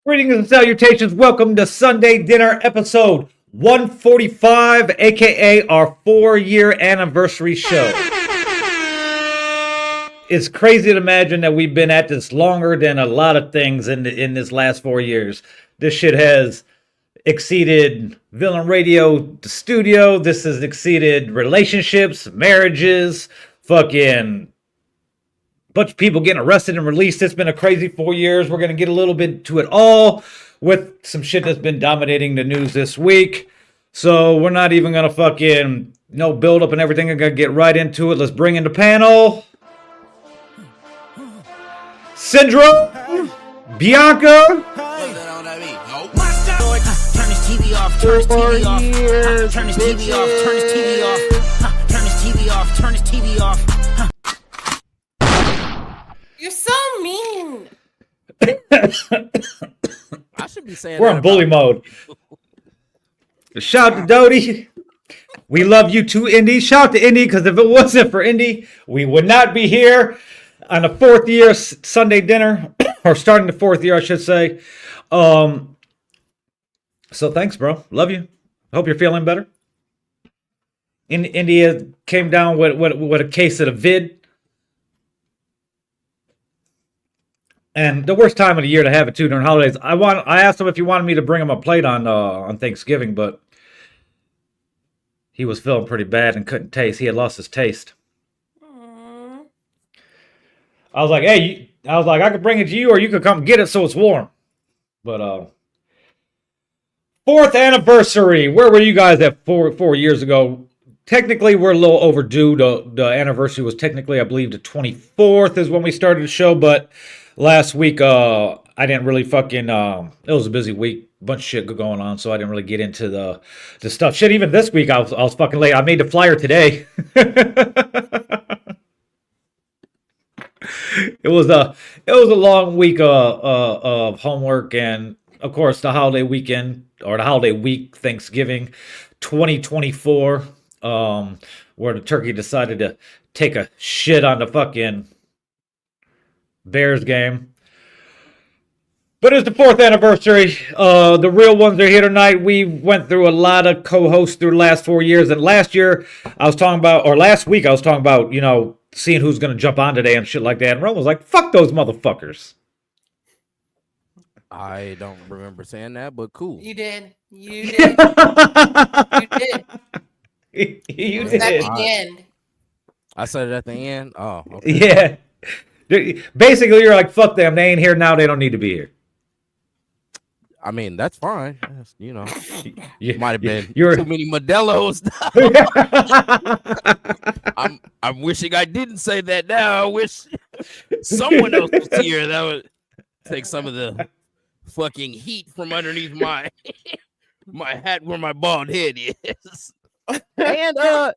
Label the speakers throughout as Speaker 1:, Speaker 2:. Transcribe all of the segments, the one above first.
Speaker 1: Greetings and salutations. Welcome to Sunday Dinner episode 145, aka our 4-year anniversary show. It's crazy to imagine that we've been at this longer than a lot of things in this last 4 years. This shit has exceeded Villain Radio, the studio. This has exceeded relationships, marriages, fucking bunch of people getting arrested and released. It's been a crazy 4 years. We're going to get a little bit to it all with some shit that's been dominating the news this week. So we're not even going to fucking build up and everything. I'm going to get right into it. Let's bring in the panel. Syndrome, Bianca.
Speaker 2: Turn his TV off, turn his TV off, turn his TV off, turn his TV off, turn his TV off, turn his TV off.
Speaker 3: You're so mean.
Speaker 4: I should be saying
Speaker 1: we're in bully mode. Shout out to Dodie. We love you too, Indy. Shout out to Indy, because if it wasn't for Indy, we would not be here on the 4th year Sunday dinner, or starting the 4th year, I should say. So thanks, bro. Love you. Hope you're feeling better. India came down with a case of the vid. And the worst time of the year to have it too during holidays. I asked him if he wanted me to bring him a plate on Thanksgiving, but he was feeling pretty bad and couldn't taste. He had lost his taste.
Speaker 3: Aww.
Speaker 1: I was like, hey, I could bring it to you, or you could come get it so it's warm. But 4th anniversary. Where were you guys at 4 years ago? Technically, we're a little overdue. The anniversary was technically, I believe, the 24th is when we started the show, but last week, I didn't really fucking, it was a busy week, bunch of shit going on, so I didn't really get into the stuff. Shit, even this week, I was fucking late. I made the flyer today. It was a long week of homework, and of course, the holiday weekend, or the holiday week, Thanksgiving 2024, where the turkey decided to take a shit on the fucking Bears game. But it's the 4th anniversary. The real ones are here tonight. We went through a lot of co-hosts through the last 4 years. And last week I was talking about, seeing who's going to jump on today and shit like that. And Ron was like, fuck those motherfuckers.
Speaker 4: I don't remember saying that, but cool.
Speaker 3: You did. You did. You did.
Speaker 1: You
Speaker 3: At
Speaker 1: did.
Speaker 3: the end.
Speaker 4: I said it at the end. Oh, okay.
Speaker 1: Yeah. Basically, you're like, fuck them. They ain't here now. They don't need to be here.
Speaker 4: I mean, that's fine. You might have been
Speaker 1: You're
Speaker 4: too many Modelo's. I'm wishing I didn't say that now. I wish someone else was here. That would take some of the fucking heat from underneath my hat where my bald head is. And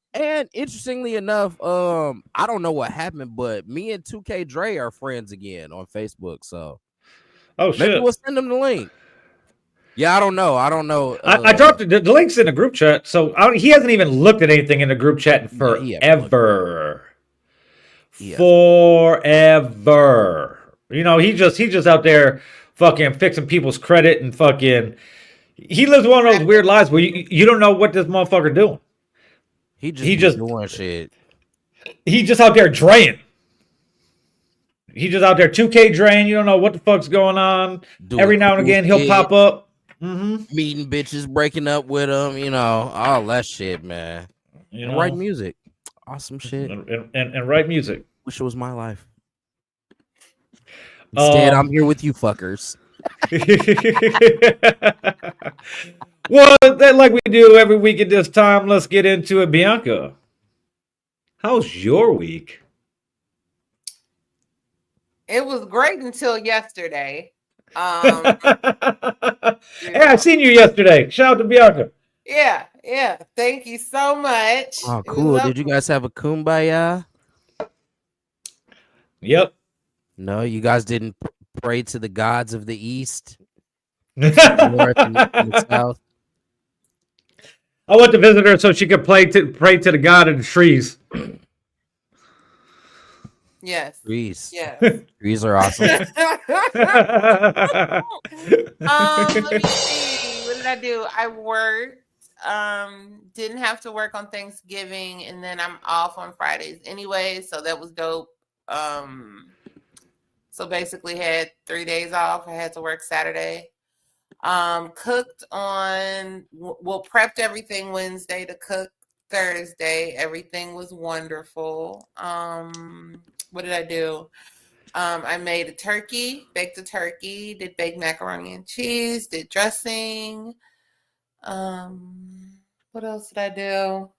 Speaker 4: interestingly enough, I don't know what happened, but me and 2K Dre are friends again on Facebook. So
Speaker 1: shit.
Speaker 4: Maybe we'll send them the link. Yeah, I don't know.
Speaker 1: I dropped the links in the group chat, so he hasn't even looked at anything in the group chat in forever. Forever. He's just out there fucking fixing people's credit and fucking. He lives one of those weird lives where you don't know what this motherfucker doing.
Speaker 4: He just doing shit.
Speaker 1: He's just out there draying. He's just out there 2K drain. You don't know what the fuck's going on. Every now and again, he'll pop up. Mm-hmm.
Speaker 4: Meeting bitches, breaking up with them, all that shit, man. And write music. Awesome shit.
Speaker 1: And write music.
Speaker 4: Wish it was my life. Instead, I'm here with you fuckers.
Speaker 1: Well, like we do every week at this time, let's get into it. Bianca, how's your week?
Speaker 3: It was great until yesterday.
Speaker 1: Hey, I seen you yesterday. Shout out to Bianca.
Speaker 3: Yeah. Thank you so much.
Speaker 4: Oh, cool. Did you guys have a kumbaya?
Speaker 1: Yep.
Speaker 4: No, you guys didn't pray to the gods of the east,
Speaker 1: north
Speaker 4: and the south.
Speaker 1: I went to visit her so she could pray to the god of the trees.
Speaker 3: Yes.
Speaker 4: Trees.
Speaker 3: Yes.
Speaker 4: Trees are awesome.
Speaker 3: Let me see. What did I do? I worked. Didn't have to work on Thanksgiving, and then I'm off on Fridays anyway, so that was dope. So basically had 3 days off. I had to work Saturday. Cooked on prepped everything Wednesday to cook Thursday. Everything was wonderful. What did I do? I made a turkey, baked a turkey, did baked macaroni and cheese, did dressing. What else did I do?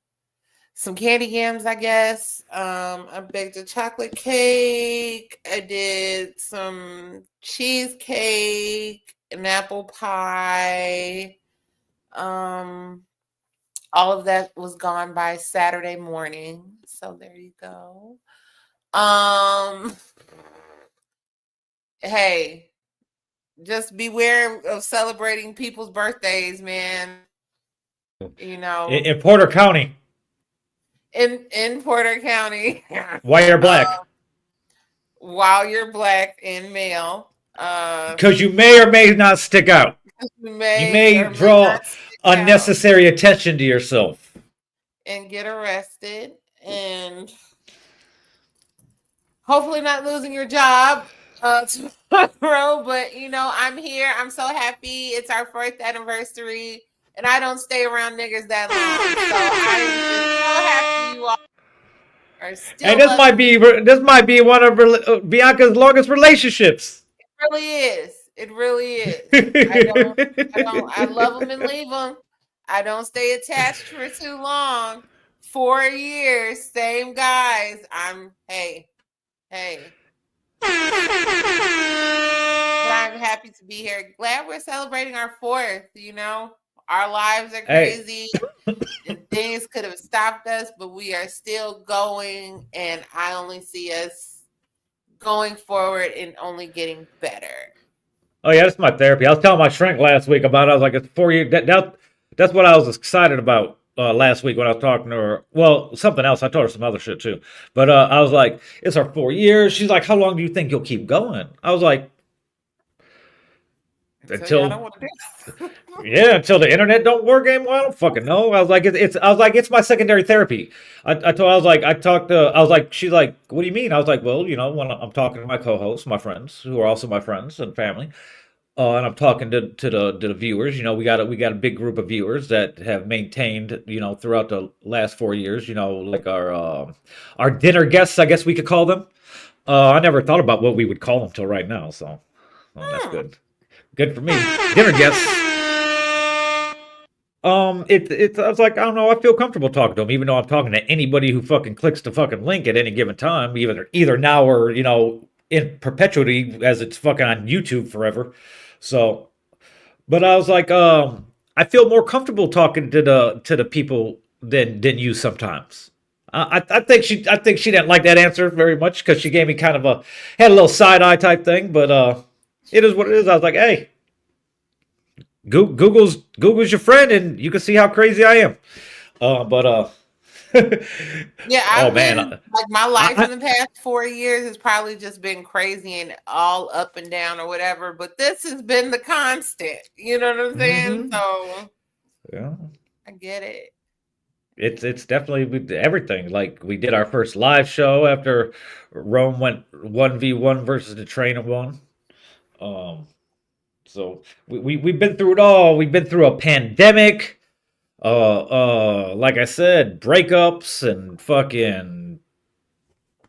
Speaker 3: Some candy yams, I guess. I baked a chocolate cake. I did some cheesecake, an apple pie. All of that was gone by Saturday morning. So there you go. Hey, just beware of celebrating people's birthdays, man. You know,
Speaker 1: in Porter County,
Speaker 3: in Porter County,
Speaker 1: while you're black,
Speaker 3: while you're black and male,
Speaker 1: because you may or may not stick out.
Speaker 3: you
Speaker 1: You
Speaker 3: may
Speaker 1: may
Speaker 3: or may
Speaker 1: draw
Speaker 3: not stick out
Speaker 1: unnecessary attention to yourself.
Speaker 3: and get arrested, and hopefully not losing your job tomorrow. But you know, I'm here. I'm so happy. It's our 4th anniversary, and I don't stay around niggas that long. So I'm just so happy you all are still.
Speaker 1: And this might be one of Bianca's longest relationships.
Speaker 3: It really is. It really is. I love them and leave them. I don't stay attached for too long. 4 years, same guys. Hey. But I'm happy to be here. Glad we're celebrating our 4th, you know. Our lives are crazy. And things could have stopped us, but we are still going, and I only see us going forward and only getting better.
Speaker 1: Oh yeah, that's my therapy. I was telling my shrink last week about it. I was like, it's 4 years. That's what I was excited about last week when I was talking to her. Well, something else. I told her some other shit too. But I was like, it's our 4 years. She's like, how long do you think you'll keep going? I was like, until the internet don't work anymore. I don't fucking know. I was like, it's my secondary therapy. She's like, what do you mean? I was like, well, you know, when I'm talking to my co-hosts, my friends, who are also my friends and family, and I'm talking to the viewers. You know, we got a big group of viewers that have maintained, you know, throughout the last 4 years. You know, like our dinner guests, I guess we could call them. I never thought about what we would call them till right now. So that's good. Good for me. Dinner guests. I was like, I don't know, I feel comfortable talking to them, even though I'm talking to anybody who fucking clicks the fucking link at any given time, either now or, you know, in perpetuity as it's fucking on YouTube forever. So, but I was like, I feel more comfortable talking to the people than you sometimes. I think she didn't like that answer very much because she gave me kind of had a little side eye type thing, but it is what it is. I was like, hey, Google's your friend, and you can see how crazy I am.
Speaker 3: Yeah, I've been
Speaker 1: man,
Speaker 3: like my life in the past 4 years has probably just been crazy and all up and down or whatever. But this has been the constant. You know what I'm saying? So
Speaker 1: yeah,
Speaker 3: I get it.
Speaker 1: It's definitely everything. Like we did our first live show after Rome went 1v1 versus the train and won. So we've been through it all. We've been through a pandemic. Like I said, breakups and fucking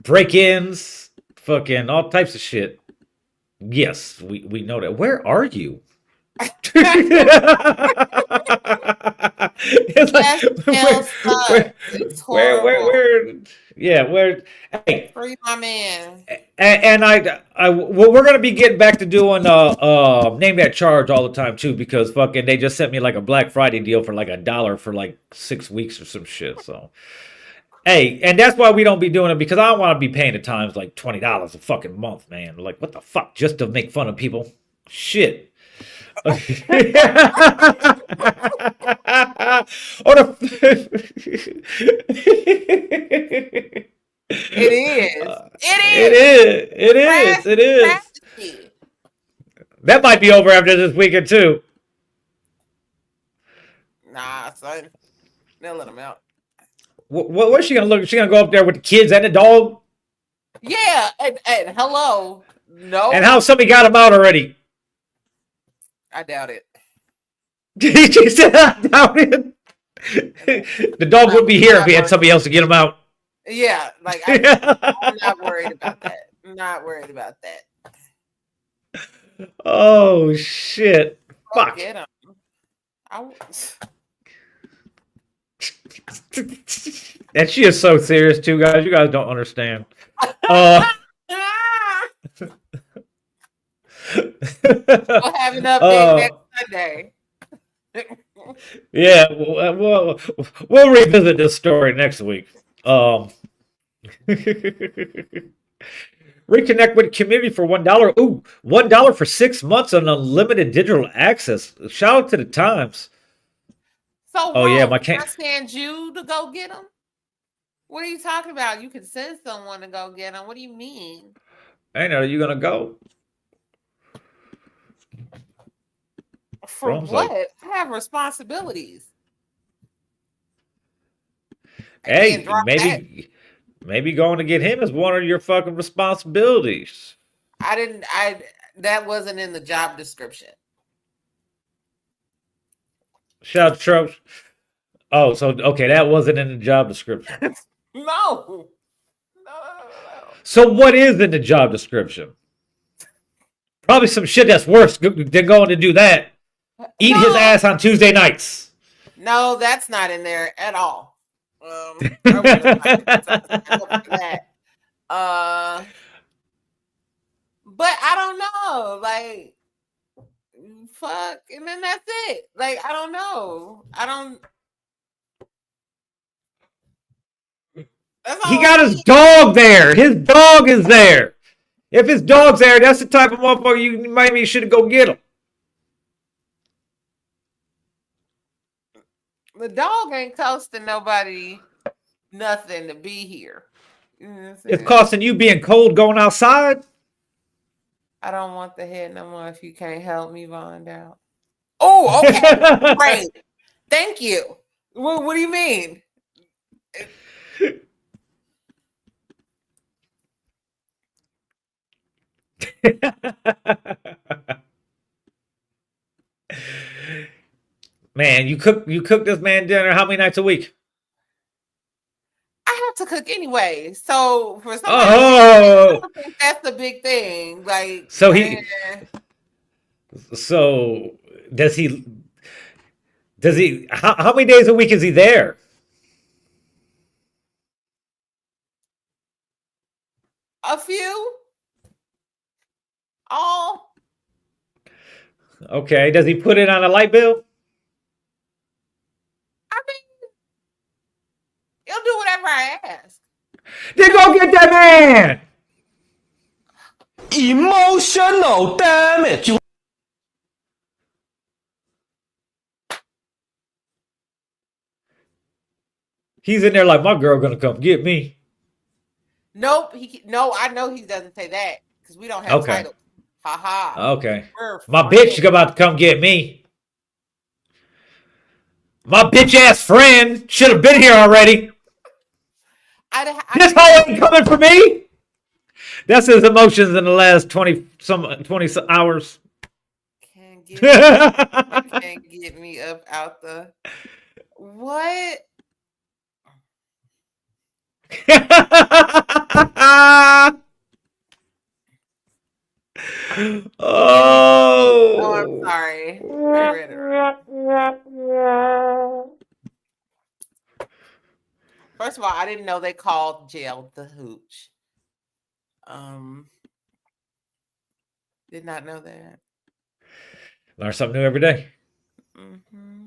Speaker 1: break-ins, fucking all types of shit. Yes, we know that. Where are you? It's like, where? Yeah, where? Hey,
Speaker 3: Free my man.
Speaker 1: and well, we're gonna be getting back to doing name that charge all the time too, because fucking they just sent me like a Black Friday deal for like $1 for like 6 weeks or some shit. So, hey, and that's why we don't be doing it, because I don't want to be paying at times like $20 a fucking month, man. Like what the fuck, just to make fun of people? Shit. Or
Speaker 3: It is.
Speaker 1: It
Speaker 3: It is.
Speaker 1: is. It is. It is.
Speaker 3: Tragedy.
Speaker 1: That might be over after this weekend too.
Speaker 3: Nah, son. They'll let him out.
Speaker 1: What's she gonna look? She gonna go up there with the kids and the dog?
Speaker 3: Yeah, and hello. No,
Speaker 1: And how somebody got him out already?
Speaker 3: I doubt it.
Speaker 1: She said, I doubt it. The dog would be here if he had somebody else to get him out.
Speaker 3: Yeah, like I'm not worried about that. I'm not worried about that.
Speaker 1: Oh shit! Fuck.
Speaker 3: Get him.
Speaker 1: And she is so serious too, guys. You guys don't understand. Uh,
Speaker 3: We'll have an update next Sunday.
Speaker 1: Yeah, we'll revisit this story next week. Reconnect with community for $1. Ooh, $1 for 6 months on unlimited digital access. Shout out to the Times.
Speaker 3: So,
Speaker 1: Oh yeah, my
Speaker 3: can I send you to go get them? What are you talking about? You can send someone to go get them. What do you mean?
Speaker 1: Hey, are you gonna go?
Speaker 3: For
Speaker 1: Rome's
Speaker 3: what?
Speaker 1: like,
Speaker 3: I have responsibilities.
Speaker 1: hey, maybe going to get him is one of your fucking responsibilities.
Speaker 3: That wasn't in the job description.
Speaker 1: Shout out to Trump. Oh, so okay, that wasn't in the job description.
Speaker 3: No.
Speaker 1: So what is in the job description? Probably some shit that's worse than going to do that. Eat his ass on Tuesday nights.
Speaker 3: No, that's not in there at all. That. But I don't know. Like, fuck, and then that's it. Like, I don't know.
Speaker 1: He got his dog there. His dog is there. If his dog's there, that's the type of motherfucker you maybe should go get him.
Speaker 3: The dog ain't costing nobody nothing to be here. You know
Speaker 1: it's costing you being cold going outside.
Speaker 3: I don't want the head no more if you can't help me find out. Oh, okay. Great. Thank you. What do you mean?
Speaker 1: Man, you cook this man dinner how many nights a week?
Speaker 3: I have to cook anyway. So for somebody,
Speaker 1: I
Speaker 3: think that's the big thing. Like,
Speaker 1: so does he how many days a week is he there?
Speaker 3: A few. All.
Speaker 1: Okay. Does he put it on a light bill?
Speaker 3: I mean, he'll do whatever I ask.
Speaker 1: Then go get that man.
Speaker 5: Emotional damage.
Speaker 1: He's in there like, my girl gonna come get me.
Speaker 3: Nope. I know he doesn't say that because we don't have titles. Ha ha.
Speaker 1: Okay. My bitch is about to come get me. My bitch ass friend should have been here already. This hoe ain't coming for me. That's his emotions in the last 20 hours.
Speaker 3: Can't get me up out the what?
Speaker 1: Oh,
Speaker 3: I'm sorry. First of all, I didn't know they called jail the hooch. Did not know that.
Speaker 1: Learn something new every day.
Speaker 3: Mm-hmm.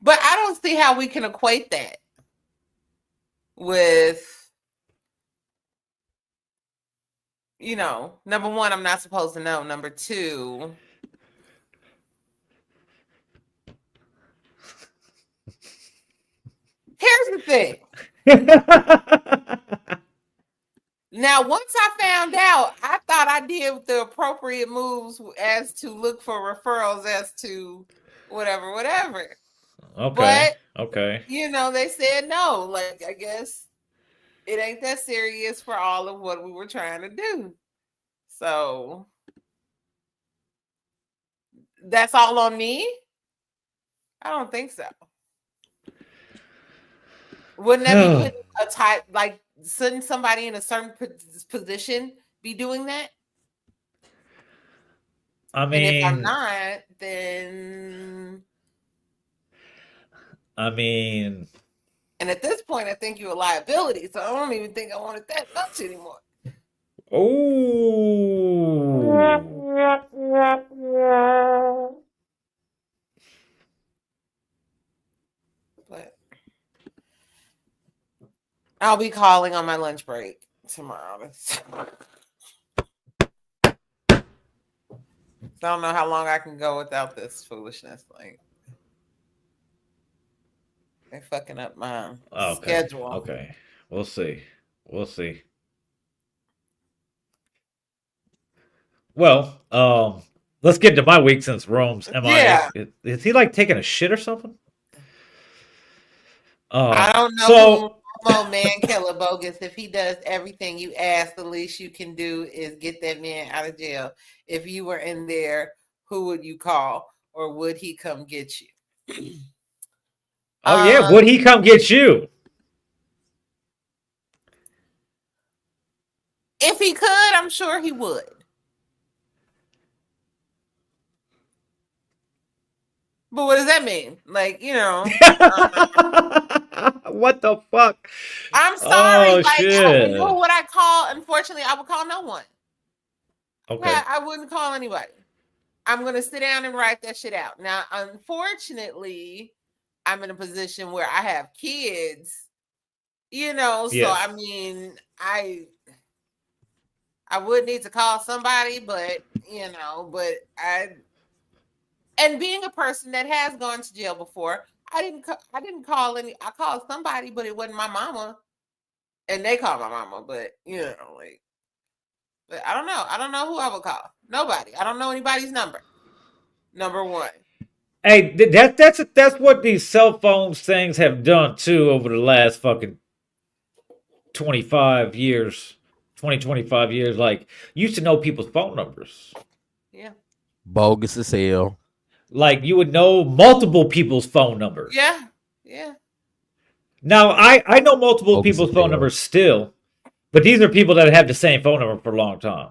Speaker 3: But I don't see how we can equate that with, number one, I'm not supposed to know. Number two, here's the thing. Now, once I found out, I thought I did the appropriate moves as to look for referrals as to whatever.
Speaker 1: Okay.
Speaker 3: But,
Speaker 1: Okay.
Speaker 3: you know, they said no. Like, I guess it ain't that serious for all of what we were trying to do. So that's all on me? I don't think so. Wouldn't that be putting a type, like, shouldn't somebody in a certain position be doing that?
Speaker 1: I
Speaker 3: And if I'm
Speaker 1: mean,
Speaker 3: not, then.
Speaker 1: and
Speaker 3: at this point, I think you're a liability, so I don't even think I want it that much anymore.
Speaker 1: oh,
Speaker 3: But I'll be calling on my lunch break tomorrow. So I don't know how long I can go without this foolishness. Like, they're fucking up my schedule.
Speaker 1: Okay. We'll see. Well, let's get to my week since Rome's MIA.
Speaker 3: Yeah.
Speaker 1: Is he like taking a shit or something?
Speaker 3: I don't know who Momo Man Killer Bogus. If he does everything you ask, the least you can do is get that man out of jail. If you were in there, who would you call? Or would he come get you?
Speaker 1: Oh yeah, would he come get you?
Speaker 3: If he could, I'm sure he would. But what does that mean? Like, you know.
Speaker 1: What the fuck?
Speaker 3: I'm sorry.
Speaker 1: Oh,
Speaker 3: like,
Speaker 1: shit.
Speaker 3: Who would I call? Unfortunately, I would call no one.
Speaker 1: Okay.
Speaker 3: I wouldn't call anybody. I'm going to sit down and write that shit out. Now, unfortunately, I'm in a position where I have kids, you know, so
Speaker 1: Yes.
Speaker 3: I mean, I would need to call somebody, but, you know, and being a person that has gone to jail before, I didn't call any. I called somebody, but it wasn't my mama, and they called my mama. But you know, like, but I don't know. I don't know who I would call. Nobody. I don't know anybody's number. Number one.
Speaker 1: Hey, that's what these cell phones things have done too over the last fucking 25 years. 25 years. Like, you used to know people's phone numbers.
Speaker 3: Yeah.
Speaker 4: Bogus as hell.
Speaker 1: Like, you would know multiple people's phone numbers.
Speaker 3: Yeah. Yeah.
Speaker 1: Now, I know multiple
Speaker 4: Bogus
Speaker 1: people's
Speaker 4: as
Speaker 1: phone
Speaker 4: hell.
Speaker 1: numbers still, but these are people that have the same phone number for a long time.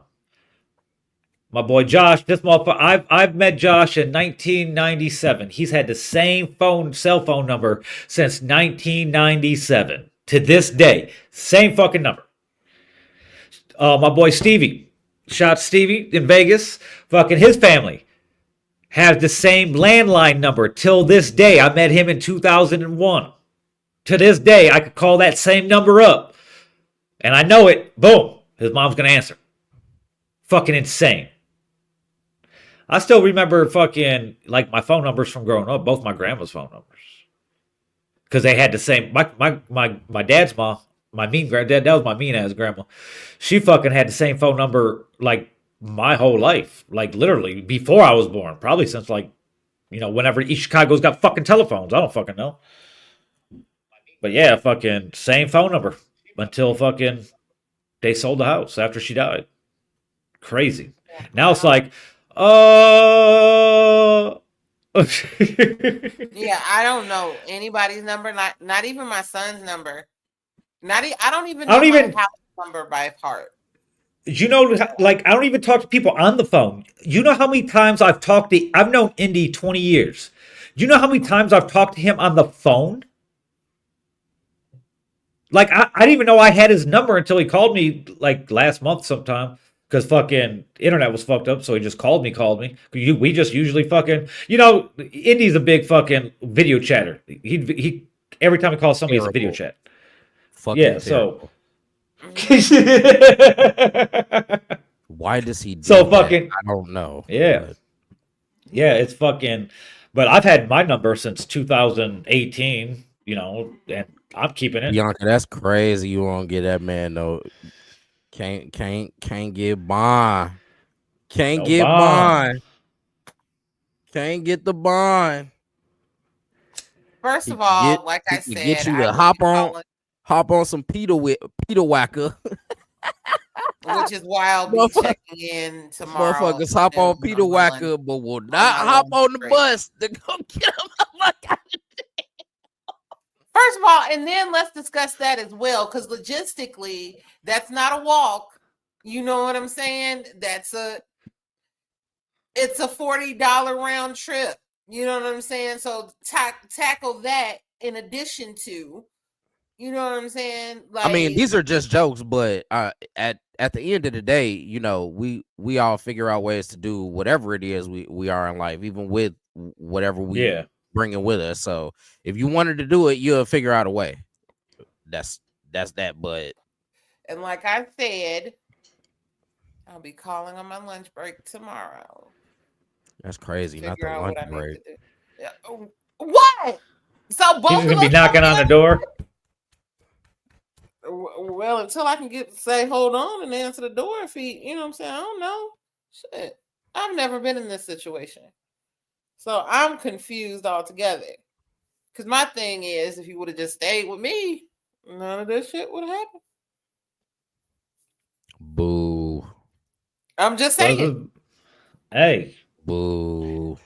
Speaker 1: My boy Josh, this motherfucker, I've met Josh in 1997. He's had the same cell phone number since 1997 to this day. Same fucking number. My boy Stevie, shout out to Stevie in Vegas. Fucking his family has the same landline number till this day. I met him in 2001. To this day, I could call that same number up. And I know it. Boom. His mom's going to answer. Fucking insane. I still remember fucking, like, my phone numbers from growing up. Both my grandma's phone numbers. Because they had the same. My dad's mom, my mean granddad, that was my mean ass grandma. She fucking had the same phone number, like, my whole life. Like, literally, before I was born. Probably since, like, you know, whenever East Chicago's got fucking telephones. I don't fucking know. But yeah, fucking same phone number until fucking they sold the house after she died. Crazy. Now it's like,
Speaker 3: Yeah, I don't know anybody's number. Not even my son's number. I don't even know my house number by heart.
Speaker 1: You know, like, I don't even talk to people on the phone. You know how many times I've known Indy 20 years. You know how many times I've talked to him on the phone? Like, I didn't even know I had his number until he called me, like, last month sometime. Because fucking internet was fucked up, so he just called me. We just usually fucking, you know, Indy's a big fucking video chatter. He every time he calls somebody, it's a video chat.
Speaker 4: Fucking
Speaker 1: yeah,
Speaker 4: terrible.
Speaker 1: so
Speaker 4: Why does he do
Speaker 1: So
Speaker 4: that?
Speaker 1: fucking-
Speaker 4: I don't know.
Speaker 1: Yeah.
Speaker 4: But
Speaker 1: Yeah, it's fucking. But I've had my number since 2018, you know, and I'm keeping it.
Speaker 4: Bianca, that's crazy. You won't get that man no Can't get bond. Can't
Speaker 1: No
Speaker 4: get
Speaker 1: bond.
Speaker 4: bond. Can't get the bond.
Speaker 3: First
Speaker 4: He
Speaker 3: of
Speaker 4: can
Speaker 3: all,
Speaker 4: get
Speaker 3: like
Speaker 4: he
Speaker 3: I
Speaker 4: can get
Speaker 3: said,
Speaker 4: you
Speaker 3: I
Speaker 4: to
Speaker 3: will be
Speaker 4: hop on some Peter Whacker.
Speaker 3: which is why I'll be
Speaker 4: Motherfucker-
Speaker 3: checking in tomorrow.
Speaker 4: Motherfuckers hop on Peter
Speaker 3: my lunch-
Speaker 4: Whacker, but will
Speaker 3: on
Speaker 4: not
Speaker 3: my
Speaker 4: hop
Speaker 3: lunch
Speaker 4: on the
Speaker 3: break.
Speaker 4: bus to go get him.
Speaker 3: First of all, and then let's discuss that as well, because logistically, that's not a walk. You know what I'm saying? It's a $40 round trip. You know what I'm saying? So tackle that in addition to, you know what I'm saying? Like,
Speaker 4: I mean, these are just jokes, but at the end of the day, you know, we all figure out ways to do whatever it is we are in life, even with whatever we bringing with us. So if you wanted to do it, you'll figure out a way. That's that. But
Speaker 3: and like I said, I'll be calling on my lunch break tomorrow.
Speaker 4: that's crazy. Not the
Speaker 3: Figure out
Speaker 4: lunch
Speaker 3: what I need
Speaker 4: break.
Speaker 3: to do. Yeah. What? So both
Speaker 1: She's
Speaker 3: of
Speaker 1: gonna be
Speaker 3: us
Speaker 1: knocking on the door.
Speaker 3: Well, until I can say hold on and answer the door if he, you know what I'm saying? I don't know. Shit. I've never been in this situation. So I'm confused altogether. Because my thing is, if he would have just stayed with me, none of this shit would have happened.
Speaker 4: Boo.
Speaker 3: I'm just saying.
Speaker 1: Hey.
Speaker 4: Boo.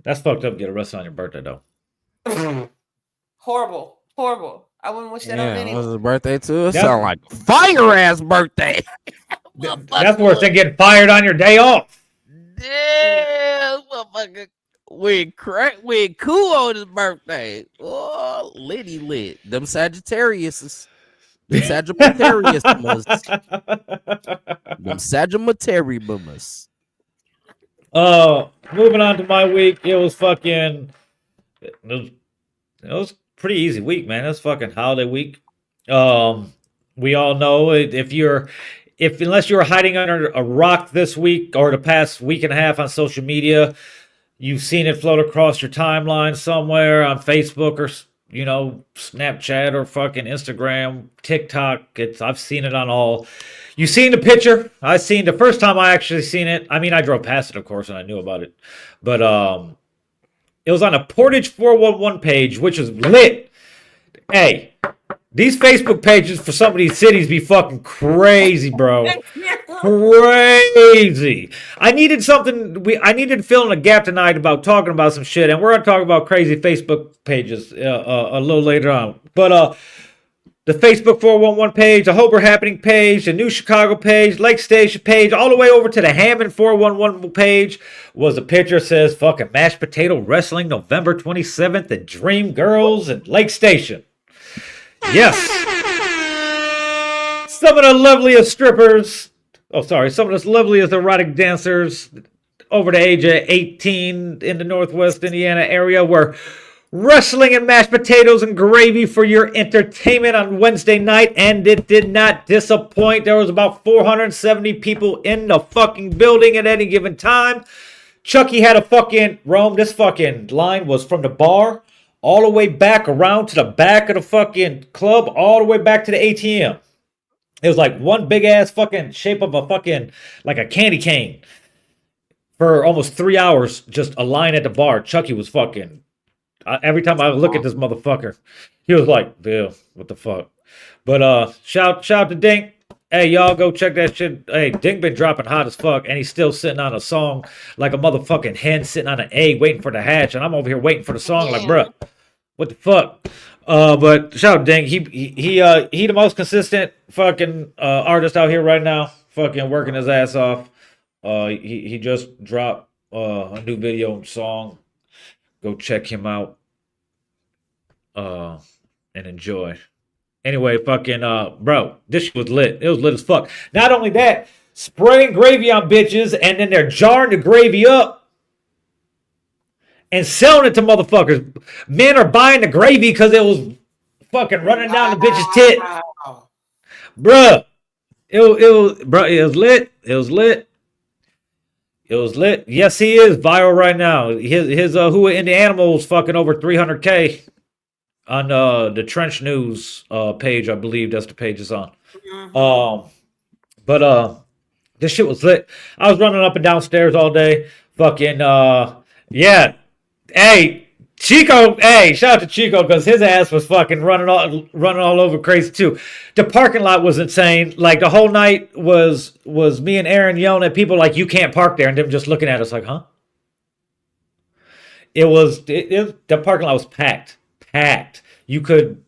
Speaker 1: That's fucked up. Get arrested on your birthday, though.
Speaker 3: Horrible. Horrible. I wouldn't wish that on
Speaker 4: Yeah,
Speaker 3: anyone.
Speaker 4: was his birthday too? It sound like fire ass birthday.
Speaker 1: That's worse than getting fired on your day off.
Speaker 4: Damn, motherfucker. We cool on his birthday. Oh, litty lit. Them Sagittariuses. Them Sagittarius boomers. Them Sagittarius.
Speaker 1: Moving on to my week. It was pretty easy week, man. It was fucking holiday week. We all know unless you were hiding under a rock this week or the past week and a half on social media, you've seen it float across your timeline somewhere on Facebook or Snapchat or fucking Instagram, TikTok. I've seen it on all. You seen the picture? I seen the first time I actually seen it. I mean, I drove past it, of course, and I knew about it, but it was on a Portage 411 page, which is lit. Hey, these Facebook pages for some of these cities be fucking crazy, bro. Crazy. I needed to fill in a gap tonight about talking about some shit, and we're gonna talk about crazy Facebook pages a little later on. But the Facebook 411 page, the Hober Happening page, the New Chicago page, Lake Station page, all the way over to the Hammond 411 page was a picture that says fucking mashed potato wrestling November 27th at Dream Girls at Lake Station. Yes. Some of the loveliest erotic dancers over the age of 18 in the Northwest Indiana area were wrestling and mashed potatoes and gravy for your entertainment on Wednesday night, and it did not disappoint. There was about 470 people in the fucking building at any given time. Chucky had a fucking roam. This fucking line was from the bar all the way back around to the back of the fucking club, all the way back to the ATM. It was like one big ass fucking shape of a fucking, like a candy cane. For almost 3 hours, just a line at the bar. Chucky was fucking... every time I look at this motherfucker, he was like, "Bill, what the fuck?" But shout to Dink. Hey, y'all go check that shit. Hey, Dink been dropping hot as fuck, and he's still sitting on a song like a motherfucking hen sitting on an egg waiting for the hatch, and I'm over here waiting for the song like, bruh, what the fuck? But shout out to Dink. He the most consistent fucking artist out here right now, fucking working his ass off. He just dropped a new video and song. Go check him out and enjoy. Anyway, fucking bro, this shit was lit. It was lit as fuck. Not only that, spraying gravy on bitches, and then they're jarring the gravy up and selling it to motherfuckers. Men are buying the gravy because it was fucking running down the bitch's tit. Bruh. It was lit. It was lit. It was lit. Yes, he is viral right now. His Who in the Animals fucking over 300K on the Trench News page. I believe that's the page it's on.
Speaker 3: Mhm.
Speaker 1: But this shit was lit. I was running up and downstairs all day. Fucking yeah. Hey, Chico. Hey, shout out to Chico because his ass was fucking running all over crazy too. The parking lot was insane. Like the whole night was me and Aaron yelling at people like you can't park there, and them just looking at us like, huh? The parking lot was packed. You could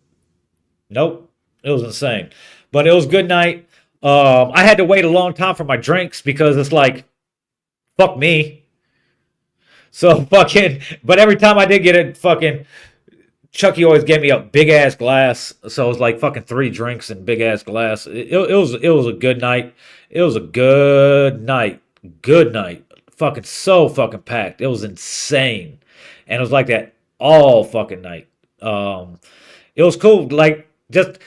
Speaker 1: nope. It was insane, but it was a good night. I had to wait a long time for my drinks because it's like fuck me. So fucking, but every time I did get it, fucking Chucky always gave me a big ass glass. So it was like fucking 3 drinks and big ass glass. It was a good night. It was a good night. Good night. Fucking so fucking packed. It was insane, and it was like that all fucking night. It was cool. Like just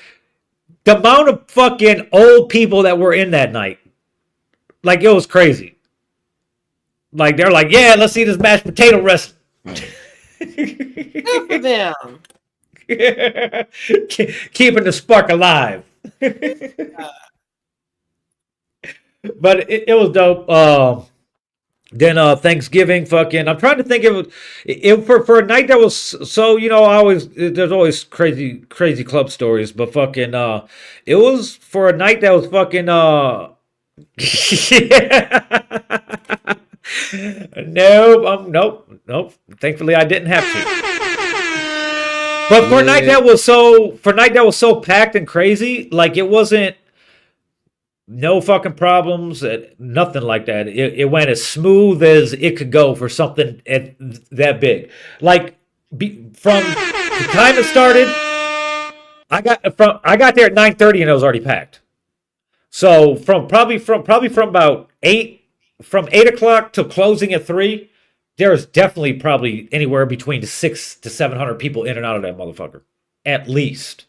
Speaker 1: the amount of fucking old people that were in that night. Like it was crazy. Like they're like, yeah, let's see this mashed potato wrestling.
Speaker 3: Good for them.
Speaker 1: Keeping the spark alive. But it was dope. Then Thanksgiving, fucking. I'm trying to think of it for a night that was so. I always there's always crazy club stories, but fucking it was for a night that was fucking nope. Thankfully, I didn't have to. But for a night that was so packed and crazy, like it wasn't no fucking problems, nothing like that. It went as smooth as it could go for something that big. Like from the time it started, I got there at 9:30 and it was already packed. So from about 8 o'clock to closing at 3, there's definitely probably anywhere between 600 to 700 people in and out of that motherfucker, at least.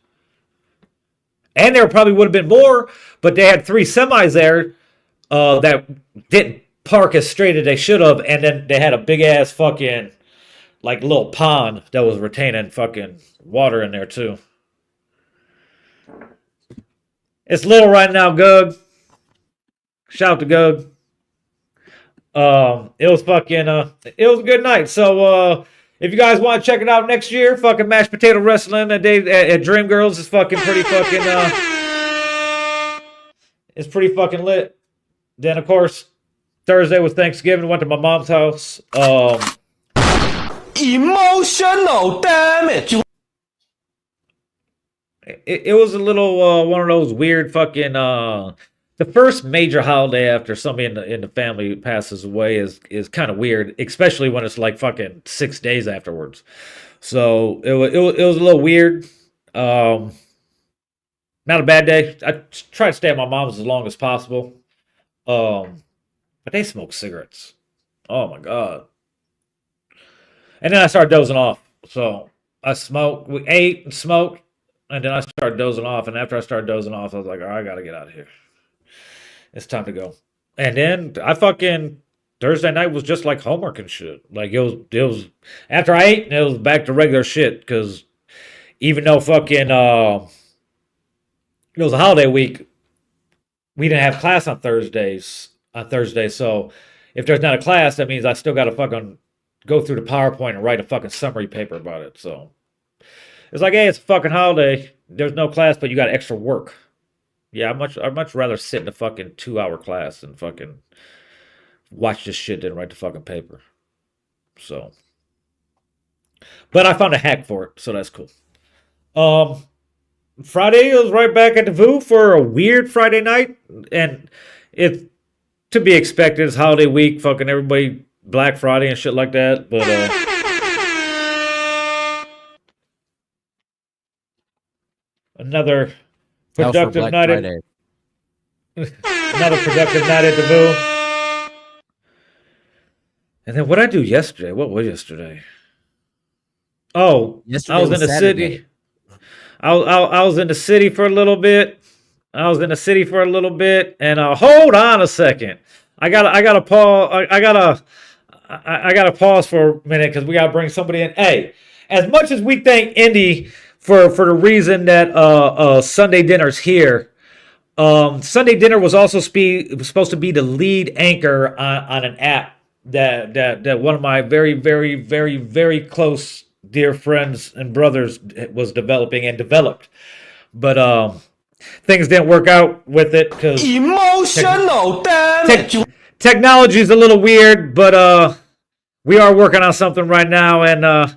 Speaker 1: And there probably would have been more, but they had 3 semis there that didn't park as straight as they should have, and then they had a big ass fucking like little pond that was retaining fucking water in there too. It's little right now, Gug. Shout out to Gug. It was a good night. So if you guys want to check it out next year, fucking mashed potato wrestling at Dream Girls is fucking pretty fucking it's pretty fucking lit. Then of course Thursday was Thanksgiving. Went to my mom's house.
Speaker 5: Emotional damage.
Speaker 1: It was a little one of those weird fucking the first major holiday after somebody in the family passes away is kind of weird, especially when it's like fucking 6 days afterwards. So it was a little weird. Not a bad day. I try to stay at my mom's as long as possible. But they smoke cigarettes. Oh my god. And then I started dozing off. So we ate and smoked, and then I started dozing off. And after I started dozing off, I was like, all right, I gotta get out of here. It's time to go. And then Thursday night was just like homework and shit. Like it was after I ate, it was back to regular shit. Because even though fucking it was a holiday week, we didn't have class on Thursday. So if there's not a class, that means I still got to fucking go through the PowerPoint and write a fucking summary paper about it. So it's like, hey, it's a fucking holiday. There's no class, but you got extra work. Yeah, I'd much rather sit in a fucking 2-hour class and fucking watch this shit than write the fucking paper. So, but I found a hack for it, so that's cool. Friday I was right back at the VU for a weird Friday night, and it's to be expected. It's holiday week, fucking everybody Black Friday and shit like that. But another productive night at another productive night at the VU. And then what I do yesterday? What was yesterday? Oh,
Speaker 4: Yesterday
Speaker 1: I was in the
Speaker 4: Saturday.
Speaker 1: city. I was in the city for a little bit. And hold on a second. I gotta pause. I gotta pause for a minute because we gotta bring somebody in. Hey, as much as we thank Indy for the reason that Sunday dinner's here, Sunday dinner was also supposed to be the lead anchor on an app that one of my very, very, very, very close dear friends and brothers was developing and developed. But things didn't work out with it because
Speaker 5: Emotional damage.
Speaker 1: technology is a little weird, but we are working on something right now, and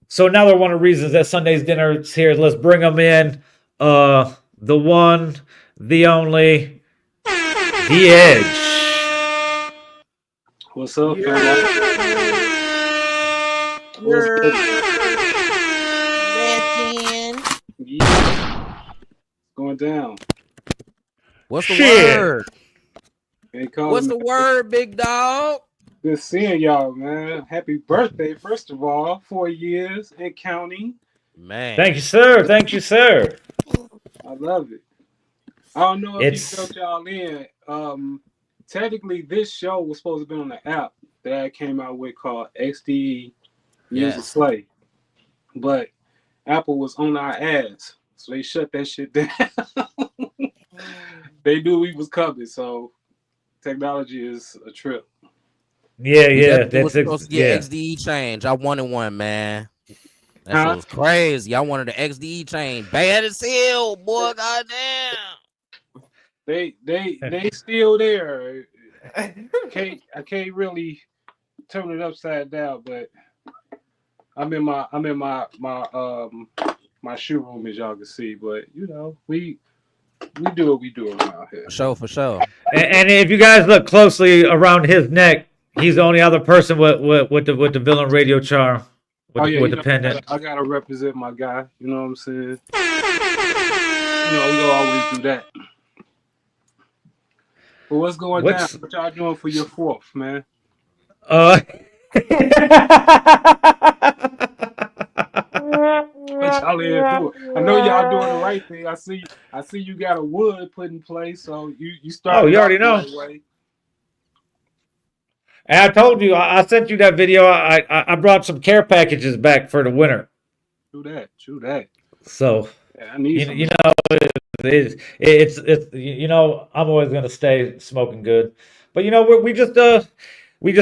Speaker 1: so another one of the reasons that Sunday's dinner is here. Let's bring them in. The one, the only, the Edge.
Speaker 6: What's up, family? What's up? Yeah. Going down.
Speaker 4: What's the
Speaker 1: Shit.
Speaker 4: word?
Speaker 6: They call
Speaker 4: What's
Speaker 6: me-
Speaker 4: the word, big dog?
Speaker 6: Good seeing y'all, man. Happy birthday, first of all. 4 years and counting.
Speaker 4: Man.
Speaker 1: Thank you, sir. Thank you, sir.
Speaker 6: I love it. I don't know if
Speaker 1: It's-
Speaker 6: you filled y'all in. Technically, this show was supposed to be on the app that I came out with called XD Music
Speaker 4: Yes.
Speaker 6: Slay. But Apple was on our ass. So they shut that shit down. They knew we was coming, so technology is a trip.
Speaker 1: Yeah,
Speaker 4: We
Speaker 1: yeah.
Speaker 4: definitely was
Speaker 1: That's
Speaker 4: supposed to
Speaker 1: yeah.
Speaker 4: get XDE change. I wanted one, man. That
Speaker 6: Huh?
Speaker 4: shit was crazy. I wanted the XDE change. Bad as hell, boy. Goddamn.
Speaker 6: They still there. I can't really turn it upside down, but I'm in my my shoe room, as y'all can see. But you know, we do what we do around here.
Speaker 4: For sure.
Speaker 1: And if you guys look closely around his neck, he's the only other person with the villain radio charm. With the pendant.
Speaker 6: I gotta represent my guy. You know what I'm saying? You know, we gonna always do that. But what's going down? What y'all doing for your 4th, man? What y'all here doing? I know y'all doing the right thing. I see you got a wood put in place, so you start.
Speaker 1: Oh, you already know. And I told you, I sent you that video. I brought some care packages back for the winter.
Speaker 6: True that.
Speaker 1: So
Speaker 6: Yeah, I need some.
Speaker 1: you know, it's you know, I'm always gonna stay smoking good, but you know, we just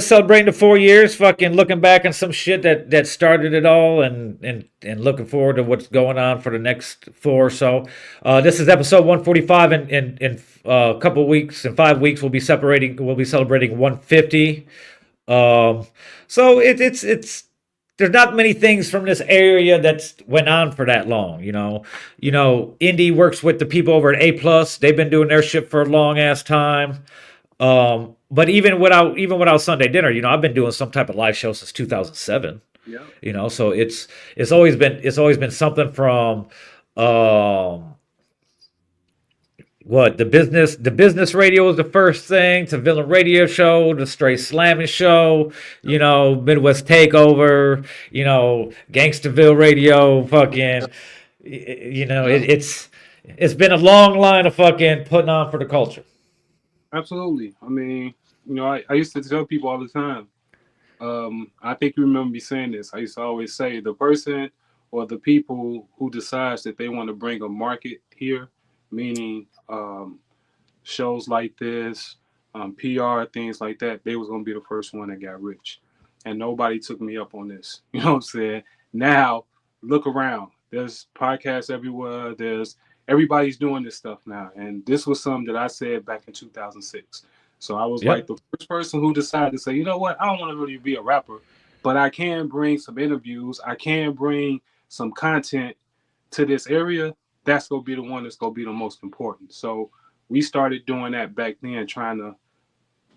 Speaker 1: celebrating the 4 years, fucking looking back on some shit that started it all, and looking forward to what's going on for the next 4 or so. This is episode 145, and in a couple weeks, in 5 weeks, we'll be celebrating 150. So it's there's not many things from this area that's went on for that long, you know. Indy works with the people over at A+. They've been doing their shit for a long ass time. But even without Sunday dinner, you know, I've been doing some type of live show since 2007.
Speaker 6: Yeah.
Speaker 1: You know, so it's always been something from the business radio was the first thing, to villain radio show, the straight slamming show, you know, Midwest Takeover, you know, Gangsterville radio, fucking, you know, it's been a long line of fucking putting on for the culture.
Speaker 6: Absolutely. I mean, you know, I used to tell people all the time. I think you remember me saying this. I used to always say the person or the people who decides that they want to bring a market here, meaning shows like this, PR, things like that, they was going to be the first one that got rich. And nobody took me up on this. You know what I'm saying? Now, look around. There's podcasts everywhere. Everybody's doing this stuff now. And this was something that I said back in 2006. So I was like the first person who decided to say, you know what? I don't want to really be a rapper, but I can bring some interviews. I can bring some content to this area. That's going to be the one that's going to be the most important. So we started doing that back then, trying to,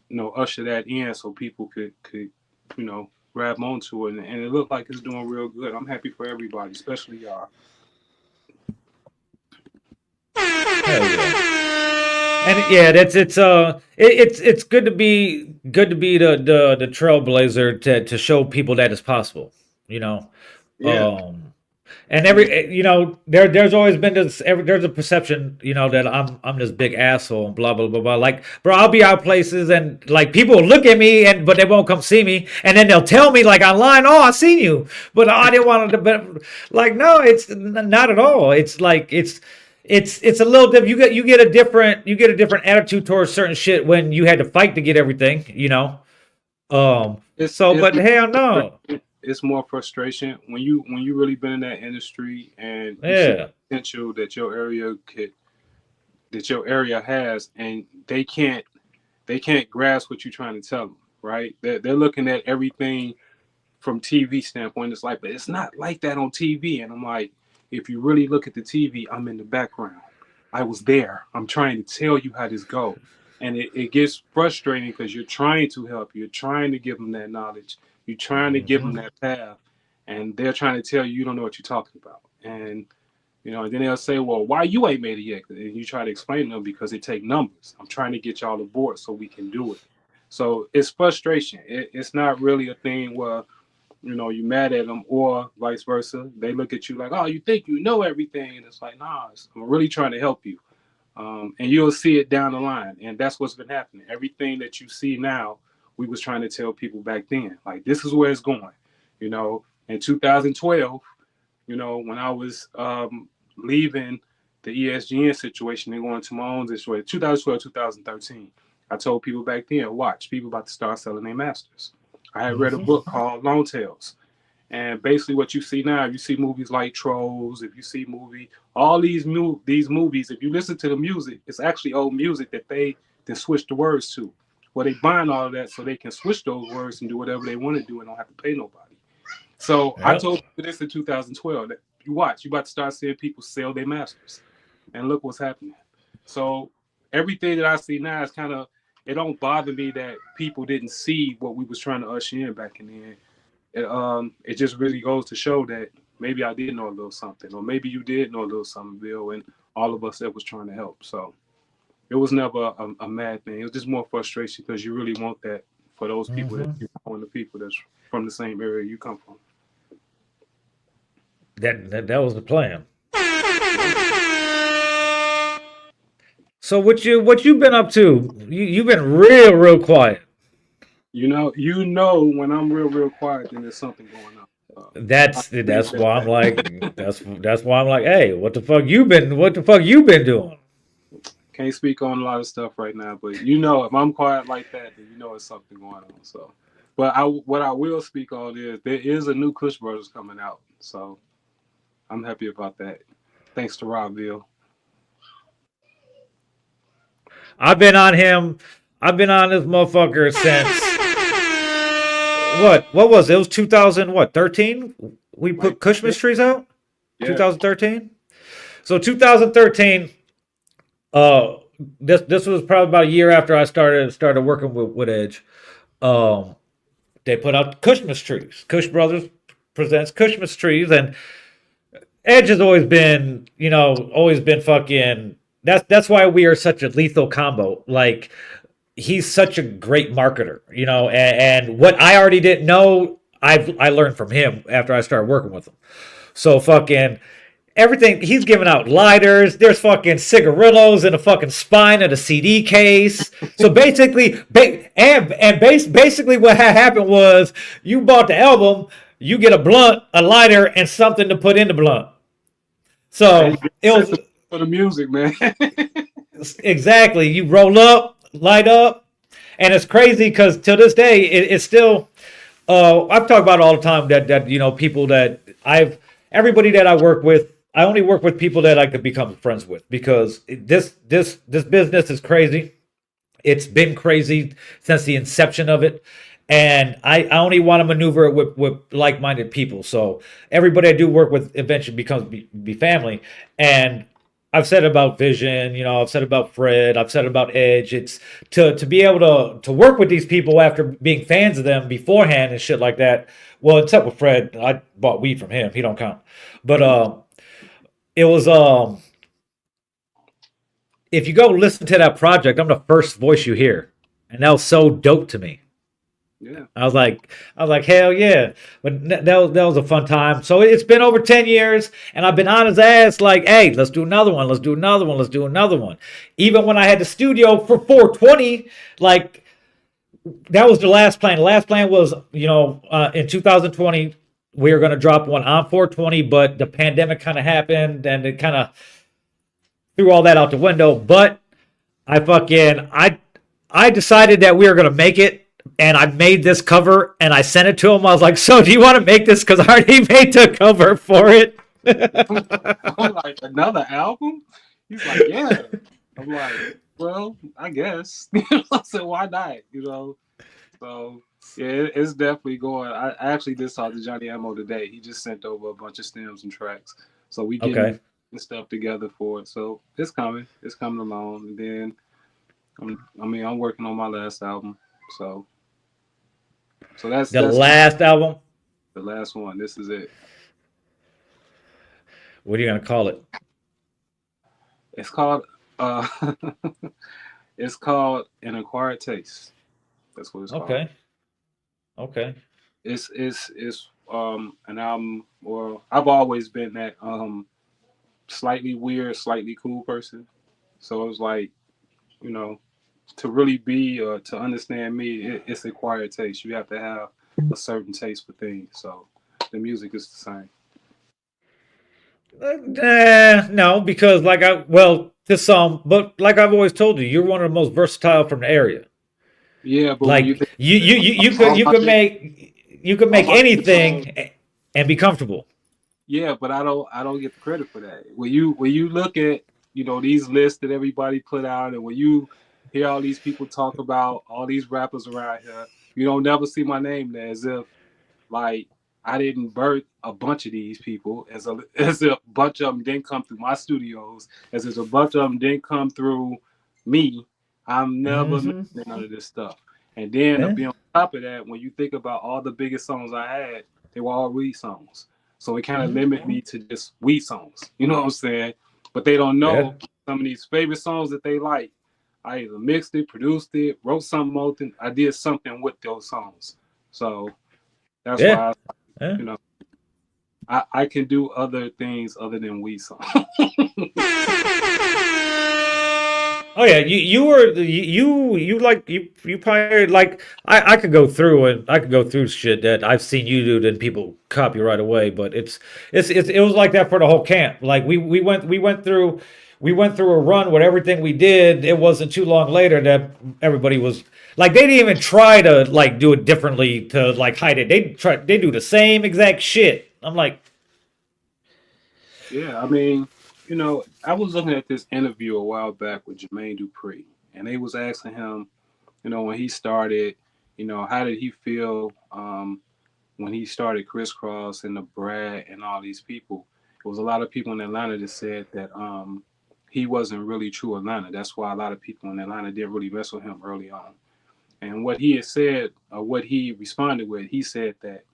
Speaker 6: you know, usher that in so people could you know, grab onto it. And it looked like it's doing real good. I'm happy for everybody, especially y'all.
Speaker 1: Hell yeah. And yeah, it's good to be the trailblazer to show people that it's possible, you know.
Speaker 6: Yeah.
Speaker 1: And you know, there's always been there's a perception, you know, that I'm this big asshole and blah blah blah blah. Like, bro, I'll be out places and like people will look at me but they won't come see me, and then they'll tell me like online, oh, I seen you, but I didn't want to. But like, no, it's not at all. It's like it's a little different. You get a different attitude towards certain shit when you had to fight to get everything, you know. But hell no.
Speaker 6: It's more frustration when you really been in that industry and you see
Speaker 1: Yeah.
Speaker 6: the potential that your area has, and they can't grasp what you're trying to tell them, right? They're looking at everything from TV standpoint. It's like, but it's not like that on TV. And I'm like, if you really look at the TV, I'm in the background. I was there. I'm trying to tell you how this goes. And it gets frustrating because you're trying to help. You're trying to give them that knowledge. You're trying to give them that path. And they're trying to tell you you don't know what you're talking about. And, and then they'll say, well, why you ain't made it yet? And you try to explain to them because it take numbers. I'm trying to get y'all aboard so we can do it. So it's frustration. It's not really a thing where, you mad at them or vice versa. They look at you like, oh, you think you know everything. And it's like, nah, I'm really trying to help you. And you'll see it down the line. And that's what's been happening. Everything that you see now, we was trying to tell people back then, like, this is where it's going. In 2012, when I was leaving the ESGN situation and going to my own situation, 2012, 2013, I told people back then, watch, people about to start selling their masters. I had read a book called Long Tales. And basically what you see now, if you see movies like Trolls, if you see all these movies, if you listen to the music, it's actually old music that they then switch the words to. Well, they bind all of that so they can switch those words and do whatever they want to do and don't have to pay nobody. So I told you this in 2012, that you watch, you about to start seeing people sell their masters. And look what's happening. So everything that I see now is kind of, it don't bother me that people didn't see what we was trying to usher in back in the end. It just really goes to show that maybe I did know a little something, or maybe you did know a little something, Bill, and all of us that was trying to help. So it was never a mad thing. It was just more frustration because you really want that for those people that you know, and the people that's from the same area you come from.
Speaker 1: That was the plan. So what you been up to? You've been real quiet.
Speaker 6: You know when I'm real quiet, then there's something going on.
Speaker 1: That's why I'm like that's why I'm like, hey, what the fuck you been doing?
Speaker 6: Can't speak on a lot of stuff right now, but if I'm quiet like that, then there's something going on. So, but what I will speak on is there is a new Kush Brothers coming out, so I'm happy about that. Thanks to Robbville.
Speaker 1: I've been on this motherfucker since what was it? It was 2013. We put Kush Mysteries out. Yeah. 2013. So 2013. This was probably about a year after I started working with Edge. They put out Kush Mysteries. Kush Brothers presents Kush Mysteries, and Edge has always been fucking. That's why we are such a lethal combo. Like, he's such a great marketer, and what I already didn't know, I learned from him after I started working with him. So fucking everything, he's giving out lighters. There's fucking cigarillos in the fucking spine of the CD case. So basically, basically what happened was you bought the album, you get a blunt, a lighter, and something to put in the blunt. So it was
Speaker 6: for the music, man.
Speaker 1: Exactly. You roll up, light up, and it's crazy because to this day it's still. I've talked about it all the time that people that everybody that I work with, I only work with people that I could become friends with because this business is crazy. It's been crazy since the inception of it. And I only want to maneuver it with like-minded people. So everybody I do work with eventually becomes be family. And I've said about Vision, I've said about Fred, I've said about Edge. It's to be able to work with these people after being fans of them beforehand and shit like that. Well, except with Fred, I bought weed from him. He don't count. But it was if you go listen to that project, I'm the first voice you hear, and that was so dope to me.
Speaker 6: Yeah.
Speaker 1: I was like, hell yeah. But that was a fun time. So it's been over 10 years, and I've been on his ass like, hey, let's do another one. Let's do another one. Let's do another one. Even when I had the studio for 420, like, that was the last plan. The last plan was, in 2020, we were going to drop one on 420, but the pandemic kind of happened, and it kind of threw all that out the window. But I decided that we were gonna make it, and I made this cover and I sent it to him. I was like, "So, do you want to make this? Because I already made the cover for it."
Speaker 6: I'm like, another album? He's like, yeah. I'm like, well, I guess. I said, why not? So yeah, it's definitely going. I actually did talk to Johnny Ammo today. He just sent over a bunch of stems and tracks. So we
Speaker 1: Okay.
Speaker 6: getting stuff together for it. So it's coming. It's coming along. And then I'm working on my last album. So that's
Speaker 1: The last album.
Speaker 6: the last one. This is it.
Speaker 1: What are you gonna call it?
Speaker 6: It's called uh it's called An Acquired Taste. That's what it's called.
Speaker 1: Okay. Okay.
Speaker 6: It's an album. Well, I've always been that slightly weird, slightly cool person. So it was like, you know, to really be or to understand me, it's acquired taste. You have to have a certain taste for things. So the music is the same.
Speaker 1: No, because to some, but like I've always told you, you're one of the most versatile from the area.
Speaker 6: Yeah, but when you
Speaker 1: Like
Speaker 6: think
Speaker 1: you could
Speaker 6: all
Speaker 1: make
Speaker 6: my songs,
Speaker 1: anything and be comfortable.
Speaker 6: yeah, but I don't get the credit for that. When you look at these lists that everybody put out, and when you hear all these people talk about all these rappers around here, you don't never see my name there, as if like I didn't birth a bunch of these people, as if a bunch of them didn't come through my studios, as if a bunch of them didn't come through me. I'm never
Speaker 1: Hmm.
Speaker 6: mentioning none of this stuff. And then to
Speaker 1: Yeah.
Speaker 6: be on top of that, when you think about all the biggest songs I had, they were all weed songs. So it kind of
Speaker 1: Hmm.
Speaker 6: limited me to just weed songs. You know what I'm saying? But they don't
Speaker 1: Yeah.
Speaker 6: know some of these favorite songs that they like. I either mixed it, produced it, wrote something on it. I did something with those songs. So that's
Speaker 1: Yeah.
Speaker 6: why
Speaker 1: Yeah.
Speaker 6: you know I can do other things other than weed songs.
Speaker 1: Oh yeah, you were you probably like I could go through and I could go through shit that I've seen you do that people copy right away, but it was like that for the whole camp. Like we went through a run with everything we did. It wasn't too long later that everybody was like they didn't even try to like do it differently to like hide it. They do the same exact shit. I'm like,
Speaker 6: Yeah, I was looking at this interview a while back with Jermaine Dupri, and they was asking him, when he started, how did he feel when he started Crisscross and the Brad and all these people. It was a lot of people in Atlanta that said that he wasn't really true Atlanta. That's why a lot of people in Atlanta didn't really mess with him early on. And what he had said, or what he responded with, he said that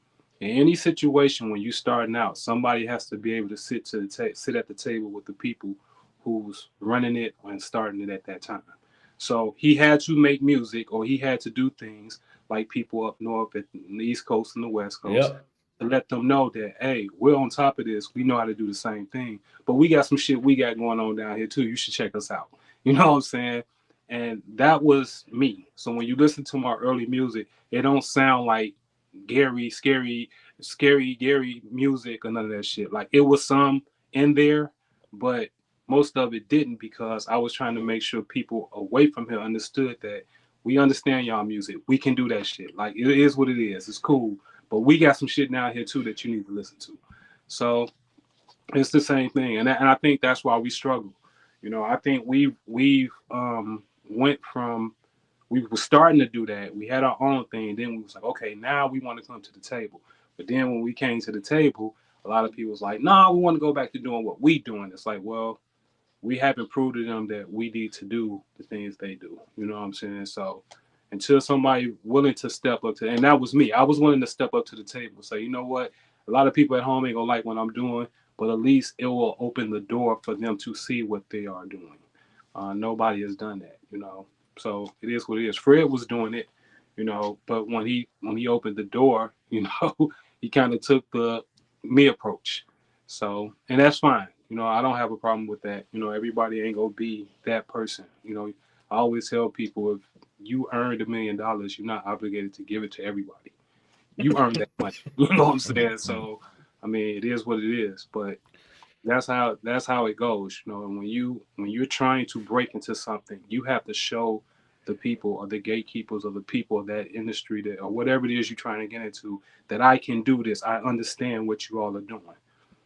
Speaker 6: in any situation when you're starting out, somebody has to be able to sit at the table with the people who's running it and starting it at that time. So he had to make music, or he had to do things like people up north at the East Coast and the West Coast,
Speaker 1: yep.
Speaker 6: to let them know that, hey, we're on top of this. We know how to do the same thing, but we got some shit we got going on down here too. You should check us out. You know what I'm saying? And that was me. So when you listen to my early music, it don't sound like Gary, scary Gary music or none of that shit. Like it was some in there, but most of it didn't, because I was trying to make sure people away from here understood that we understand y'all music. We can do that shit. Like it is what it is. It's cool. But we got some shit down here too that you need to listen to. So it's the same thing. And I think that's why we struggle. I think we've went from we were starting to do that. We had our own thing. Then we was like, okay, now we want to come to the table. But then when we came to the table, a lot of people was like, nah, we want to go back to doing what we doing. It's like, well, we haven't proved to them that we need to do the things they do. You know what I'm saying? So until somebody willing to step up to, and that was me, I was willing to step up to the table. Say, you know what? A lot of people at home ain't gonna like what I'm doing, but at least it will open the door for them to see what they are doing. Nobody has done that. So it is what it is. Fred was doing it, but when he opened the door, he kind of took the me approach. So, and that's fine. I don't have a problem with that. Everybody ain't gonna be that person. I always tell people, if you earned $1 million, you're not obligated to give it to everybody. You earned that money. You know what I'm saying? So, I mean, it is what it is. But that's how it goes. You know, and when you're trying to break into something, you have to show the people or the gatekeepers or the people of that industry that or whatever it is you're trying to get into that I can do this. I understand what you all are doing.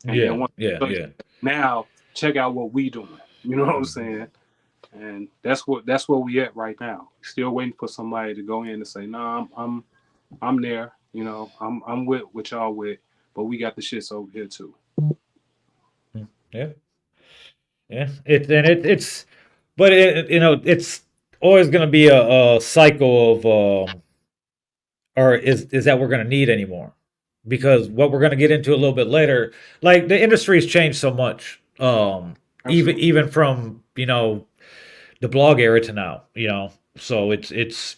Speaker 6: And then
Speaker 1: Yeah,
Speaker 6: once
Speaker 1: yeah, yeah.
Speaker 6: now check out what we doing. You know what I'm saying? And that's where we at right now. Still waiting for somebody to go in and say, "No, I'm there. You know, I'm with what y'all with, but we got the shits over here too."
Speaker 1: Yeah, yeah. It's, but it's always going to be a cycle of, or is that we're going to need anymore? Because what we're going to get into a little bit later, like the industry has changed so much.
Speaker 6: Absolutely.
Speaker 1: Even from the blog era to now, so it's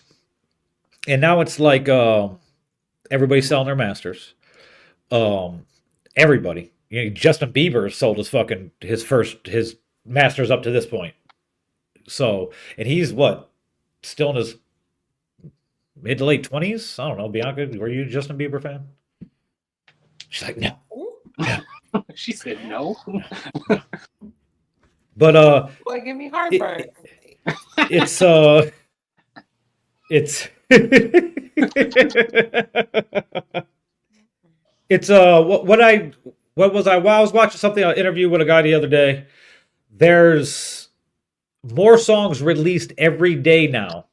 Speaker 1: and now it's like everybody's selling their masters. Um, everybody, Justin Bieber sold his masters up to this point. So, and he's what, still in his mid to late 20s. I don't know. Bianca, were you a Justin Bieber fan? She's like, no.
Speaker 6: She said no.
Speaker 1: But
Speaker 3: Boy, give me heartburn.
Speaker 1: it's it's it's I was watching something, an interview with a guy the other day. There's more songs released every day now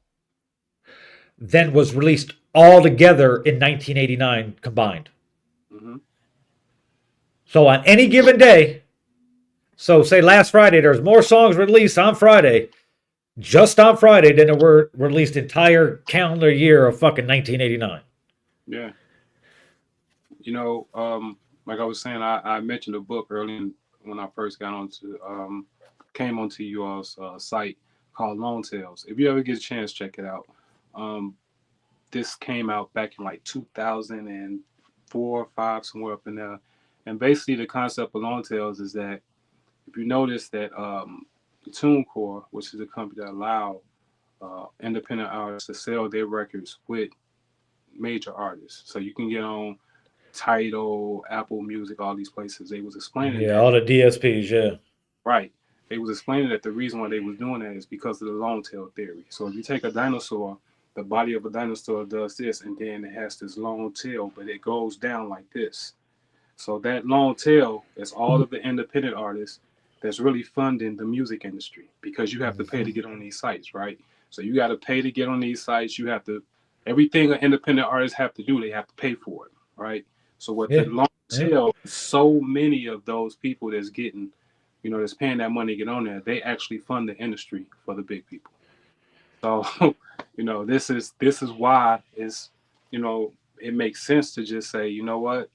Speaker 1: than was released all together in 1989 combined.
Speaker 6: Mm-hmm.
Speaker 1: So on any given day, so say last Friday, there's more songs released on Friday, just on Friday, than there were released entire calendar year of fucking 1989.
Speaker 6: Yeah. You know, like I was saying, I mentioned a book earlier when I first got onto came onto you all's site called Long Tales. If you ever get a chance, check it out. Um, this came out back in like 2004 or 5, somewhere up in there. And basically, the concept of Long Tales is that if you notice that TuneCore, which is a company that allow independent artists to sell their records with major artists, so you can get on Tidal, Apple Music, all these places. They was explaining
Speaker 1: Yeah,
Speaker 6: that,
Speaker 1: all the DSPs, yeah.
Speaker 6: right. They was explaining that the reason why they was doing that is because of the long tail theory. So if you take a dinosaur, the body of a dinosaur does this, and then it has this long tail, but it goes down like this. So that long tail is all of the independent artists that's really funding the music industry because you have to pay to get on these sites, right? So you got to pay to get on these sites. You have to everything an independent artists have to do, they have to pay for it, right? So what the
Speaker 1: Yeah.
Speaker 6: long
Speaker 1: Yeah.
Speaker 6: tail, so many of those people that's getting, that's paying that money to get on there, they actually fund the industry for the big people. So, this is why it makes sense to just say, you know what,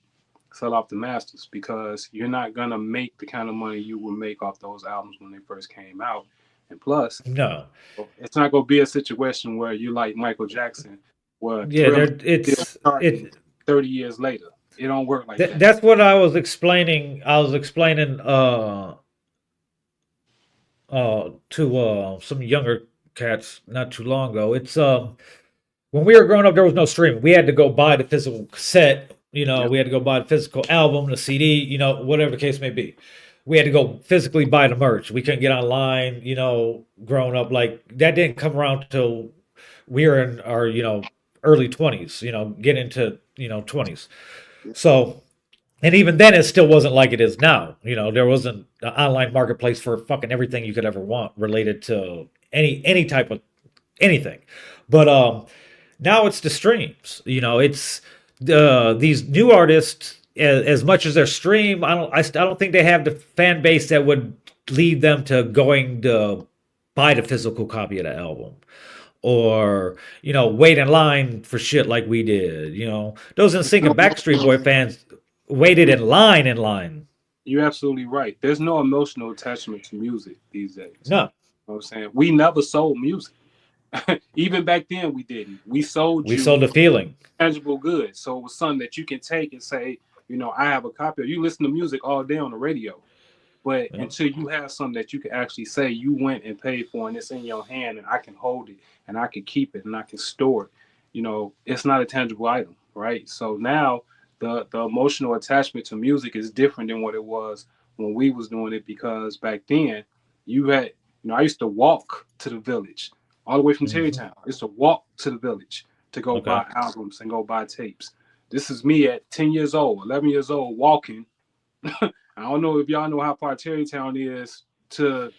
Speaker 6: sell off the masters because you're not gonna make the kind of money you would make off those albums when they first came out. And plus,
Speaker 1: No.
Speaker 6: it's not gonna be a situation where you like Michael Jackson, where
Speaker 1: Yeah,
Speaker 6: Thriller
Speaker 1: there
Speaker 6: still
Speaker 1: it's
Speaker 6: charting
Speaker 1: it
Speaker 6: 30 years later. It don't work like that.
Speaker 1: that's what I was explaining. I was explaining to some younger cats not too long ago. It's when we were growing up, there was no streaming. We had to go buy the physical cassette.
Speaker 6: Yep.
Speaker 1: We had to go buy the physical album, the CD. Whatever the case may be. We had to go physically buy the merch. We couldn't get online. Growing up, like that didn't come around till we were in our early 20s. Get into 20s. So, and even then, it still wasn't like it is now. There wasn't an online marketplace for fucking everything you could ever want related to any type of anything. But now it's the streams. It's these new artists. As much as their stream, I don't think they have the fan base that would lead them to going to buy the physical copy of the album or wait in line for shit like we did. Those NSYNC and Backstreet Boy fans waited in line.
Speaker 6: You're absolutely right. There's no emotional attachment to music these days.
Speaker 1: No.
Speaker 6: You know what I'm saying? We never sold music. Even back then, we didn't. We sold
Speaker 1: the feeling.
Speaker 6: Tangible goods. So it was something that you can take and say, I have a copy of. You listen to music all day on the radio. But until you have something that you can actually say you went and paid for and it's in your hand and I can hold it and I can keep it and I can store it, it's not a tangible item, right? So now the emotional attachment to music is different than what it was when we was doing it, because back then you had, I used to walk to the village all the way from Terrytown. I used to walk to the village to go
Speaker 1: Okay.
Speaker 6: buy albums and go buy tapes. This is me at 10 years old, 11 years old, walking. I don't know if y'all know how far Terrytown is to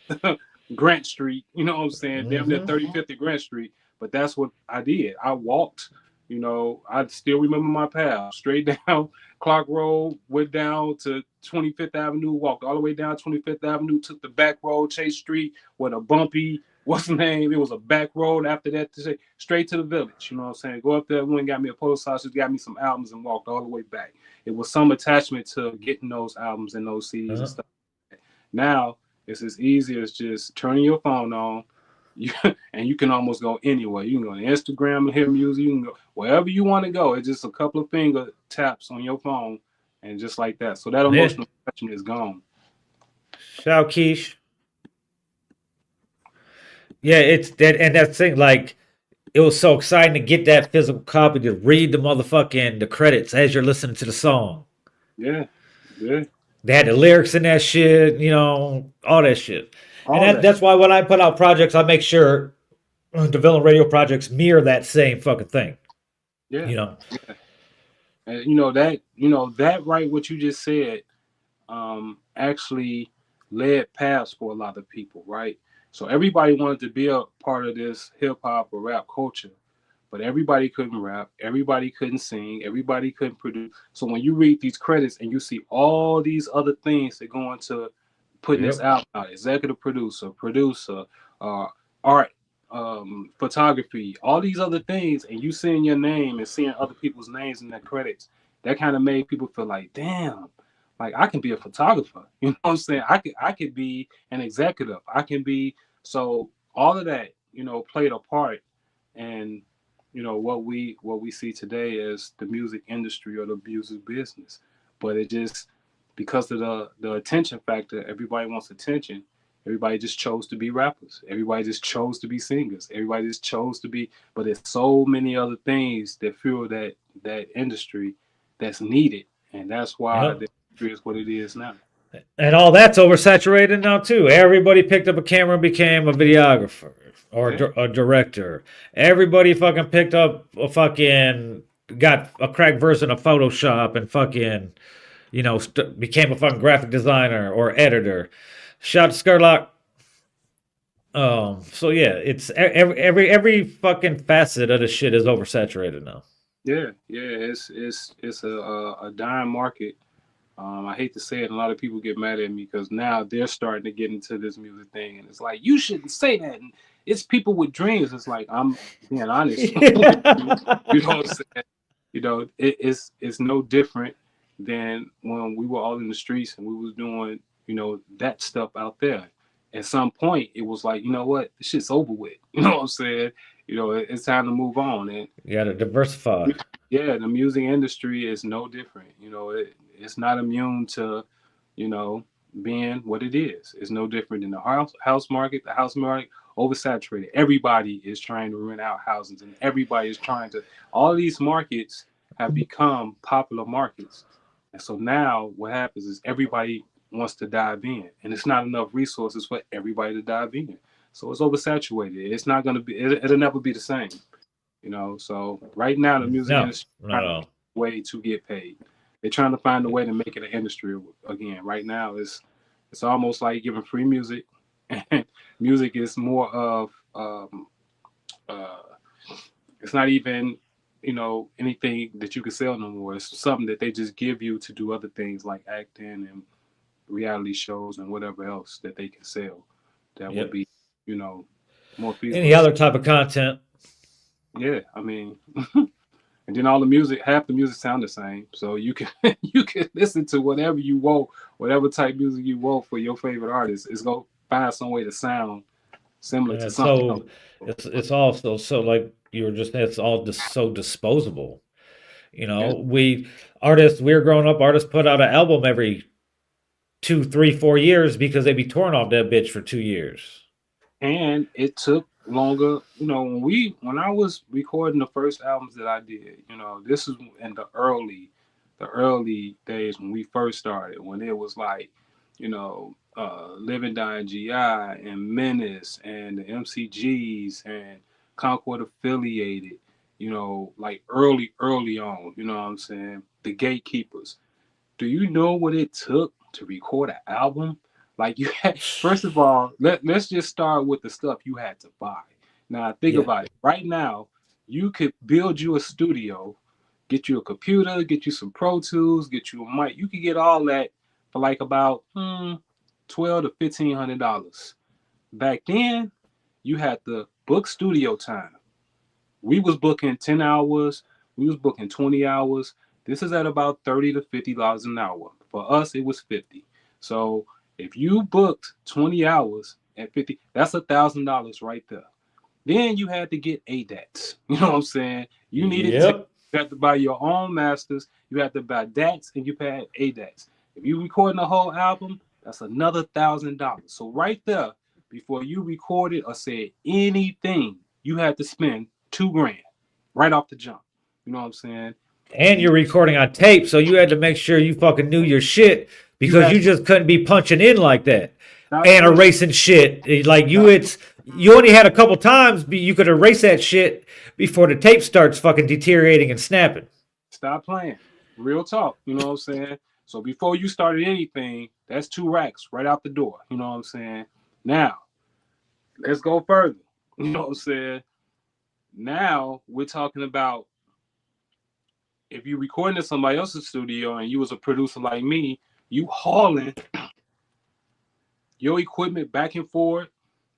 Speaker 6: Grant Street. You know what I'm saying? Damn near 35th and Grant Street. But that's what I did. I walked. I still remember my path. Straight down Clark Road, went down to 25th Avenue, walked all the way down 25th Avenue, took the back road, Chase Street, with a bumpy, what's the name? It was a back road after that, straight to the village. You know what I'm saying? Go up there, went and got me a polo sausage, got me some albums, and walked all the way back. It was some attachment to getting those albums and those CDs and stuff. Now, it's as easy as just turning your phone on, and you can almost go anywhere. You can go to Instagram and hear music. You can go wherever you want to go. It's just a couple of finger taps on your phone, and just like that. So that emotional attachment is gone.
Speaker 1: Shout Keish. Yeah, it's that, and that thing, like, it was so exciting to get that physical copy, to read the credits as you're listening to the song.
Speaker 6: Yeah.
Speaker 1: They had the lyrics in that shit, all that shit. That's why when I put out projects, I make sure the Villain Radio projects mirror that same fucking thing.
Speaker 6: Yeah. Yeah. And that right, what you just said, actually led paths for a lot of people, right? So everybody wanted to be a part of this hip hop or rap culture, but everybody couldn't rap, everybody couldn't sing, everybody couldn't produce. So when you read these credits and you see all these other things that go into putting this out, executive producer, art, photography, all these other things, and you seeing your name and seeing other people's names in the credits, that kind of made people feel like, damn, like I can be a photographer. You know what I'm saying? I could be an executive. I can be. So all of that, played a part. And what we see today as the music industry or the music business. But it just, because of the attention factor, everybody wants attention. Everybody just chose to be rappers. Everybody just chose to be singers. Everybody just chose to be. But there's so many other things that fuel that industry that's needed, and that's why the industry is what it is now.
Speaker 1: And all that's oversaturated now too. Everybody picked up a camera and became a videographer or a director. Everybody fucking picked up got a cracked version of Photoshop and fucking, became a fucking graphic designer or editor. Shout to Skurlock. So yeah, it's every fucking facet of the shit is oversaturated now.
Speaker 6: Yeah, it's a dying market. I hate to say it, a lot of people get mad at me because now they're starting to get into this music thing, and it's like, you shouldn't say that. And it's people with dreams. It's like, I'm being honest. You know what I'm saying? It's no different than when we were all in the streets and we was doing, that stuff out there. At some point, it was like, you know what, this shit's over with. You know what I'm saying? It's time to move on. And
Speaker 1: you got to diversify.
Speaker 6: Yeah, the music industry is no different. It's not immune to, being what it is. It's no different than the house market. The house market oversaturated. Everybody is trying to rent out houses, and everybody is trying to. All these markets have become popular markets, and so now what happens is everybody wants to dive in, and it's not enough resources for everybody to dive in. So it's oversaturated. It's not going to be. It'll never be the same. So right now the music industry is trying to find a way to get paid. They're trying to find a way to make it an industry again. Right now it's almost like giving free music. And music is more of it's not even anything that you can sell no more. It's something that they just give you to do other things like acting and reality shows and whatever else that they can sell. That would be more feasible.
Speaker 1: Any other type of content.
Speaker 6: Yeah, I mean, and then all the music, half the music sound the same. So you can listen to whatever you want, whatever type of music you want for your favorite artist. It's gonna find some way to sound similar to something.
Speaker 1: So it's also so, like you were just saying, it's all just so disposable. We're growing up, artists put out an album every 2, 3, 4 years because they be torn off that bitch for 2 years.
Speaker 6: And it took longer, when I was recording the first albums that I did, this is in the early days when we first started, when it was like Living Dying GI and Menace and the MCGs and Concord Affiliated, like early on, you know what I'm saying? The Gatekeepers. Do you know what it took to record an album? Like you had, first of all, let's just start with the stuff you had to buy. Now think
Speaker 1: Yeah.
Speaker 6: about it. Right now, you could build you a studio, get you a computer, get you some Pro Tools, get you a mic. You could get all that for like about $1,200 to $1,500. Back then, you had to book studio time. We was booking 10 hours, we was booking 20 hours. This is at about $30 to $50 an hour. For us, it was 50. So if you booked 20 hours at 50, that's $1,000 right there. Then you had to get ADATs. You know what I'm saying? You needed to,
Speaker 1: Yep.
Speaker 6: you had to buy your own masters, you had to buy DATs, and you had ADATs. If you recording a whole album, that's another $1,000. So right there, before you recorded or said anything, you had to spend $2,000 right off the jump. You know what I'm saying?
Speaker 1: And you're recording on tape, so you had to make sure you fucking knew your shit
Speaker 6: You
Speaker 1: because
Speaker 6: had
Speaker 1: you just couldn't be punching in like that
Speaker 6: stop
Speaker 1: and
Speaker 6: playing.
Speaker 1: erasing shit. Like you only had a couple times, but you could erase that shit before the tape starts fucking deteriorating and snapping.
Speaker 6: Stop playing. Real talk. You know what I'm saying? So before you started anything, that's 2 racks right out the door. You know what I'm saying? Now, let's go further. You know what I'm saying? Now we're talking about if you recording in somebody else's studio and you was a producer like me, you hauling your equipment back and forth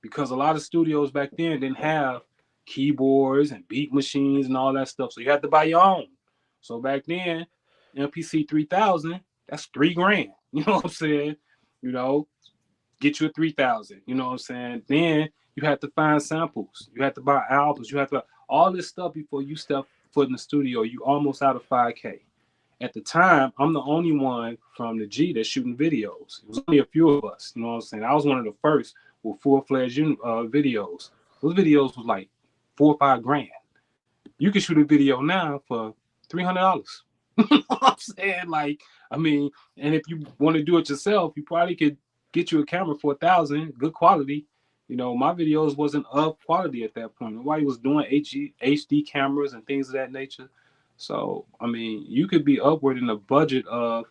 Speaker 6: because a lot of studios back then didn't have keyboards and beat machines and all that stuff. So you had to buy your own. So back then, MPC 3000, that's $3,000. You know what I'm saying? You know, get you a 3000. You know what I'm saying? Then you had to find samples. You had to buy albums. You had to buy all this stuff before you step foot in the studio. You almost out of $5,000. At the time, I'm the only one from the G that's shooting videos. It was only a few of us. You know what I'm saying? I was one of the first with full-fledged videos. Those videos was like $4 or $5. You can shoot a video now for $300. You know what I'm saying? Like, I mean, and if you want to do it yourself, you probably could get you a camera for $1,000, good quality. My videos wasn't of quality at that point. Nobody was doing HD cameras and things of that nature. So, I mean, you could be upward in a budget of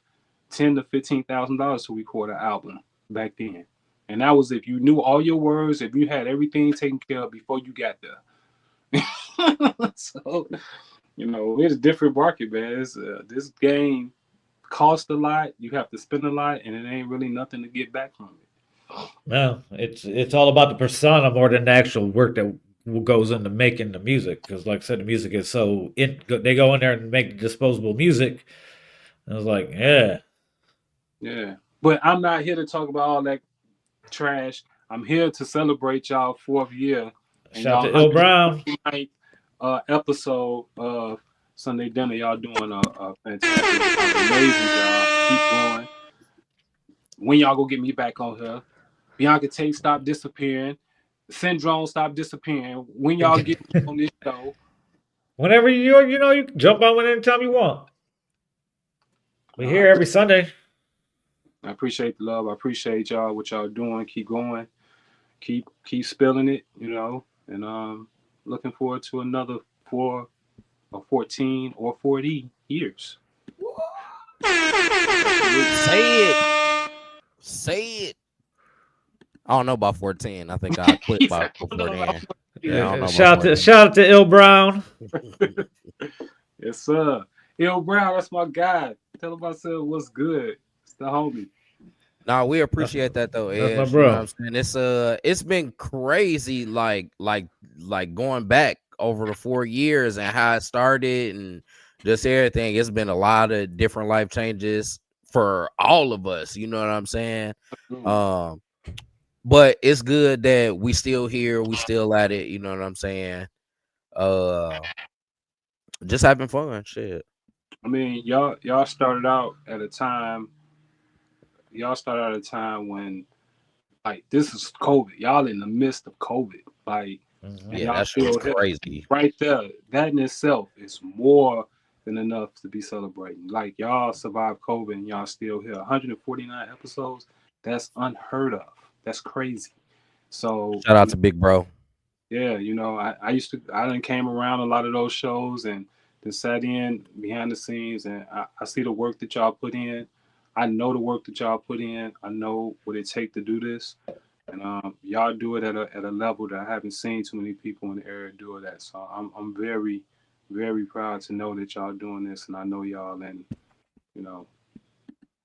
Speaker 6: $10,000 to $15,000 to record an album back then. And that was if you knew all your words, if you had everything taken care of before you got there. So, it's a different market, man. This game costs a lot. You have to spend a lot, and it ain't really nothing to get back from it.
Speaker 1: No, it's all about the persona more than the actual work that goes into making the music. Because, like I said, the music is so they go in there and make disposable music. And I was like,
Speaker 6: yeah. But I'm not here to talk about all that trash. I'm here to celebrate y'all 4th year and
Speaker 1: shout
Speaker 6: y'all
Speaker 1: to Il Brown.
Speaker 6: 129th episode of Sunday Dinner. Y'all doing a fantastic, amazing job. Keep going. When y'all go get me back on here, Bianca Tate stop disappearing. Syndrome stop disappearing. When y'all get me on this show.
Speaker 1: Whenever you can jump on anytime you want. We're here every Sunday.
Speaker 6: I appreciate the love. I appreciate y'all, what y'all doing. Keep going. Keep spilling it, and looking forward to another 4 or 14 or 40 years.
Speaker 4: Say it. I don't know about 14. I think I quit by before then. Yeah,
Speaker 1: shout out to Il Brown.
Speaker 6: Yes, sir. Il Brown, that's my guy. Tell him I said what's good. It's the homie.
Speaker 4: No, we appreciate that though, Ed.
Speaker 1: That's my bro.
Speaker 4: You know what I'm saying? It's been crazy, like going back over the 4 years and how it started and just everything. It's been a lot of different life changes for all of us. You know what I'm saying? But it's good that we still here, we still at it. You know what I'm saying? Just having fun, shit.
Speaker 6: I mean, y'all started out at a time. Y'all started out at a time when, like, this is COVID. Y'all in the midst of COVID. Like,
Speaker 4: yeah, that shit was crazy.
Speaker 6: Right there. That in itself is more than enough to be celebrating. Like, y'all survived COVID and y'all still here. 149 episodes. That's unheard of. That's crazy. So
Speaker 4: Shout out to Big Bro.
Speaker 6: yeah, I used to, I done came around a lot of those shows and then sat in behind the scenes, and I see the work that y'all put in. I know the work that y'all put in. I know what it take to do this, and y'all do it at a level that I haven't seen too many people in the area do it at. So I'm very, very proud to know that y'all doing this, and I know y'all, and you know,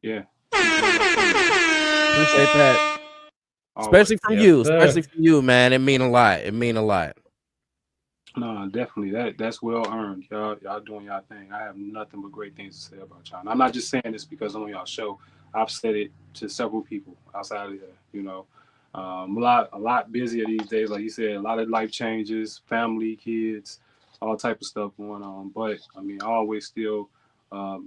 Speaker 6: yeah.
Speaker 4: Appreciate that.
Speaker 6: Always.
Speaker 4: Especially from
Speaker 1: Yes,
Speaker 4: you.
Speaker 1: sir.
Speaker 4: Especially from you, man. It mean a lot. It mean a lot.
Speaker 6: No, definitely. That's well earned. Y'all doing y'all thing. I have nothing but great things to say about y'all. And I'm not just saying this because I'm on y'all show. I've said it to several people outside of here. A lot busier these days. Like you said, a lot of life changes, family, kids, all type of stuff going on. But I mean, I always still, I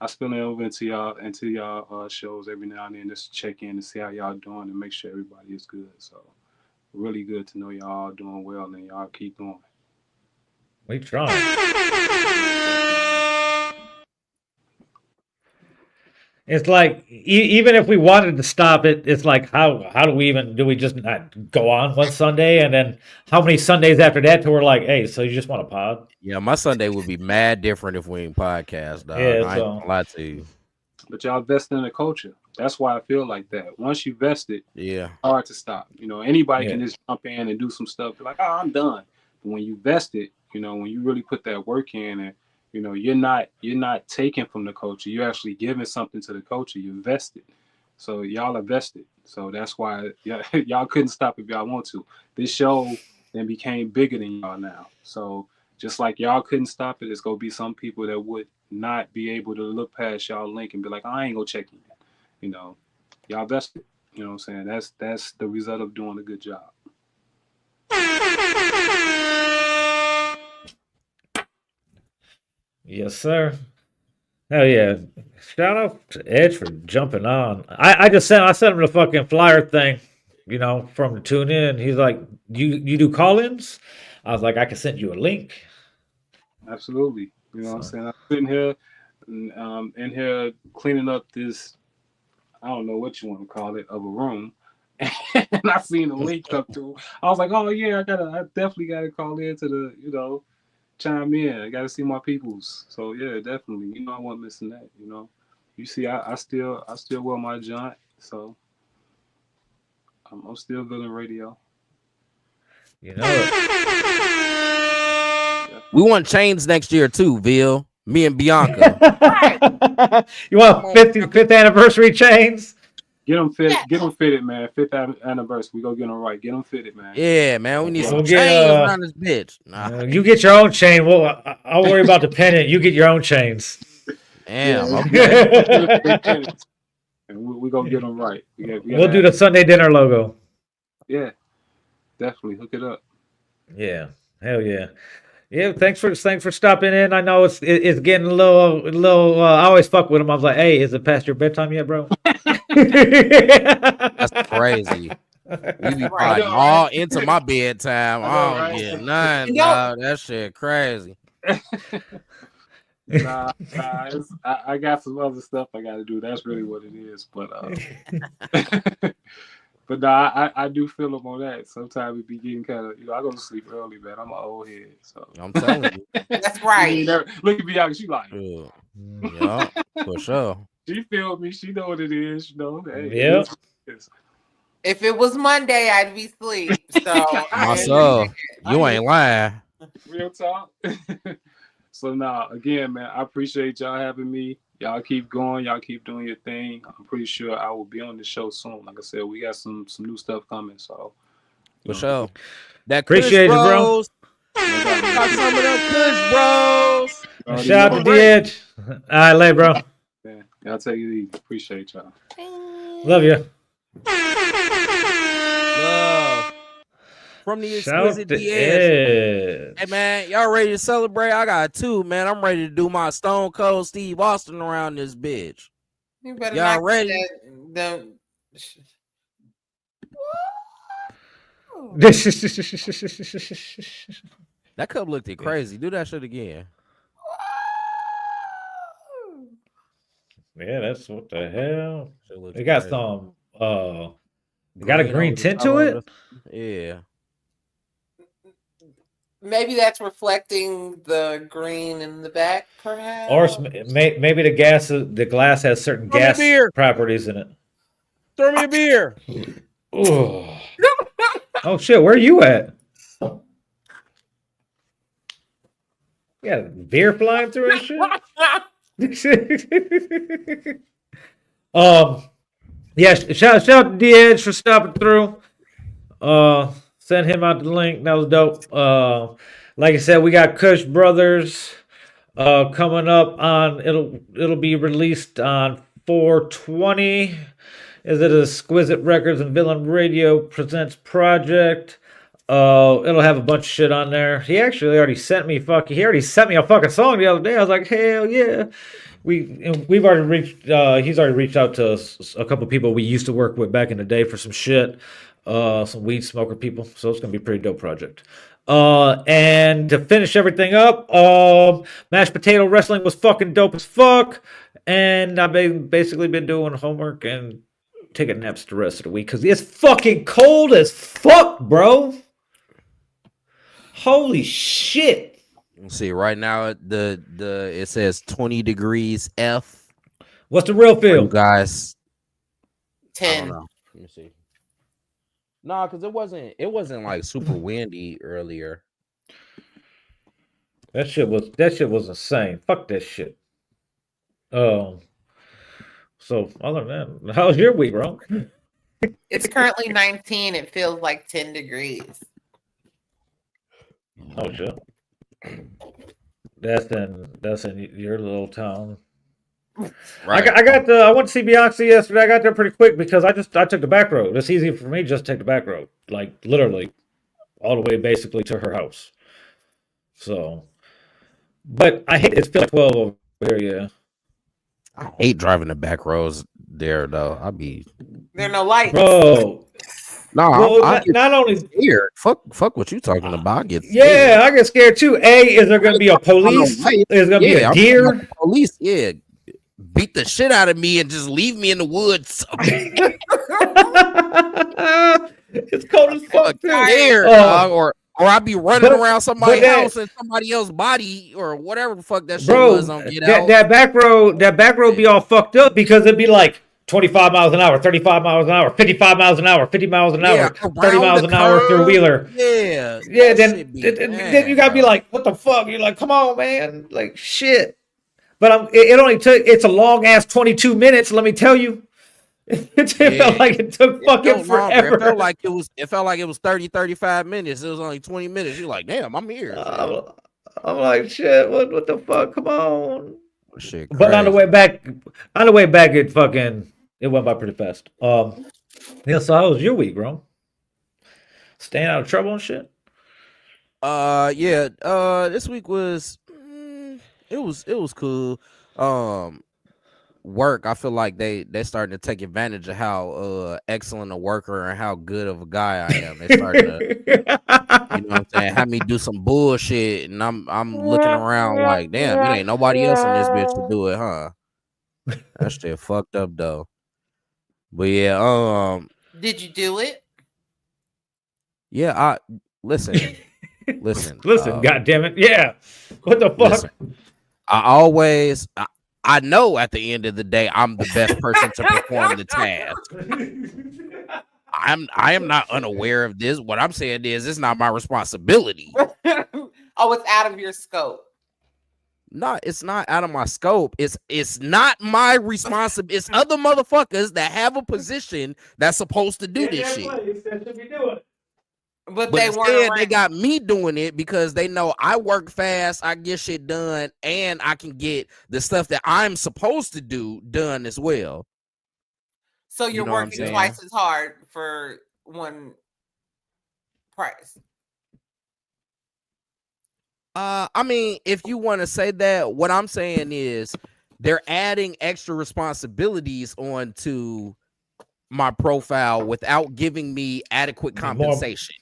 Speaker 6: spill over into y'all shows every now and then just to check in to see how y'all doing and make sure everybody is good. So really good to know y'all doing well and y'all keep going.
Speaker 1: We trying. It's like even if we wanted to stop it, it's like how do we even do we just not go on one Sunday and then how many Sundays after that till we're like, hey, so you just want to pod?
Speaker 4: Yeah, my Sunday would be mad different if we ain't podcast, dog.
Speaker 1: Yeah,
Speaker 4: I ain't gonna lie to you.
Speaker 6: But y'all vest in the culture. That's why I feel like that. Once you vest it,
Speaker 4: Yeah.
Speaker 6: hard to stop. Anybody can
Speaker 1: Yeah.
Speaker 6: just jump in and do some stuff. Be like, oh, I'm done. But when you vest it, when you really put that work in, and you're not taking from the culture. You're actually giving something to the culture. You invested. So y'all are vested. So that's why y'all couldn't stop if y'all want to. This show then became bigger than y'all now. So just like y'all couldn't stop it, it's gonna be some people that would not be able to look past y'all link and be like, I ain't gonna check in. Y'all vested. You know what I'm saying? That's the result of doing a good job.
Speaker 1: Yes, sir. Hell yeah. Shout out to Edge for jumping on. I sent him the fucking flyer thing, from the tune in. He's like, you do call-ins? I was like, I can send you a link.
Speaker 6: Absolutely. You know what I'm
Speaker 1: So,
Speaker 6: saying? I'm sitting here in here cleaning up this, I don't know what you want to call it, of a room. And I seen the link come through. I was like, oh yeah, I definitely gotta call in to the, chime in. I gotta see my peoples. So yeah, definitely. I wasn't missing that. You see, I still wear my jaunt, so I'm still good in radio.
Speaker 1: you know it.
Speaker 4: We want chains next year too, Ville. Me and Bianca.
Speaker 1: You
Speaker 4: Come
Speaker 1: want
Speaker 4: on,
Speaker 1: 55th anniversary chains?
Speaker 6: Get them fitted, man. Fifth anniversary, we go get them right. Get them fitted, man.
Speaker 4: Yeah, man. We need
Speaker 1: We'll
Speaker 4: some
Speaker 1: get,
Speaker 4: chains around this bitch. Nah.
Speaker 1: You get your own chain. Well, I'll worry about the pendant. You get your own chains.
Speaker 4: Damn,
Speaker 6: Yeah,
Speaker 4: okay.
Speaker 6: and we go get them right.
Speaker 1: We'll do the Sunday dinner logo.
Speaker 6: Yeah, definitely hook it up.
Speaker 1: Yeah, hell yeah. Yeah, thanks for stopping in. I know it's getting a little. I always fuck with him. I was like, hey, is it past your bedtime yet, bro?
Speaker 4: That's crazy. We be
Speaker 3: Right.
Speaker 4: potting all into my bedtime.
Speaker 6: I know,
Speaker 4: I don't
Speaker 6: right?
Speaker 4: get nothing,
Speaker 3: You know-
Speaker 4: dog. That shit crazy.
Speaker 6: Nah, I got some other stuff I got to do. That's really what it is. But but nah, I do feel them on that. Sometimes it be getting kind of, I go to sleep early, man. I'm an old head, so
Speaker 4: I'm telling you.
Speaker 3: That's right.
Speaker 6: Look at Bianca, she like,
Speaker 4: Yeah, for sure.
Speaker 6: she feel me. She know what it is. Hey,
Speaker 1: Yeah.
Speaker 3: If it was Monday, I'd be asleep. So
Speaker 4: Myself, you ain't lying.
Speaker 6: Real talk. So now, again, man, I appreciate y'all having me. Y'all keep going. Y'all keep doing your thing. I'm pretty sure I will be on the show soon. Like I said, we got some new stuff coming. So
Speaker 4: For sure. That
Speaker 1: Appreciate
Speaker 4: Kush
Speaker 1: you, bro.
Speaker 4: Bros. Got some of them Kush Bros.
Speaker 1: Shout out to the Edge. All right, late, bro.
Speaker 6: Man, y'all take it easy. Appreciate y'all.
Speaker 1: Love you.
Speaker 4: Love. From the
Speaker 1: Shout out
Speaker 4: exquisite
Speaker 1: to
Speaker 4: DS.
Speaker 1: Edge.
Speaker 4: Hey man, y'all ready to celebrate? I got two, man. I'm ready to do my Stone Cold Steve Austin around this bitch.
Speaker 3: you better
Speaker 4: Y'all
Speaker 3: not
Speaker 4: ready? That cup looked crazy. Do that shit again.
Speaker 1: Yeah, that's what the hell.
Speaker 4: Shit looks
Speaker 1: It got
Speaker 4: crazy.
Speaker 1: some it got a green
Speaker 4: over the
Speaker 1: tint
Speaker 4: top
Speaker 1: to
Speaker 4: of
Speaker 1: it.
Speaker 4: Yeah.
Speaker 3: Maybe that's reflecting the green in the back, perhaps.
Speaker 1: Or maybe the glass has certain
Speaker 4: Throw me a
Speaker 1: gas
Speaker 4: beer.
Speaker 1: properties in it.
Speaker 4: Throw me a beer.
Speaker 1: Ugh. Oh shit, where are you at? Yeah, beer flying through and shit. Yeah, shout out to D-Edge for stopping through. Send him out the link. That was dope. Like I said, we got Kush Brothers coming up on it'll be released on 420. Is it Exquisite Records and Villain Radio presents project? It'll have a bunch of shit on there. He already sent me a fucking song the other day. I was like, hell yeah. We've already reached. He's already reached out to a couple people we used to work with back in the day for some shit. Some weed smoker people. So it's gonna be a pretty dope project. And to finish everything up, mashed potato wrestling was fucking dope as fuck. And I've basically been doing homework and taking naps the rest of the week because it's fucking cold as fuck, bro. Holy shit.
Speaker 4: Let's see, right now it says 20 degrees F.
Speaker 1: What's the real
Speaker 4: You
Speaker 1: feel?
Speaker 4: guys, I
Speaker 3: 10.
Speaker 4: don't know. Let me see. No, because it wasn't like super windy earlier.
Speaker 1: That shit was insane. Fuck that shit. So other than that, how's your week, bro?
Speaker 3: It's currently 19. It feels like 10 degrees.
Speaker 1: Oh shit. That's in your little town.
Speaker 4: Right.
Speaker 1: I went to see Beyonce yesterday. I got there pretty quick because I took the back road. It's easy for me just to take the back road, like literally, all the way basically to her house. So, but I hate it's still 12 over here. Yeah,
Speaker 4: I hate driving the back roads there though.
Speaker 3: There are no lights.
Speaker 1: bro.
Speaker 4: No,
Speaker 1: Well,
Speaker 4: I get
Speaker 1: not only
Speaker 4: scared. Fuck what you talking about. I get
Speaker 1: yeah, I get scared too. Is there gonna be a police? Is there gonna be a deer?
Speaker 4: Police, yeah. Beat the shit out of me and just leave me in the woods.
Speaker 1: It's cold as fuck too.
Speaker 4: Scared, dog, or I be running around somebody's house and somebody else's body or whatever the fuck that shit was on Get Out.
Speaker 1: That back road be all fucked up because it'd be like 25 miles an hour, 35 miles an hour, 55 miles an hour, 50 miles an hour, 30 miles an hour through Wheeler.
Speaker 4: Yeah.
Speaker 1: Then you gotta be like, what the fuck? You're like, come on, man. Like, shit. But it's a long ass 22 minutes, let me tell you. It felt like it took fucking forever.
Speaker 4: It felt like it was 30, 35 minutes. It was only 20 minutes. You're like, damn, I'm here.
Speaker 1: I'm like, shit, what the fuck? Come on.
Speaker 4: Shit,
Speaker 1: but on the way back, it went by pretty fast. Yeah, so how was your week, bro? Staying out of trouble and shit?
Speaker 4: Yeah. This week was it was cool. Work, I feel like they starting to take advantage of how excellent a worker and how good of a guy I am. They starting to, you know what I'm saying, have me do some bullshit, and I'm looking around like, damn, it ain't nobody else in this bitch to do it, huh? That shit fucked up though. But yeah,
Speaker 3: Did you do it?
Speaker 4: Yeah, I listen.
Speaker 1: God damn it. Yeah. What the fuck?
Speaker 4: Listen, I know at the end of the day, I'm the best person to perform the task. I am not unaware of this. What I'm saying is it's not my responsibility.
Speaker 3: Oh, it's out of your scope.
Speaker 4: No, it's not out of my scope. It's not my responsibility. It's other motherfuckers that have a position that's supposed to do this shit.
Speaker 3: But
Speaker 4: But
Speaker 3: they
Speaker 4: instead,
Speaker 3: weren't
Speaker 4: they got me doing it because they know I work fast, I get shit done, and I can get the stuff that I'm supposed to do done as well.
Speaker 3: So you're
Speaker 4: You know what I'm
Speaker 3: working
Speaker 4: saying?
Speaker 3: twice as hard for one price.
Speaker 4: I mean, if you want to say that, what I'm saying is they're adding extra responsibilities onto my profile without giving me adequate compensation.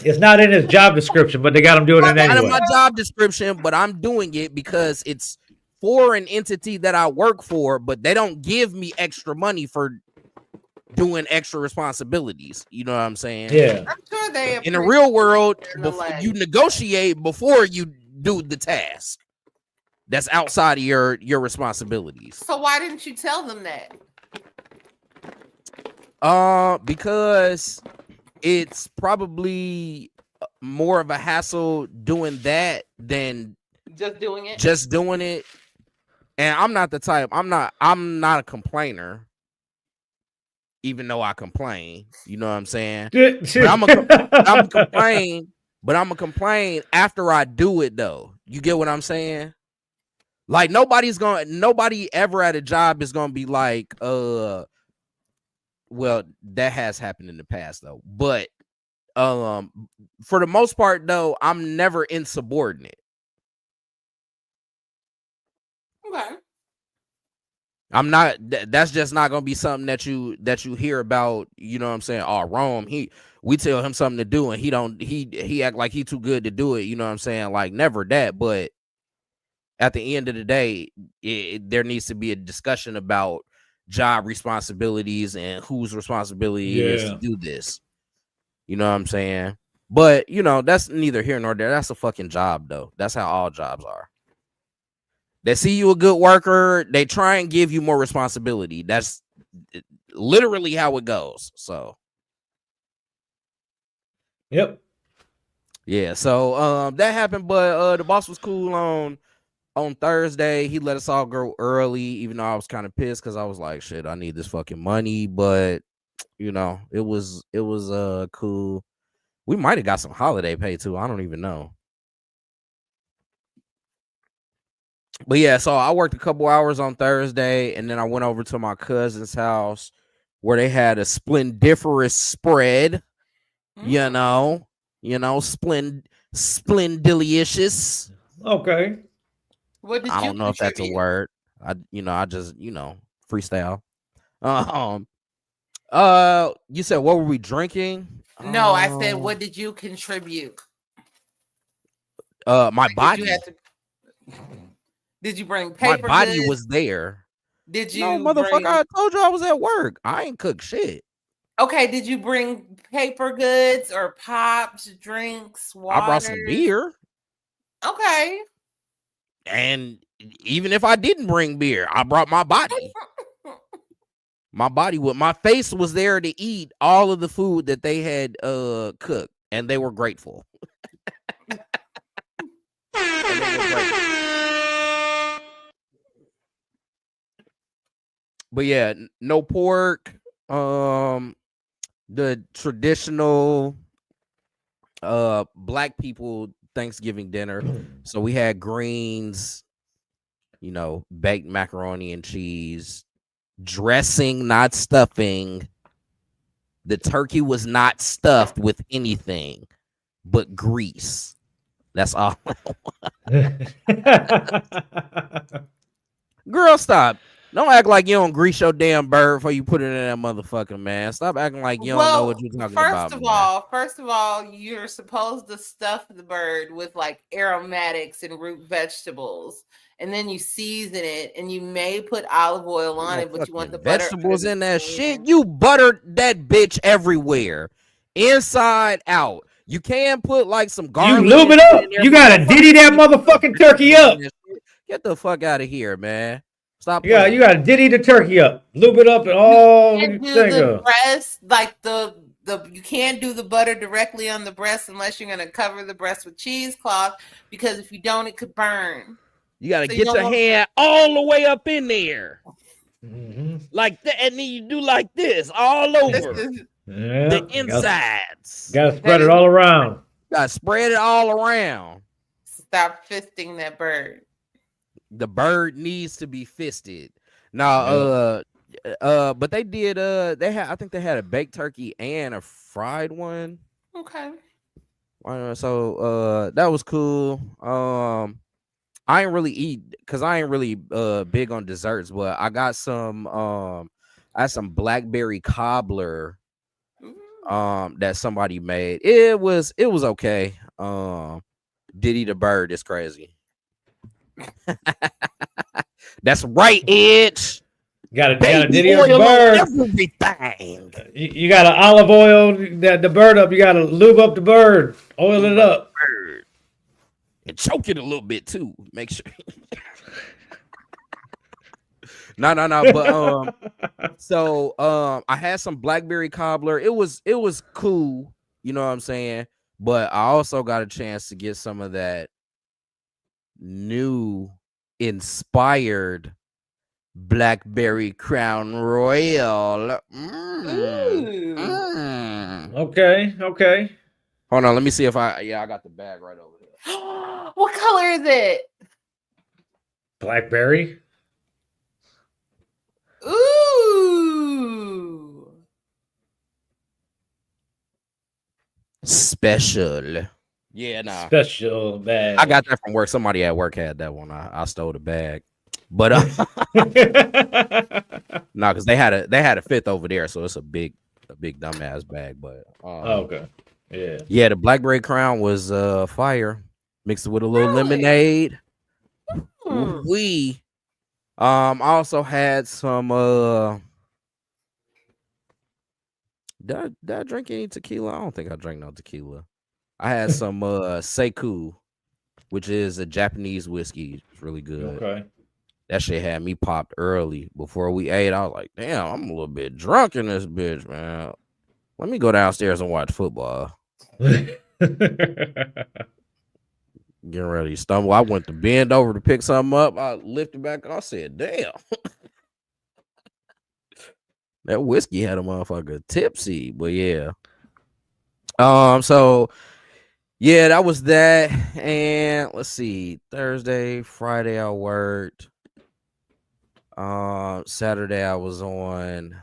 Speaker 1: It's not in his job description, but they got him doing it
Speaker 4: Not in
Speaker 1: anyway.
Speaker 4: my job description, but I'm doing it because it's for an entity that I work for, but they don't give me extra money for doing extra responsibilities. You know what I'm saying?
Speaker 1: Yeah.
Speaker 3: I'm sure they
Speaker 4: In the real world,
Speaker 3: appreciate
Speaker 4: you negotiate before you do the task. That's outside of your responsibilities.
Speaker 3: So why didn't you tell them that?
Speaker 4: Because it's probably more of a hassle doing that than
Speaker 3: Just doing it.
Speaker 4: And I'm not the type. I'm not a complainer, even though I complain. You know what I'm saying? But I'm a complain. But I'm a complain after I do it, though. You get what I'm saying? Like nobody ever at a job is gonna be like, well, that has happened in the past though. But for the most part, though, I'm never insubordinate.
Speaker 3: Okay.
Speaker 4: I'm not. That's just not gonna be something that you hear about. You know what I'm saying? Oh, Rome. We tell him something to do, and he act like he too good to do it. You know what I'm saying? Like never that. But at the end of the day, there needs to be a discussion about job responsibilities and whose responsibility it is to do this. You know what I'm saying? But you know that's neither here nor there. That's a fucking job, though. That's how all jobs are. They see you a good worker, they try and give you more responsibility. That's literally how it goes. So,
Speaker 1: yep.
Speaker 4: Yeah. So that happened, but the boss was cool on Thursday. He let us all go early, even though I was kind of pissed because I was like, shit, I need this fucking money. But you know, it was cool. We might have got some holiday pay too. I don't even know. But yeah, so I worked a couple hours on Thursday, and then I went over to my cousin's house where they had a splendiferous spread. You know, splendilicious.
Speaker 1: Okay.
Speaker 3: What did
Speaker 4: I
Speaker 3: you
Speaker 4: don't know if that's a word. I just freestyle. You said what were we drinking?
Speaker 3: No, I said what did you contribute?
Speaker 4: My body.
Speaker 3: Did you bring paper?
Speaker 4: My body
Speaker 3: goods?
Speaker 4: was there.
Speaker 3: Did you?
Speaker 4: No, motherfucker, I told you I was at work. I ain't cook shit.
Speaker 3: Okay, did you bring paper goods or pops, drinks, water?
Speaker 4: I brought some beer.
Speaker 3: Okay.
Speaker 4: And even if I didn't bring beer, I brought my body. My face was there to eat all of the food that they had cooked, and they were grateful. But yeah, no pork. The traditional black people Thanksgiving dinner. So we had greens, baked macaroni and cheese, dressing, not stuffing. The turkey was not stuffed with anything but grease. That's all. Girl, stop. Don't act like you don't grease your damn bird before you put it in that motherfucker, man. Stop acting like you don't know what you're talking about.
Speaker 3: First of all, you're supposed to stuff the bird with like aromatics and root vegetables, and then you season it, and you may put olive oil on it, but you want the
Speaker 4: vegetables in that shit. You butter that bitch everywhere, inside out. You can put like some garlic.
Speaker 1: You lube it up. You gotta diddy that motherfucking turkey up.
Speaker 4: Get the fuck out of here, man. Stop.
Speaker 1: Yeah, you gotta diddy the turkey up, lube it up, and all.
Speaker 3: You can't do the breast, like you can't do the butter directly on the breast unless you're gonna cover the breast with cheesecloth, because if you don't, it could burn.
Speaker 4: You gotta get your hand all the way up in there, like that, and then you do like this all over the insides.
Speaker 1: Gotta spread it all around.
Speaker 4: Gotta spread it all around.
Speaker 3: Stop fisting that bird.
Speaker 4: The bird needs to be fisted. Now, but they did. I think they had a baked turkey and a fried one.
Speaker 3: Okay.
Speaker 4: So that was cool. I ain't really eat because I ain't really big on desserts, but I got some. I had some blackberry cobbler. That somebody made. It was okay. Diddy the bird is crazy. That's right, Edge.
Speaker 1: Gotta
Speaker 4: Baby
Speaker 1: diddy your
Speaker 4: oil on
Speaker 1: bird.
Speaker 4: everything.
Speaker 1: You gotta olive oil the bird up. You gotta lube up the bird. Oil it up.
Speaker 4: Bird. And choke it a little bit too. Make sure. No. But so I had some blackberry cobbler. It was cool, you know what I'm saying? But I also got a chance to get some of that new inspired blackberry Crown Royal.
Speaker 1: Okay.
Speaker 4: Hold on, let me see if I got the bag right over there.
Speaker 3: What color is it?
Speaker 1: Blackberry.
Speaker 3: Ooh.
Speaker 4: Special. Yeah, nah.
Speaker 1: Special bag.
Speaker 4: I got that from work. Somebody at work had that one. I stole the bag. But no, because they had a fifth over there, so it's a big dumbass bag. But
Speaker 1: okay.
Speaker 4: Yeah, the blackberry crown was fire. Mixed it with a little lemonade. We I also had some did I drink any tequila? I don't think I drank no tequila. I had some Seiku, which is a Japanese whiskey. It's really good.
Speaker 1: Okay.
Speaker 4: That shit had me popped early. Before we ate, I was like, damn, I'm a little bit drunk in this bitch, man. Let me go downstairs and watch football. Getting ready to stumble. I went to bend over to pick something up. I lifted back. I said, damn. That whiskey had a motherfucker tipsy. But yeah. So yeah, that was that. And let's see. Thursday, Friday, I worked. Saturday I was on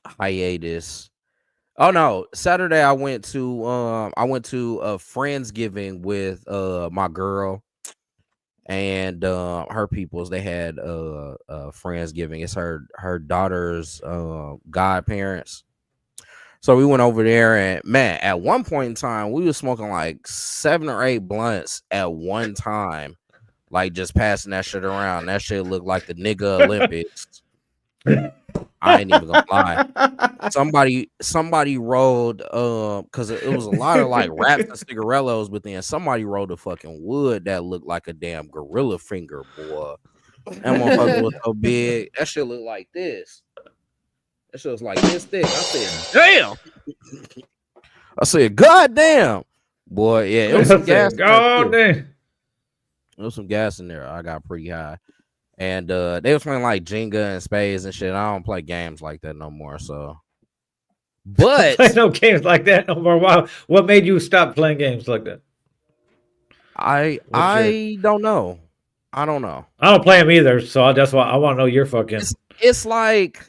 Speaker 4: hiatus. Oh no, Saturday I went to a Friendsgiving with my girl and her peoples. They had Friendsgiving. It's her daughter's godparents. So we went over there, and man, at one point in time, we was smoking like 7 or 8 blunts at one time. Like just passing that shit around. That shit looked like the nigga Olympics. I ain't even gonna lie. Somebody rolled because it was a lot of like wraps and cigarillos, but then somebody rolled a fucking wood that looked like a damn gorilla finger, boy. That motherfucker was so big. That shit looked like this. That shit was like this thick. I said, damn. I said, God damn. Boy, yeah, it was some gas.
Speaker 1: God damn.
Speaker 4: There was some gas in there. I got pretty high. And they was playing like Jenga and spades and shit. I don't play games like that no more. So, but
Speaker 1: Play no games like that no more. Wow. What made you stop playing games like that?
Speaker 4: I don't know. I don't know.
Speaker 1: I don't play them either. So that's why I want to know your fucking.
Speaker 4: It's like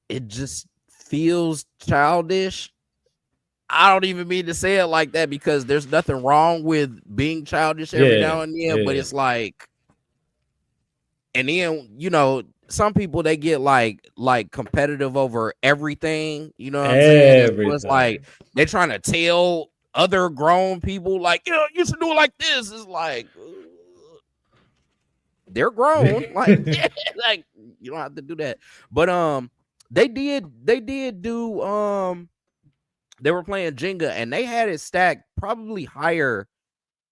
Speaker 4: it just feels childish. I don't even mean to say it like that because there's nothing wrong with being childish every now and then, but it's like, and then, you know, some people, they get like competitive over everything, you know what I'm saying? So it's like they're trying to tell other grown people like, you know, you should do it like this. It's like they're grown, like like you don't have to do that. But they did do they were playing Jenga and they had it stacked probably higher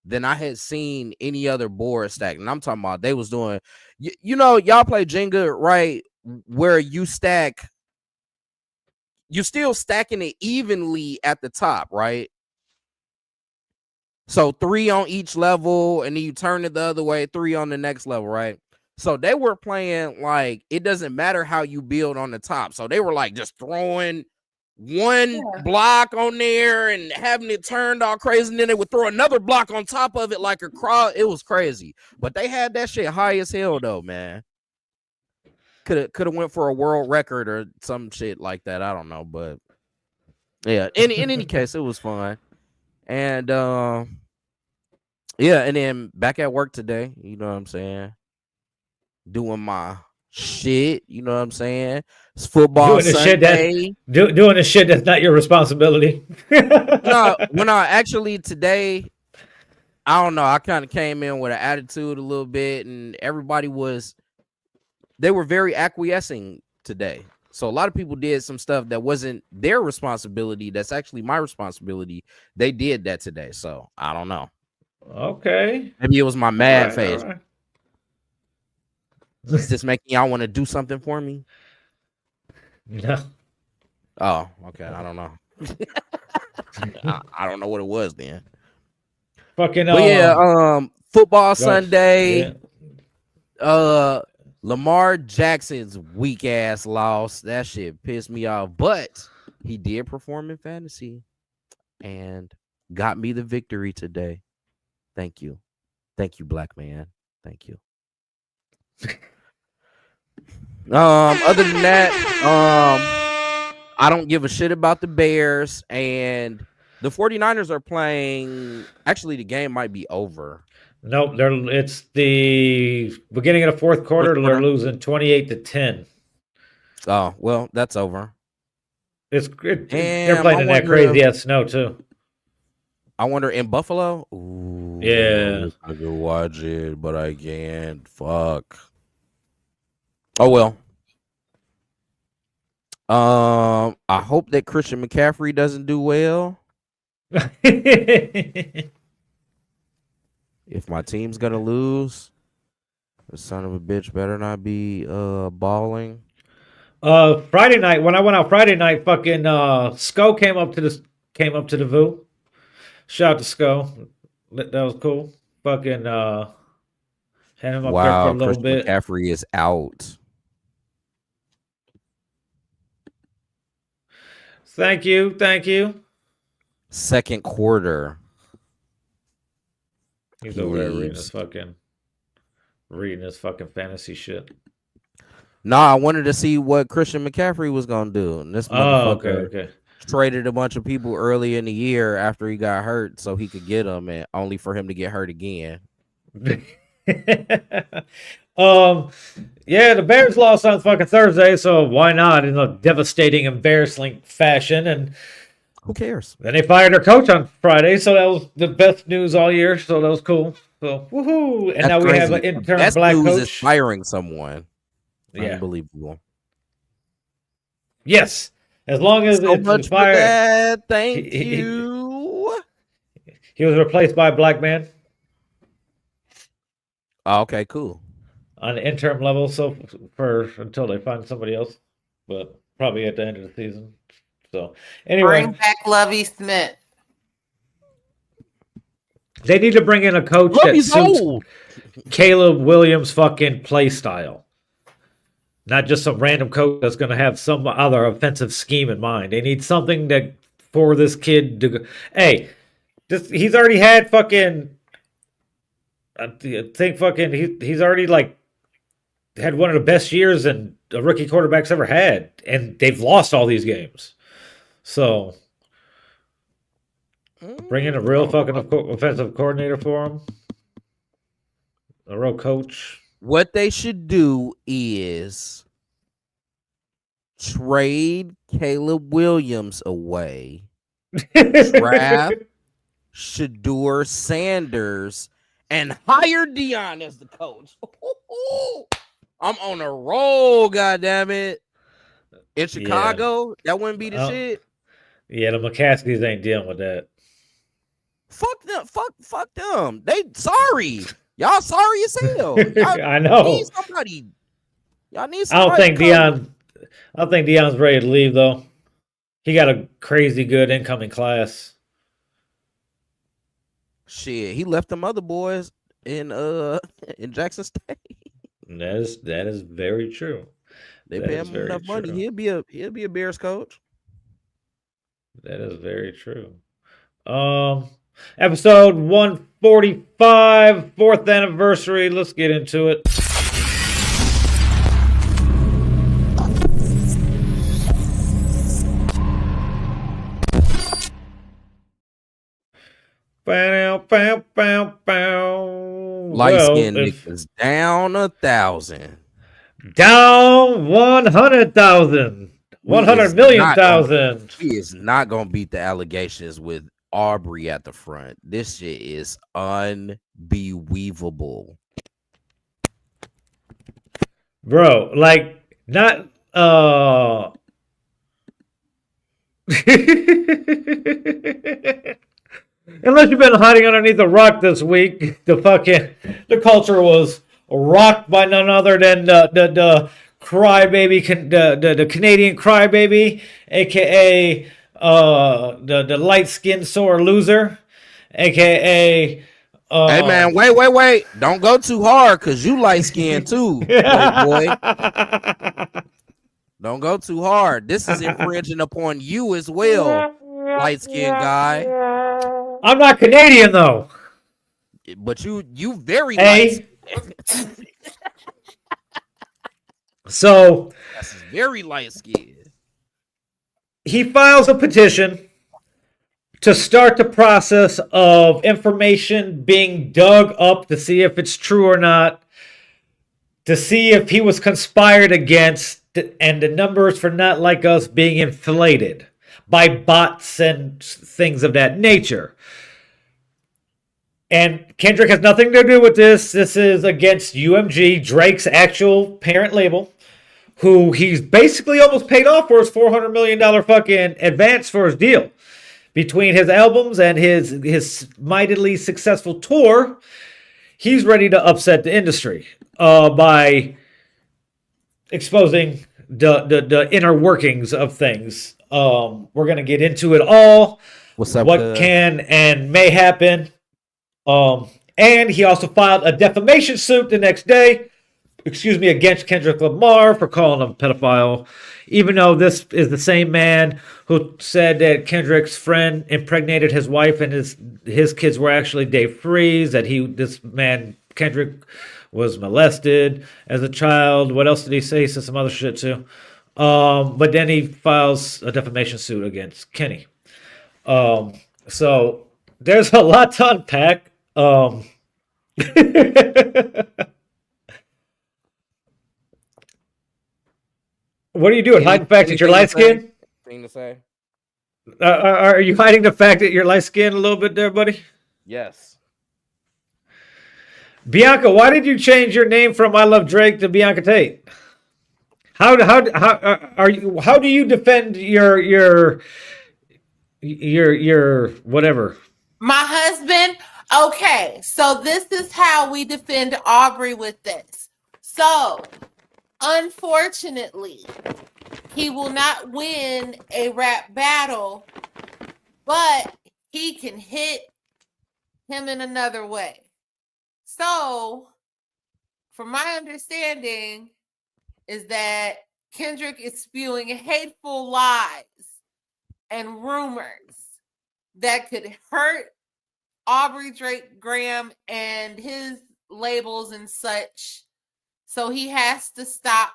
Speaker 4: than I had seen any other board stacked. And I'm talking about they was doing, you know, y'all play Jenga, right? Where you stack, you're still stacking it evenly at the top, right? So 3 on each level, and then you turn it the other way, 3 on the next level, right? So they were playing like it doesn't matter how you build on the top. So they were like just throwing one block on there and having it turned all crazy, and then they would throw another block on top of it like a cross. It was crazy, but they had that shit high as hell though, man. Could have went for a world record or some shit like that. I don't know, but yeah. In any case, it was fun, and yeah. And then back at work today, you know what I'm saying, doing my shit, you know what I'm saying? It's football
Speaker 1: doing the
Speaker 4: Sunday.
Speaker 1: Doing the shit that's not your responsibility.
Speaker 4: No, when I actually today, I don't know. I kind of came in with an attitude a little bit, and they were very acquiescing today. So a lot of people did some stuff that wasn't their responsibility. That's actually my responsibility. They did that today. So I don't know.
Speaker 1: Okay.
Speaker 4: Maybe it was my mad
Speaker 1: All
Speaker 4: face.
Speaker 1: right.
Speaker 4: Is this making y'all want to do something for me?
Speaker 1: No.
Speaker 4: Oh, okay. I don't know. I don't know what it was then.
Speaker 1: Fucking
Speaker 4: But yeah, football Sunday.
Speaker 1: Yeah.
Speaker 4: Lamar Jackson's weak ass loss. That shit pissed me off. But he did perform in fantasy and got me the victory today. Thank you. Thank you, black man. Thank you. Other than that, I don't give a shit about the Bears, and the 49ers are playing. Actually, the game might be over.
Speaker 1: Nope, it's the beginning of the fourth quarter. They're losing 28-10.
Speaker 4: Oh, well, that's over.
Speaker 1: They're playing in that crazy ass snow too.
Speaker 4: I wonder in Buffalo. Ooh,
Speaker 1: yeah,
Speaker 4: I could watch it, but I can't. Fuck. Oh well. I hope that Christian McCaffrey doesn't do well. If my team's gonna lose, the son of a bitch better not be balling.
Speaker 1: Friday night when I went out Friday night, fucking Sco came up to the VU. Shout out to Sco. That was cool. Fucking had him up there for a little
Speaker 4: Christian
Speaker 1: bit.
Speaker 4: McCaffrey is out.
Speaker 1: Thank you.
Speaker 4: Second quarter.
Speaker 1: He's over there reading his fucking fantasy shit.
Speaker 4: Nah, I wanted to see what Christian McCaffrey was gonna do. And this motherfucker
Speaker 1: okay.
Speaker 4: Traded a bunch of people early in the year after he got hurt so he could get him, and only for him to get hurt again.
Speaker 1: Yeah, the Bears lost on fucking Thursday, so why not in a devastating, embarrassing fashion? And
Speaker 4: who cares?
Speaker 1: Then they fired their coach on Friday, so that was the best news all year. So that was cool. So woohoo! And
Speaker 4: That's
Speaker 1: now we
Speaker 4: crazy.
Speaker 1: have an intern
Speaker 4: Best
Speaker 1: black
Speaker 4: news
Speaker 1: coach.
Speaker 4: is firing someone.
Speaker 1: Yeah,
Speaker 4: unbelievable.
Speaker 1: Yes, as long as
Speaker 4: so
Speaker 1: it's
Speaker 4: much
Speaker 1: fired.
Speaker 4: For that. Thank you.
Speaker 1: He was replaced by a black man.
Speaker 4: Oh, okay, cool.
Speaker 1: On the interim level, so until they find somebody else, but probably at the end of the season. So anyway,
Speaker 3: bring back Lovie Smith.
Speaker 1: They need to bring in a coach that suits Caleb Williams' fucking play style. Not just some random coach that's going to have some other offensive scheme in mind. They need something that for this kid to go. Hey, he's already had fucking. I think fucking he's already like had one of the best years and a rookie quarterback's ever had, and they've lost all these games. So bring in a real fucking offensive coordinator for him, a real coach.
Speaker 4: What they should do is trade Caleb Williams away, draft Shedeur Sanders, and hire Dion as the coach. I'm on a roll, goddammit. In Chicago, that wouldn't be the shit.
Speaker 1: Yeah, the McCaskies ain't dealing with that.
Speaker 4: Fuck them. Fuck them. They sorry. Y'all sorry as hell.
Speaker 1: I know.
Speaker 4: Need somebody. Y'all need
Speaker 1: somebody. I don't think Dion's ready to leave though. He got a crazy good incoming class.
Speaker 4: Shit, he left them other boys in Jackson State.
Speaker 1: That is very true.
Speaker 4: They pay him enough money. He'll be a Bears coach.
Speaker 1: That is very true. Episode 145, 4th anniversary. Let's get into it.
Speaker 4: Light skinned niggas down 1,000.
Speaker 1: Down 100,000. 100 million thousand.
Speaker 4: He is not gonna beat the allegations with Aubrey at the front. This shit is unbelievable.
Speaker 1: Bro, like not unless you've been hiding underneath a rock this week, the culture was rocked by none other than the crybaby, the Canadian crybaby, aka the light skinned sore loser, aka
Speaker 4: Hey man, wait. Don't go too hard because you light skinned too, boy. Don't go too hard. This is infringing upon you as well, light skinned guy.
Speaker 1: I'm not Canadian though.
Speaker 4: But you very light.
Speaker 1: So
Speaker 4: That's very light skinned.
Speaker 1: He files a petition to start the process of information being dug up to see if it's true or not, to see if he was conspired against, and the numbers for Not Like Us being inflated by bots and things of that nature. And Kendrick has nothing to do with this. This is against UMG, Drake's actual parent label, who he's basically almost paid off for his $400 million fucking advance for his deal. Between his albums and his mightily successful tour, he's ready to upset the industry by exposing the inner workings of things. We're going to get into it all.
Speaker 4: What's up?
Speaker 1: What can and may happen. And he also filed a defamation suit the next day, against Kendrick Lamar for calling him a pedophile, even though this is the same man who said that Kendrick's friend impregnated his wife and his kids were actually Dave Freeze, that Kendrick was molested as a child. What else did he say? He said some other shit too. But then he files a defamation suit against Kenny. So there's a lot to unpack. What are you doing? Hiding the fact that you're light skinned?
Speaker 4: Thing to say?
Speaker 1: Are you hiding the fact that you're light skinned a little bit there, buddy?
Speaker 4: Yes.
Speaker 1: Bianca, why did you change your name from I Love Drake to Bianca Tate? How do you defend your whatever?
Speaker 3: My husband. Okay, so this is how we defend Aubrey with this. So, unfortunately, he will not win a rap battle, but he can hit him in another way. So, from my understanding, is that Kendrick is spewing hateful lies and rumors that could hurt Aubrey Drake Graham and his labels and such. So he has to stop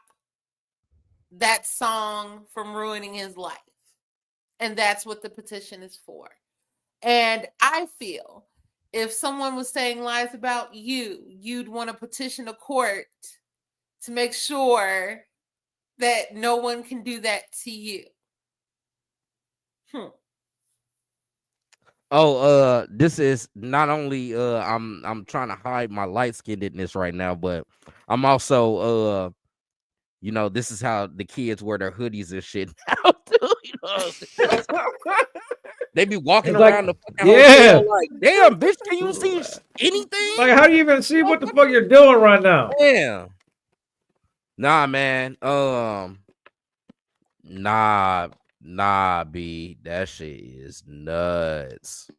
Speaker 3: that song from ruining his life. And that's what the petition is for. And I feel if someone was saying lies about you, you'd want to petition a court to make sure that no one can do that to you.
Speaker 4: Oh, this is not only I'm trying to hide my light skinnedness right now, but I'm also this is how the kids wear their hoodies and shit now too. You know, they be walking around the fucking hotel like, damn, bitch, can you see anything?
Speaker 1: Like, how do you even see what the fuck you're doing right now?
Speaker 4: Damn. Nah, man. Nah, B. That shit is nuts.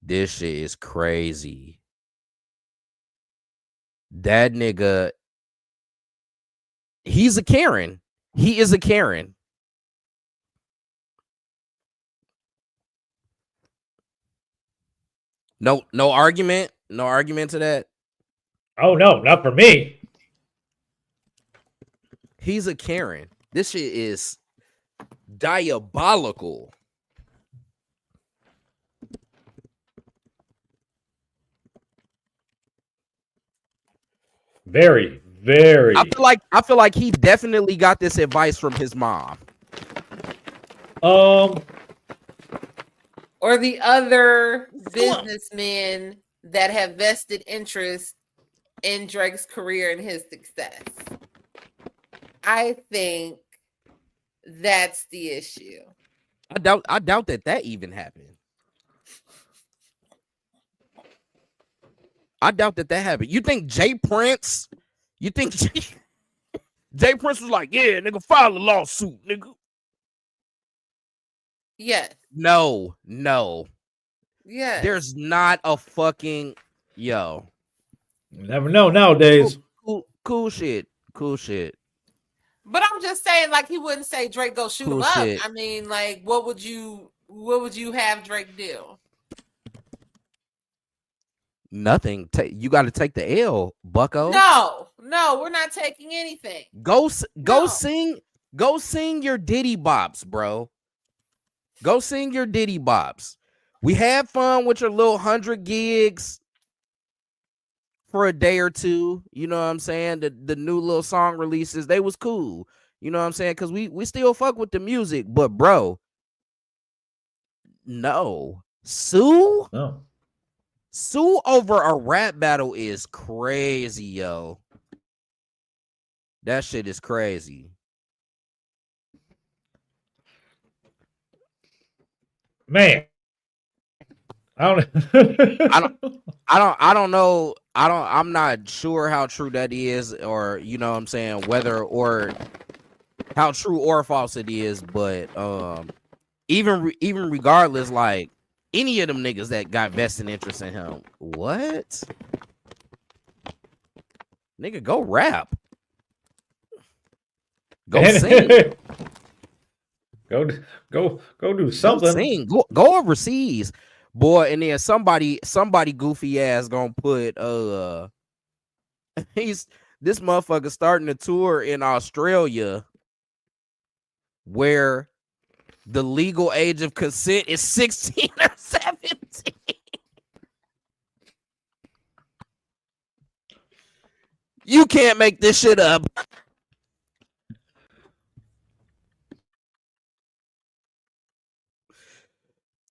Speaker 4: This shit is crazy. That nigga, he's a Karen. He is a Karen. No argument. No argument to that.
Speaker 1: Oh no, not for me.
Speaker 4: He's a Karen. This shit is diabolical.
Speaker 1: Very, very.
Speaker 4: I feel like he definitely got this advice from his mom.
Speaker 3: or the other businessmen that have vested interest in Drake's career and his success. I think that's the issue.
Speaker 4: I doubt that even happened. I doubt that happened. You think Jay Prince? You think Jay Prince was like, yeah, nigga, file a lawsuit, nigga?
Speaker 3: Yes.
Speaker 4: No.
Speaker 3: Yes.
Speaker 4: There's not a fucking yo.
Speaker 1: You never know nowadays.
Speaker 4: Cool shit.
Speaker 3: But I'm just saying, like, he wouldn't say Drake go shoot him up. I mean, like, what would you have Drake do?
Speaker 4: Nothing. You got to take the L, Bucko.
Speaker 3: No, we're not taking anything.
Speaker 4: Go sing your Diddy bops, bro. Go sing your Diddy bops. We had fun with your little 100 gigs for a day or two. You know what I'm saying? The new little song releases, they was cool. You know what I'm saying? Because we still fuck with the music. But, bro, no. Sue?
Speaker 1: No.
Speaker 4: Sue over a rap battle is crazy, yo. That shit is crazy.
Speaker 1: Man. I
Speaker 4: don't know. I'm not sure how true that is, or you know what I'm saying, whether or how true or false it is, but even regardless, like any of them niggas that got vested interest in him, what? Nigga, go rap. Go sing.
Speaker 1: Go do something.
Speaker 4: Go sing. Go overseas. Boy, and then somebody goofy ass gonna put this motherfucker starting a tour in Australia where the legal age of consent is 16 or 17. You can't make this shit up.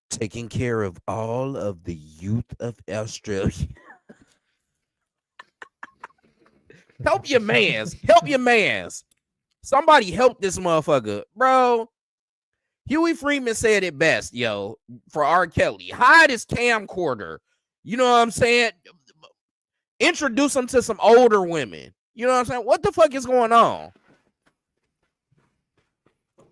Speaker 4: Taking care of all of the youth of Australia. Help your mans. Somebody help this motherfucker, bro. Huey Freeman said it best, yo, for R. Kelly. Hide his camcorder. You know what I'm saying? Introduce him to some older women. You know what I'm saying? What the fuck is going on?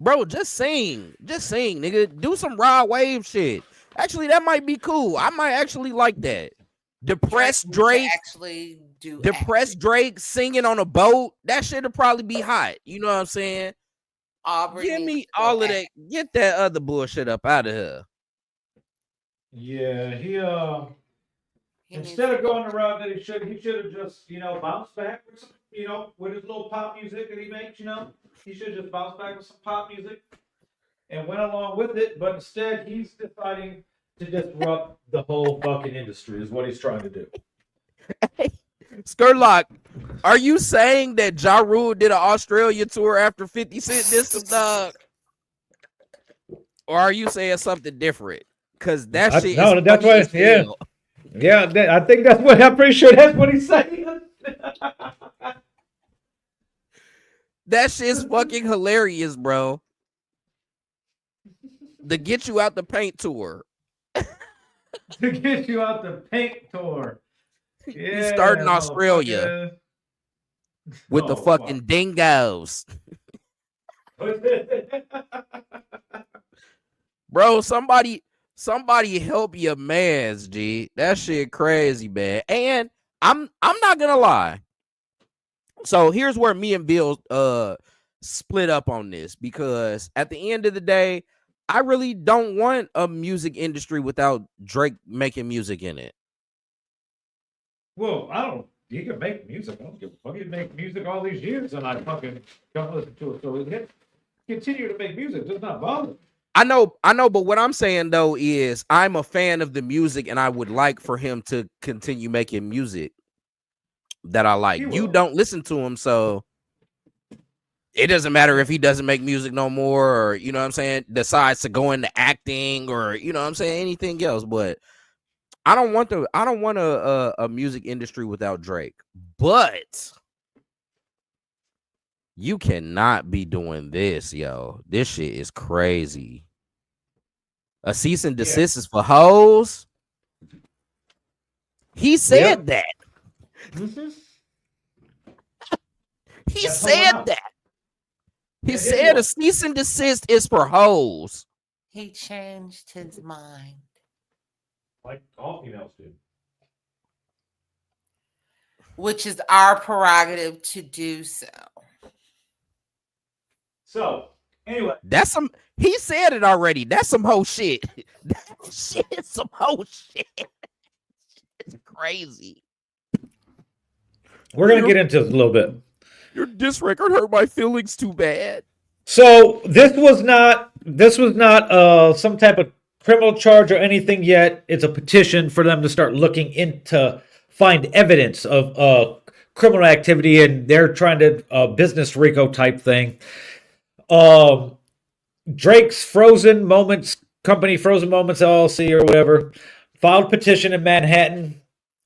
Speaker 4: Bro, just sing, nigga. Do some raw wave shit. Actually, that might be cool. I might actually like that. Depressed Drake Drake singing on a boat. That shit'll probably be hot. You know what I'm saying?
Speaker 3: Aubrey,
Speaker 4: give me all of that. Get that other bullshit up out of here.
Speaker 1: Yeah, he instead of going the route that he should have just, bounced back with some, with his little pop music that he makes, He should just bounce back with some pop music and went along with it, but instead he's deciding to disrupt the whole fucking industry is what he's trying to do.
Speaker 4: Hey, Skurlock, are you saying that Ja Rule did an Australia tour after 50 Cent dissed him, dog? Or are you saying something different? Because that shit is
Speaker 1: that's what, yeah. Yeah, I think that's what, I'm pretty sure that's what he's saying.
Speaker 4: That shit's fucking hilarious, bro. The Get You Out the Paint tour.
Speaker 1: To get you out the paint tour. Yeah,
Speaker 4: He's starting Australia with the fucking dingoes. Bro, somebody help your mans, G. That shit crazy, man. And I'm not gonna lie. So here's where me and Bill split up on this, because at the end of the day, I really don't want a music industry without Drake making music in it.
Speaker 1: Well, he can make music. I don't give a fuck. He make music all these years and I fucking don't listen to it. So he continue to make music. It does not bother me.
Speaker 4: I know, but what I'm saying though is I'm a fan of the music and I would like for him to continue making music that I like. You don't listen to him, so It doesn't matter if he doesn't make music no more, or you know what I'm saying, decides to go into acting, or you know what I'm saying, anything else. But I don't want a music industry without Drake. But you cannot be doing this, yo. This shit is crazy. A cease and desist is for hoes. He said that.
Speaker 1: Mm-hmm.
Speaker 4: He said that. He said a cease and desist is for hoes.
Speaker 3: He changed his mind.
Speaker 1: Like all females do.
Speaker 3: Which is our prerogative to do so.
Speaker 1: So, anyway.
Speaker 4: That's some, he said it already. That's some hoe shit. That shit is some hoe shit. It's crazy.
Speaker 1: We're going to get into this a little bit.
Speaker 4: Your diss record hurt my feelings too bad.
Speaker 1: So this was not some type of criminal charge or anything yet. It's a petition for them to start looking into find evidence of criminal activity, and they're trying to business RICO type thing. Drake's Frozen Moments company, Frozen Moments LLC or whatever, filed a petition in Manhattan,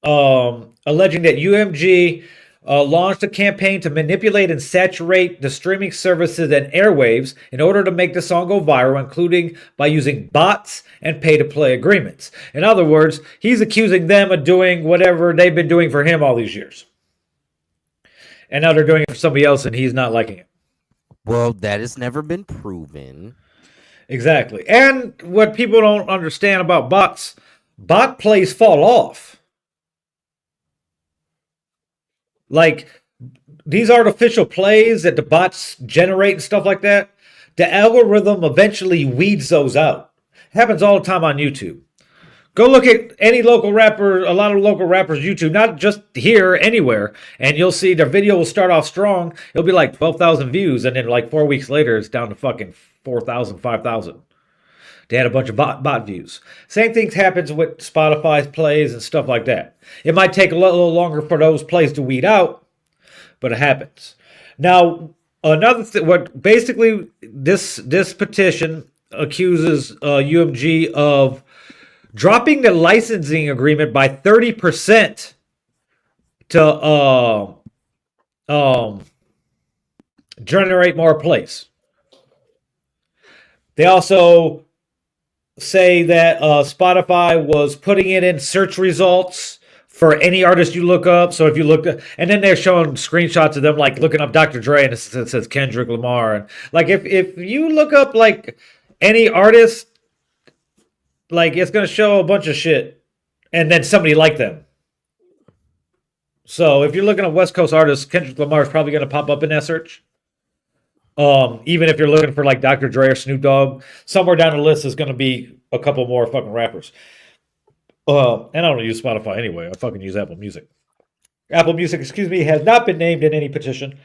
Speaker 1: alleging that UMG launched a campaign to manipulate and saturate the streaming services and airwaves in order to make the song go viral, including by using bots and pay-to-play agreements. In other words, he's accusing them of doing whatever they've been doing for him all these years. And now they're doing it for somebody else, and he's not liking it.
Speaker 4: Well, that has never been proven.
Speaker 1: Exactly. And what people don't understand about bots, bot plays fall off. Like, these artificial plays that the bots generate and stuff like that, the algorithm eventually weeds those out. Happens all the time on YouTube. Go look at any local rapper, a lot of local rappers' YouTube, not just here, anywhere, and you'll see their video will start off strong. It'll be like 12,000 views, and then like 4 weeks later, it's down to fucking 4,000, 5,000. They had a bunch of bot views. Same thing happens with Spotify's plays and stuff like that. It might take a little longer for those plays to weed out, but it happens. Now, another thing, what basically this petition accuses UMG of dropping the licensing agreement by 30% to generate more plays. They also say that Spotify was putting it in search results for any artist you look up. So if you look, and then they're showing screenshots of them like looking up Dr. Dre, and it says Kendrick Lamar, and like if you look up like any artist, like it's gonna show a bunch of shit, and then somebody like them. So if you're looking at West Coast artists, Kendrick Lamar is probably gonna pop up in that search. Even if you're looking for like Dr. Dre or Snoop Dogg, somewhere down the list is going to be a couple more fucking rappers. And I don't use Spotify anyway. I fucking use Apple Music. Apple Music, has not been named in any petition.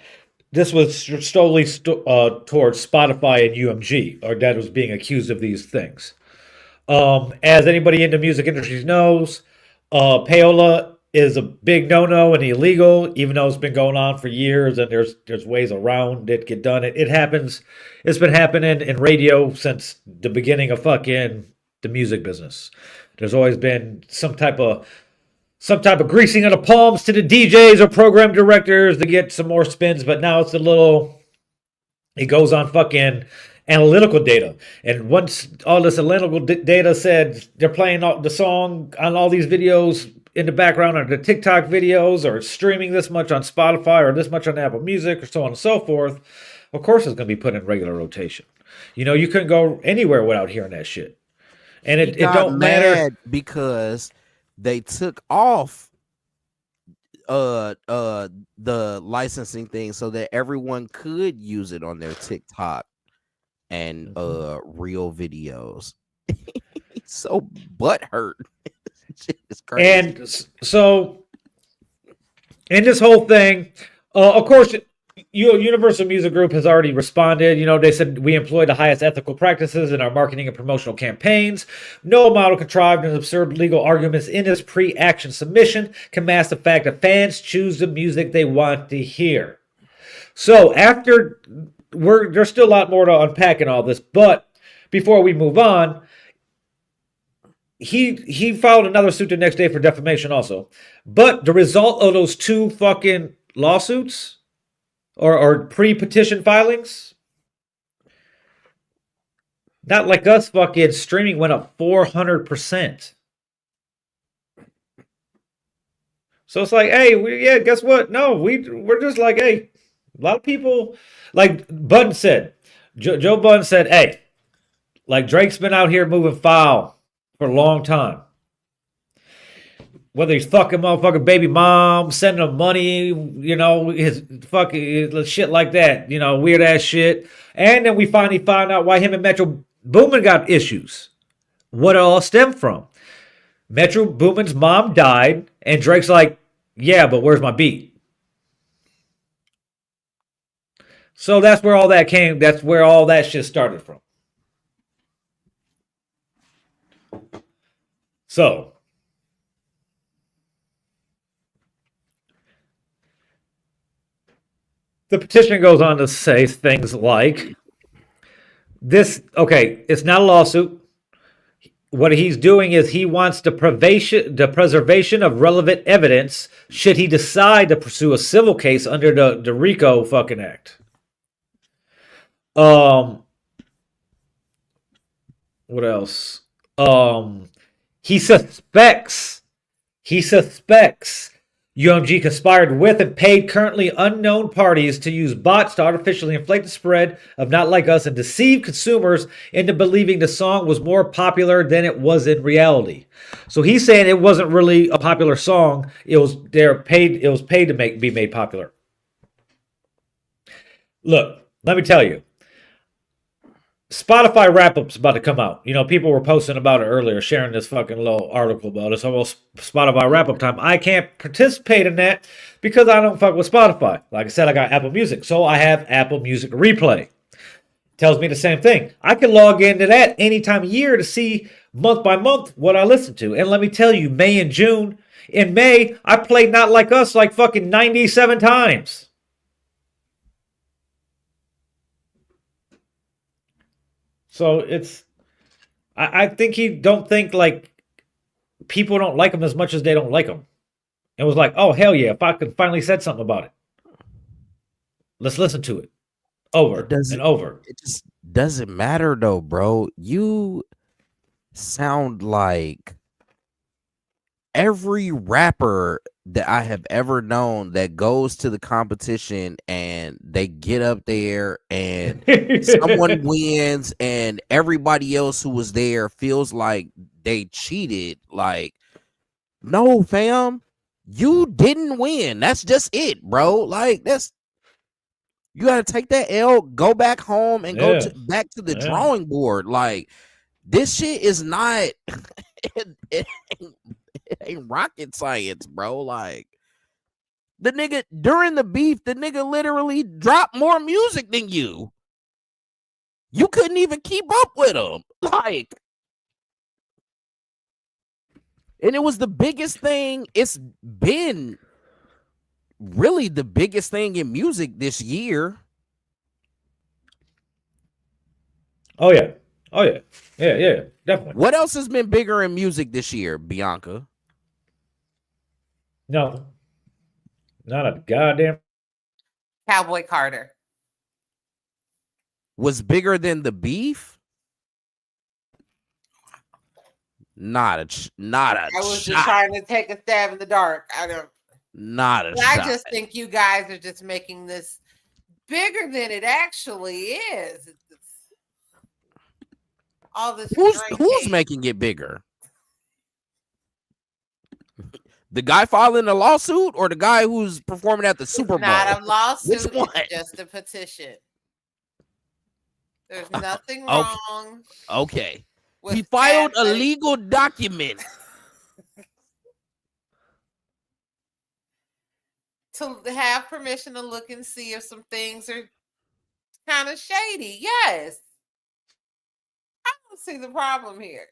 Speaker 1: This was solely towards Spotify and UMG, or that was being accused of these things. As anybody in the music industry knows, payola is a big no-no and illegal, even though it's been going on for years, and there's ways around it get done. It happens. It's been happening in radio since the beginning of fucking the music business. There's always been some type of greasing of the palms to the DJs or program directors to get some more spins, but now it's it goes on fucking analytical data. And once all this analytical data said they're playing the song on all these videos in the background, or the TikTok videos, or streaming this much on Spotify, or this much on Apple Music, or so on and so forth, of course it's going to be put in regular rotation. You know, you couldn't go anywhere without hearing that shit. And it don't matter
Speaker 4: because they took off the licensing thing so that everyone could use it on their TikTok and real videos. So butthurt. It's crazy.
Speaker 1: And so in this whole thing, of course, Universal Music Group has already responded. You know, they said we employ the highest ethical practices in our marketing and promotional campaigns. No amount of contrived and absurd legal arguments in this pre-action submission can mask the fact that fans choose the music they want to hear. So after there's still a lot more to unpack in all this, but before we move on, he filed another suit the next day for defamation also. But the result of those two fucking lawsuits or pre-petition filings, not like us, fucking streaming went up 400%. So it's like, hey, yeah, guess what? No, we're just like, hey, a lot of people, like Budden said, Joe Budden said, hey, like Drake's been out here moving foul for a long time. Whether he's fucking motherfucking baby mom, sending him money, his fucking shit like that, weird ass shit. And then we finally found out why him and Metro Boomin got issues. What it all stemmed from. Metro Boomin's mom died, and Drake's like, yeah, but where's my beat? So that's where all that came. That's where all that shit started from. So the petition goes on to say things like this. Okay, it's not a lawsuit. What he's doing is he wants the preservation of relevant evidence should he decide to pursue a civil case under the RICO fucking act. What else? He suspects UMG conspired with and paid currently unknown parties to use bots to artificially inflate the spread of Not Like Us and deceive consumers into believing the song was more popular than it was in reality. So he's saying it wasn't really a popular song. It was paid to be made popular. Look, let me tell you. Spotify wrap-up's about to come out. People were posting about it earlier, sharing this fucking little article about it. It's almost Spotify wrap-up time. I can't participate in that because I don't fuck with Spotify. Like I said, I got Apple Music, so I have Apple Music Replay. Tells me the same thing. I can log into that any time of year to see month by month what I listen to. And let me tell you, May and June. In May, I played Not Like Us like fucking 97 times. So I think he don't think like people don't like him as much as they don't like him. It was like, oh hell yeah, if I could finally said something about it, let's listen to it over and over.
Speaker 7: It just doesn't matter though, bro. You sound like every rapper that I have ever known that goes to the competition and they get up there and someone wins and everybody else who was there feels like they cheated. Like, no, fam, you didn't win. That's just it, bro. Like, you gotta take that L, go back home and go back to the drawing board. Like, this shit is not it ain't rocket science, bro. Like, the nigga during the beef, the nigga literally dropped more music than you. You couldn't even keep up with him. Like, and it was the biggest thing. It's been really the biggest thing in music this year.
Speaker 1: Oh yeah. Yeah, definitely.
Speaker 7: What else has been bigger in music this year, Bianca?
Speaker 1: No, not a goddamn.
Speaker 3: Cowboy Carter
Speaker 7: was bigger than the beef. Not a
Speaker 3: I was just trying to take a stab in the dark. I just think you guys are just making this bigger than it actually is. All this.
Speaker 7: Who's making it bigger? The guy filing a lawsuit or the guy who's performing at the Super Bowl?
Speaker 3: Not a lawsuit.
Speaker 7: Which one?
Speaker 3: It's just a petition. There's nothing wrong.
Speaker 7: Okay. He filed a legal document
Speaker 3: to have permission to look and see if some things are kind of shady. Yes. I don't see the problem here.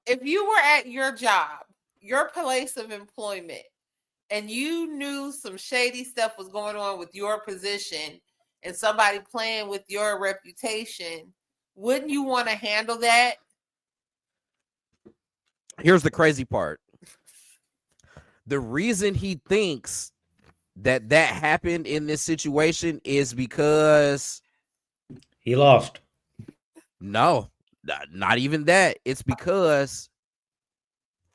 Speaker 3: If you were at your job, your place of employment, and you knew some shady stuff was going on with your position and somebody playing with your reputation, wouldn't you want to handle that?
Speaker 7: Here's the crazy part. The reason he thinks that happened in this situation is because
Speaker 1: he lost.
Speaker 7: No, not even that. It's because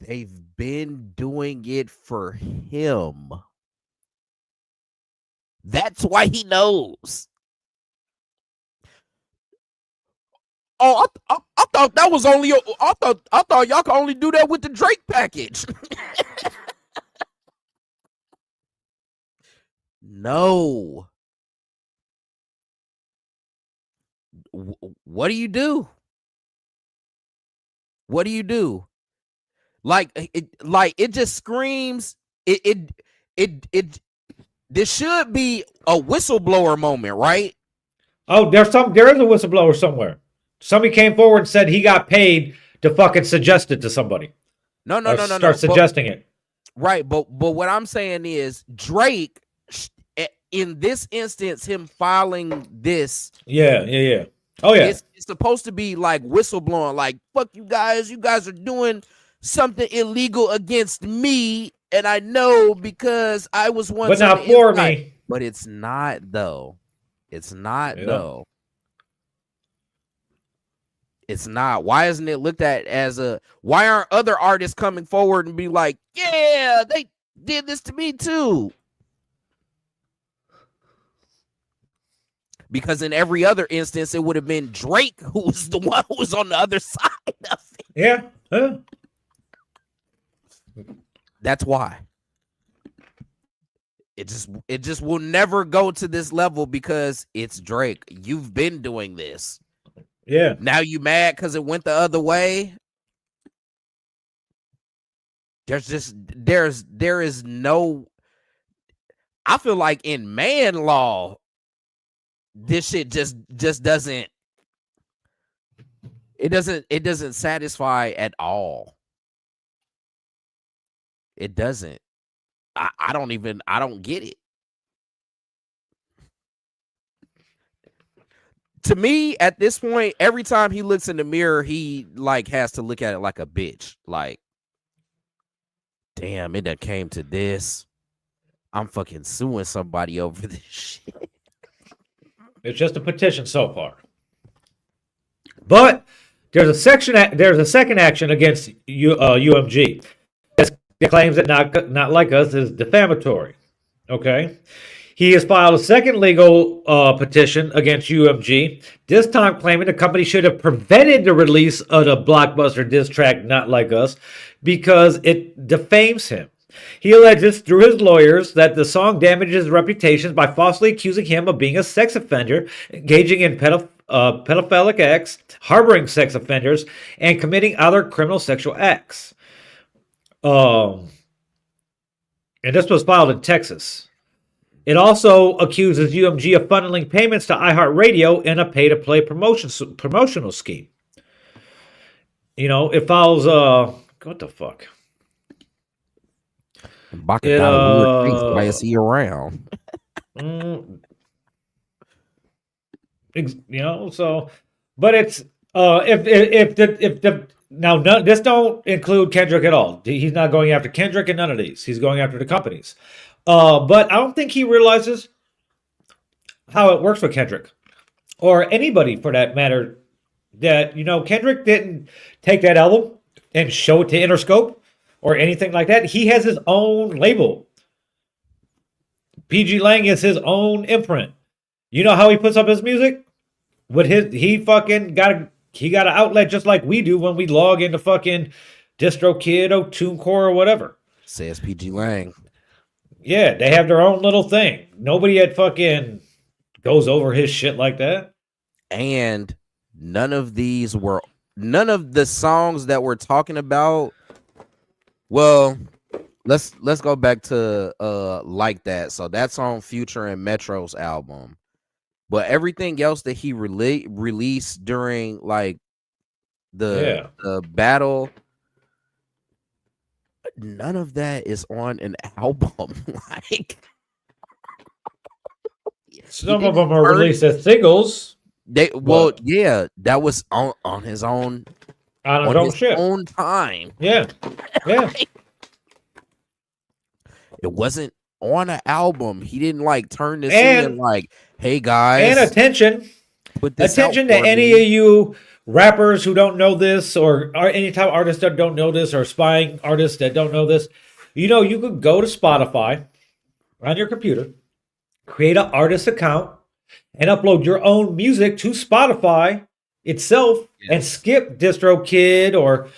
Speaker 7: they've been doing it for him. That's why he knows. Oh, I thought that was only. I thought y'all could only do that with the Drake package. No. What do you do? What do you do? Like it just screams. This should be a whistleblower moment, right?
Speaker 1: Oh, there is a whistleblower somewhere. Somebody came forward and said he got paid to fucking suggest it to somebody.
Speaker 7: No.
Speaker 1: Start suggesting it.
Speaker 7: Right, but what I'm saying is Drake, in this instance, him filing this.
Speaker 1: Yeah. Oh yeah.
Speaker 7: It's supposed to be like whistleblowing, like fuck you guys are doing something illegal against me, and I know because I was once.
Speaker 1: But not for me.
Speaker 7: But it's not though. It's not though. It's not. Why isn't it looked at as a? Why aren't other artists coming forward and be like, yeah, they did this to me too? Because in every other instance, it would have been Drake who was the one who was on the other side of it.
Speaker 1: Yeah.
Speaker 7: That's why. It just will never go to this level because it's Drake. You've been doing this.
Speaker 1: Yeah.
Speaker 7: Now you mad because it went the other way? There is no. I feel like in man law, this shit just doesn't. It doesn't satisfy at all. It doesn't. I don't get it. To me, at this point, every time he looks in the mirror, he like has to look at it like a bitch. Like, damn, it done came to this. I'm fucking suing somebody over this shit.
Speaker 1: It's just a petition so far. But there's a second action against UMG. It claims that not like us is defamatory. Okay. He has filed a second legal petition against UMG, this time claiming the company should have prevented the release of the blockbuster diss track Not Like Us because it defames him. He alleges through his lawyers that the song damages his reputation by falsely accusing him of being a sex offender, engaging in pedophilic acts, harboring sex offenders, and committing other criminal sexual acts. And this was filed in Texas. It also accuses UMG of funneling payments to iHeartRadio in a pay-to-play promotional scheme. You know, it follows what the fuck?
Speaker 7: Baka got a weird face. Why is he around?
Speaker 1: You know, so, but it's if the now this don't include Kendrick at all. He's not going after Kendrick and none of these. He's going after the companies. But I don't think he realizes how it works with Kendrick or anybody for that matter. That, you know, Kendrick didn't take that album and show it to Interscope or anything like that. He has his own label. PG Lang is his own imprint. You know how he puts up his music? With he fucking got an outlet just like we do when we log into fucking DistroKid or TuneCore or whatever.
Speaker 7: Says PG Lang.
Speaker 1: Yeah, they have their own little thing. Nobody at fucking goes over his shit like that.
Speaker 7: And none of the songs that we're talking about. Well, let's go back to Like That. So that's on Future and Metro's album. But everything else that he released during like the battle, none of that is on an album. Like
Speaker 1: Some of them are released as singles.
Speaker 7: Yeah, that was on his own
Speaker 1: On his
Speaker 7: on
Speaker 1: own
Speaker 7: his
Speaker 1: shit.
Speaker 7: own time.
Speaker 1: Yeah.
Speaker 7: It wasn't on an album. He didn't like turn this
Speaker 1: And-
Speaker 7: in like, hey guys,
Speaker 1: And attention.
Speaker 7: put this out
Speaker 1: Attention to
Speaker 7: for
Speaker 1: any
Speaker 7: me.
Speaker 1: of you rappers who don't know this, or any type of artists that don't know this, or aspiring artists that don't know this. You know, you could go to Spotify on your computer, create an artist account, and upload your own music to Spotify itself, and skip DistroKid or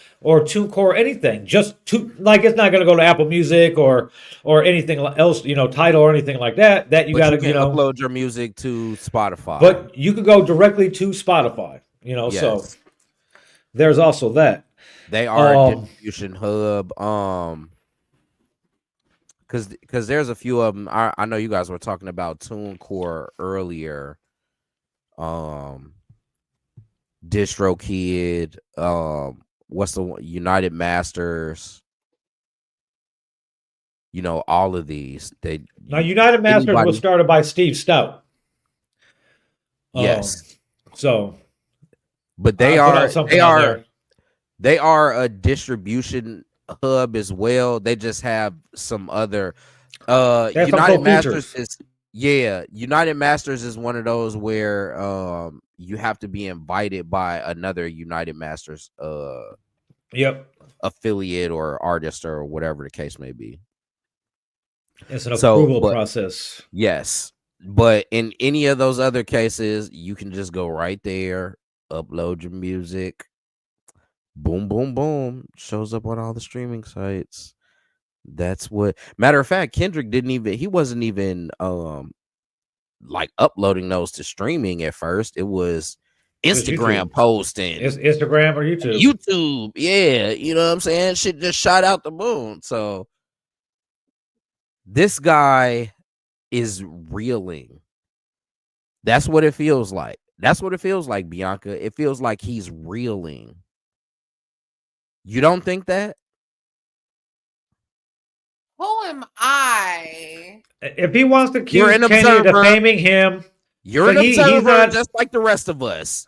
Speaker 1: TuneCore or anything. Just like it's not going to go to Apple Music or anything else, you know, Tidal or anything like that. That you got to, you know,
Speaker 7: upload your music to Spotify.
Speaker 1: but you could go directly to Spotify. You know, so
Speaker 7: Yes.
Speaker 1: there's also that.
Speaker 7: They are a distribution hub. Because there's a few of them. I know you guys were talking about TuneCore earlier. DistroKid. What's the one? United Masters. You know, all of these.
Speaker 1: Now, United Masters
Speaker 7: anybody-
Speaker 1: was started by Steve Stout.
Speaker 7: Yes.
Speaker 1: So,
Speaker 7: But
Speaker 1: I put out something on there.
Speaker 7: they are a distribution hub as well. They just have some other
Speaker 1: have some
Speaker 7: United
Speaker 1: cool
Speaker 7: Masters
Speaker 1: features.
Speaker 7: United Masters is one of those where you have to be invited by another United Masters
Speaker 1: Yep.
Speaker 7: affiliate or artist or whatever the case may be.
Speaker 1: It's an
Speaker 7: So,
Speaker 1: approval
Speaker 7: but-
Speaker 1: process.
Speaker 7: Yes. But in any of those other cases, you can just go right there, upload your music. Boom, boom, boom. Shows up on all the streaming sites. That's what, matter of fact, Kendrick wasn't even like uploading those to streaming at first. It was Instagram
Speaker 1: YouTube.
Speaker 7: posting.
Speaker 1: It's Instagram or YouTube.
Speaker 7: YouTube. Yeah. You know what I'm saying? Shit just shot out the moon. So this guy is reeling. That's what it feels like. That's what it feels like, Bianca. It feels like he's reeling. You don't think that?
Speaker 3: Who am I?
Speaker 1: If he wants to
Speaker 7: You're
Speaker 1: accuse
Speaker 7: an
Speaker 1: Kenny of
Speaker 7: observer.
Speaker 1: defaming him,
Speaker 7: You're
Speaker 1: But
Speaker 7: an
Speaker 1: he's
Speaker 7: observer
Speaker 1: not-
Speaker 7: just like the rest of us.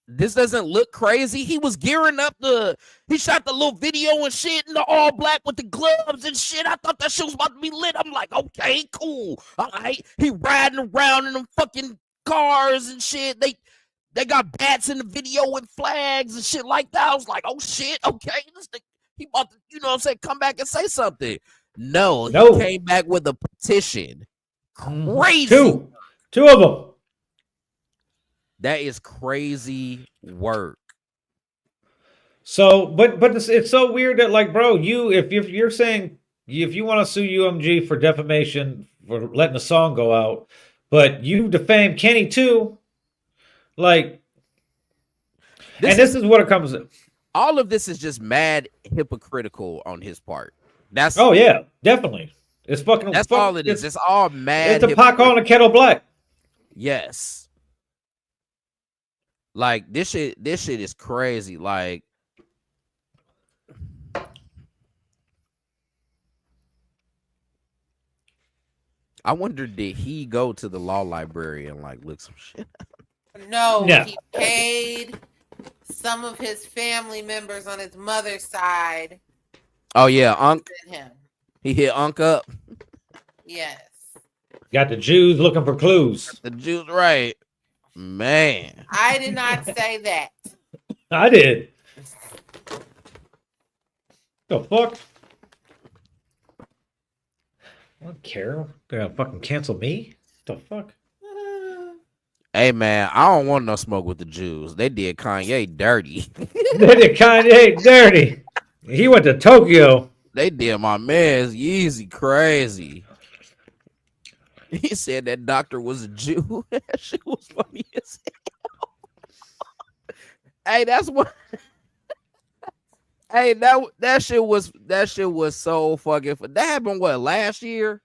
Speaker 7: This doesn't look crazy. He was gearing up he shot the little video and shit in the all black with the gloves and shit. I thought that shit was about to be lit. I'm like, okay, cool. All right. He riding around in them fucking cars and shit. They got bats in the video with flags and shit like that. I was like, oh shit, okay. He about to, you know what I'm saying, come back and say something. No, he came back with a petition. Crazy.
Speaker 1: Two of them.
Speaker 7: That is crazy work.
Speaker 1: So, but it's so weird that, like, bro, if you're saying if you want to sue UMG for defamation for letting the song go out, but you defame Kenny too, like, this is what it comes to.
Speaker 7: All of this is just mad hypocritical on his part. That's
Speaker 1: yeah, definitely. It's fucking.
Speaker 7: That's all it is. It's all mad.
Speaker 1: It's the pot calling the kettle black.
Speaker 7: Yes. Like this shit is crazy. Like I wonder, did he go to the law library and like look some shit up?
Speaker 3: No,
Speaker 1: Yeah.
Speaker 3: he paid some of his family members on his mother's side.
Speaker 7: Oh yeah, Unc.
Speaker 3: Him.
Speaker 7: He hit Unc up.
Speaker 3: Yes.
Speaker 1: Got the Jews looking for clues.
Speaker 7: The Jews, right? Man,
Speaker 3: I did not say that.
Speaker 1: I did. The fuck? I don't care. They're gonna fucking cancel me? The fuck?
Speaker 7: hey man, I don't want no smoke with the Jews. They did Kanye dirty.
Speaker 1: They did Kanye dirty. He went to Tokyo.
Speaker 7: They did my man's Yeezy crazy. He said that doctor was a Jew. That shit was funny as hell. Hey, that's what. Hey, that shit was so fucking. That happened what, last year?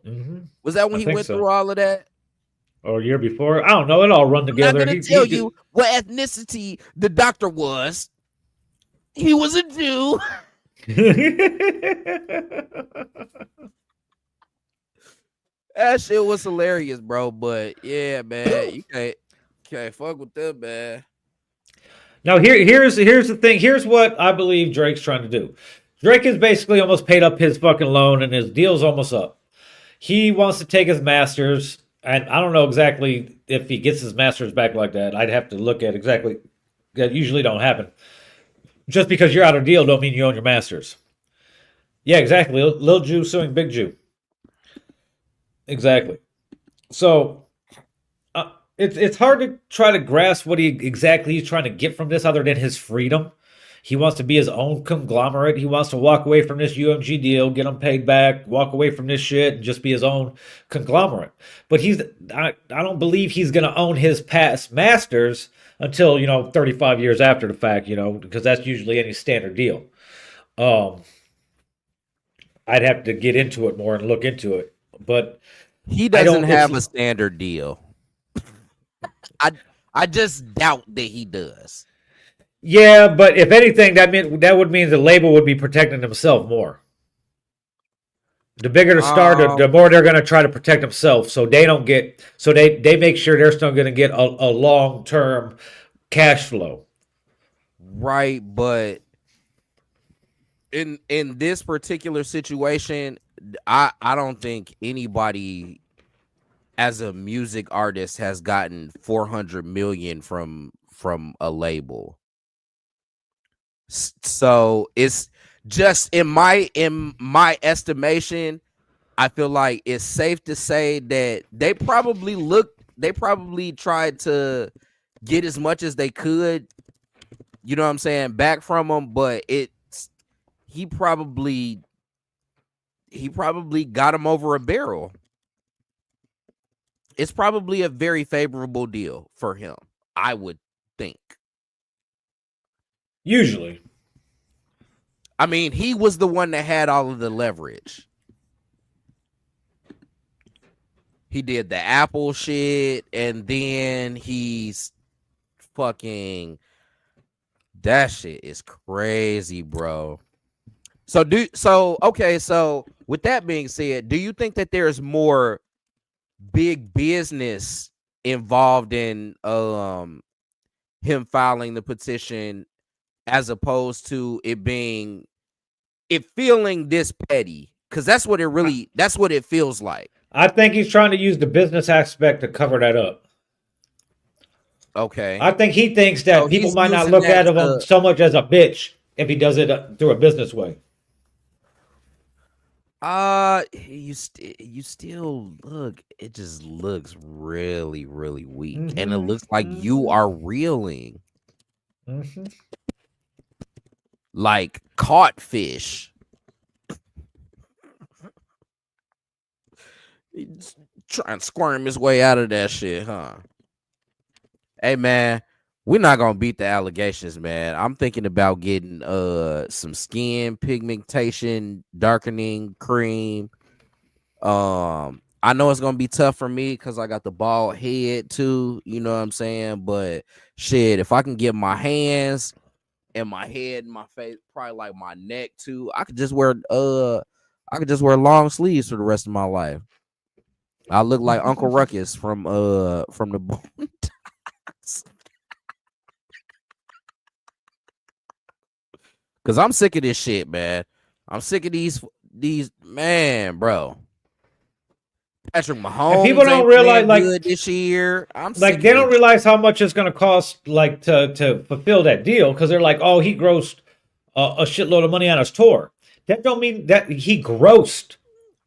Speaker 1: Mm-hmm.
Speaker 7: Was that when
Speaker 1: I
Speaker 7: he
Speaker 1: think
Speaker 7: went
Speaker 1: so.
Speaker 7: through all of that?
Speaker 1: Or a year before? I don't know. It all run
Speaker 7: I'm
Speaker 1: together.
Speaker 7: not gonna tell you what ethnicity the doctor was.
Speaker 4: He was a Jew. That shit was hilarious, bro. But yeah, man, you can't fuck with them, man.
Speaker 1: Now here's the thing. Here's what I believe Drake's trying to do. Drake has basically almost paid up his fucking loan, and his deal's almost up. He wants to take his masters, and I don't know exactly if he gets his masters back like that. I'd have to look at exactly. That usually don't happen. Just because you're out of deal don't mean you own your masters. Yeah, exactly. Little Jew suing Big Jew. Exactly. So it's hard to try to grasp what he exactly he's trying to get from this, other than his freedom. He wants to be his own conglomerate. He wants to walk away from this UMG deal, get him paid back, walk away from this shit, and just be his own conglomerate. But I don't believe he's going to own his past masters until 35 years after the fact, because that's usually any standard deal. I'd have to get into it more and look into it, but
Speaker 7: He doesn't have a standard deal. I just doubt that he does.
Speaker 1: Yeah, but if anything, that would mean the label would be protecting himself more. The bigger the star, the more they're going to try to protect themselves, so they don't get. So they make sure they're still going to get a long-term cash flow.
Speaker 7: Right, but in this particular situation, I don't think anybody as a music artist has gotten 400 million from a label. So it's just in my estimation, I feel like it's safe to say that they probably tried to get as much as they could, you know what I'm saying, back from him, but he probably got him over a barrel. It's probably a very favorable deal for him, I would think.
Speaker 1: Usually.
Speaker 7: I mean, he was the one that had all of the leverage. He did the Apple shit, and then he's fucking... That shit is crazy, bro. So with that being said, do you think that there's more big business involved in him filing the petition as opposed to it feeling this petty? Because that's what it feels like.
Speaker 1: I think he's trying to use the business aspect to cover that up.
Speaker 7: Okay.
Speaker 1: I think he thinks that people might not look at him so much as a bitch if he does it through a business way.
Speaker 7: You still look. It just looks really, really weak, and it looks like you are reeling, like caught fish. He's trying to squirm his way out of that shit, huh? Hey, man, we're not gonna beat the allegations, man. I'm thinking about getting some skin pigmentation, darkening cream. I know it's gonna be tough for me because I got the bald head too. You know what I'm saying? But shit, if I can get my hands and my head and my face, probably like my neck too, I could just wear long sleeves for the rest of my life. I look like Uncle Ruckus from the Cause I'm sick of this shit, man. I'm sick of these man, bro. Patrick Mahomes.
Speaker 1: And people don't realize
Speaker 7: good this year.
Speaker 1: They don't realize how much it's going to cost, to fulfill that deal, because they're like, oh, he grossed a shitload of money on his tour. That don't mean that he grossed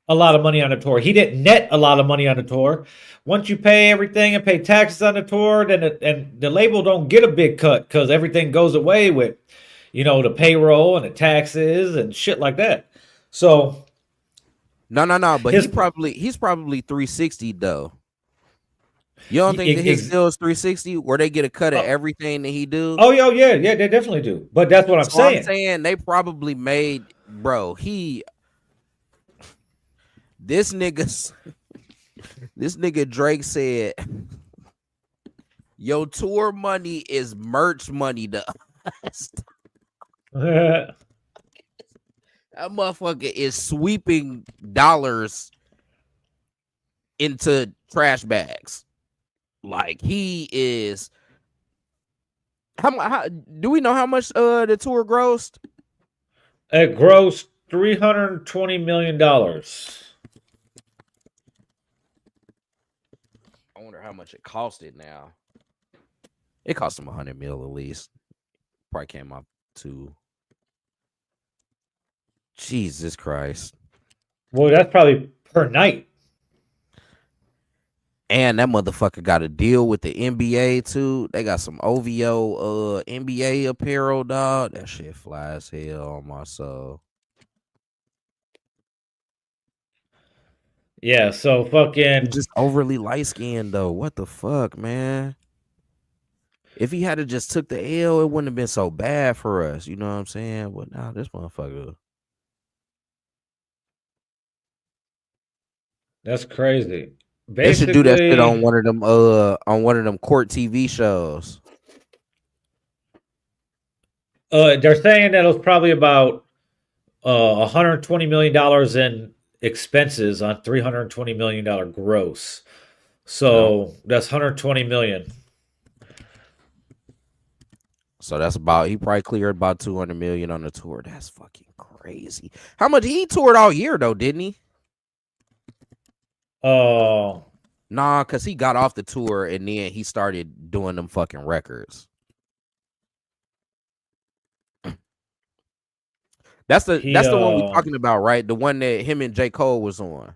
Speaker 1: a lot of money on the tour. He didn't net a lot of money on the tour. Once you pay everything and pay taxes on the tour, then and the label don't get a big cut because everything goes away with, the payroll and the taxes and shit like that. So
Speaker 7: no, but he's probably 360 though. You don't think that his deal is 360 where they get a cut of everything that he do?
Speaker 1: Oh yeah, they definitely do. But that's what I'm saying.
Speaker 7: I'm saying they probably made, bro. This nigga Drake said, "Your tour money is merch money to us." That motherfucker is sweeping dollars into trash bags. Like he is. How do we know how much the tour grossed?
Speaker 1: It grossed $320 million.
Speaker 7: I wonder how much it costed now. It cost him $100 million at least. Probably came up to Jesus Christ.
Speaker 1: Well, that's probably per night.
Speaker 7: And that motherfucker got a deal with the NBA too. They got some OVO NBA apparel, dog. That shit fly as hell on my soul.
Speaker 1: Yeah, so fucking
Speaker 7: Just overly light skinned though. What the fuck, man? If he had just took the L, it wouldn't have been so bad for us. You know what I'm saying? But now this motherfucker.
Speaker 1: that's crazy.
Speaker 7: They should do that shit on one of them court TV shows.
Speaker 1: They're saying that it was probably about $120 million in expenses on $320 million gross. So that's $120 million.
Speaker 7: So that's about, he probably cleared about $200 million on the tour. That's fucking crazy. How much he toured all year though, didn't he?
Speaker 1: Oh,
Speaker 7: Nah, cause he got off the tour and then he started doing them fucking records. That's the one we're talking about, right? The one that him and J. Cole was on.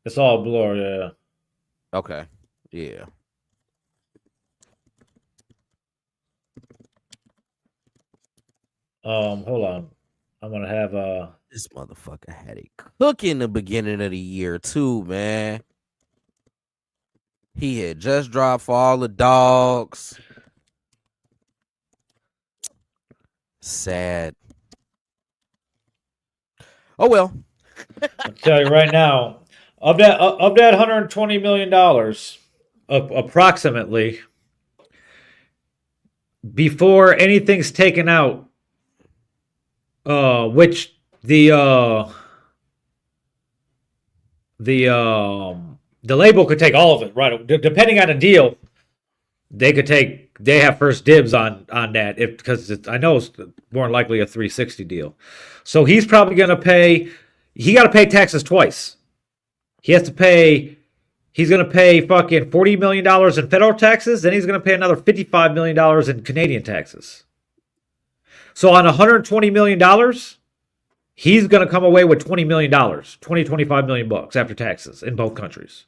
Speaker 1: it's all blur, yeah.
Speaker 7: Okay. Yeah.
Speaker 1: Hold on. I'm gonna have
Speaker 7: This motherfucker had it cook in the beginning of the year too, man. He had just dropped For All the Dogs. Sad. Oh well.
Speaker 1: I'll tell you right now, of that $120 million, approximately, before anything's taken out, which the label could take all of it, right? Depending on the deal, they have first dibs on that, because I know it's more than likely a 360 deal. So he's probably going to pay. He got to pay taxes twice. He's going to pay fucking $40 million in federal taxes, then he's going to pay another $55 million in Canadian taxes. So on $120 million, he's going to come away with $20 million, $25 million bucks after taxes in both countries.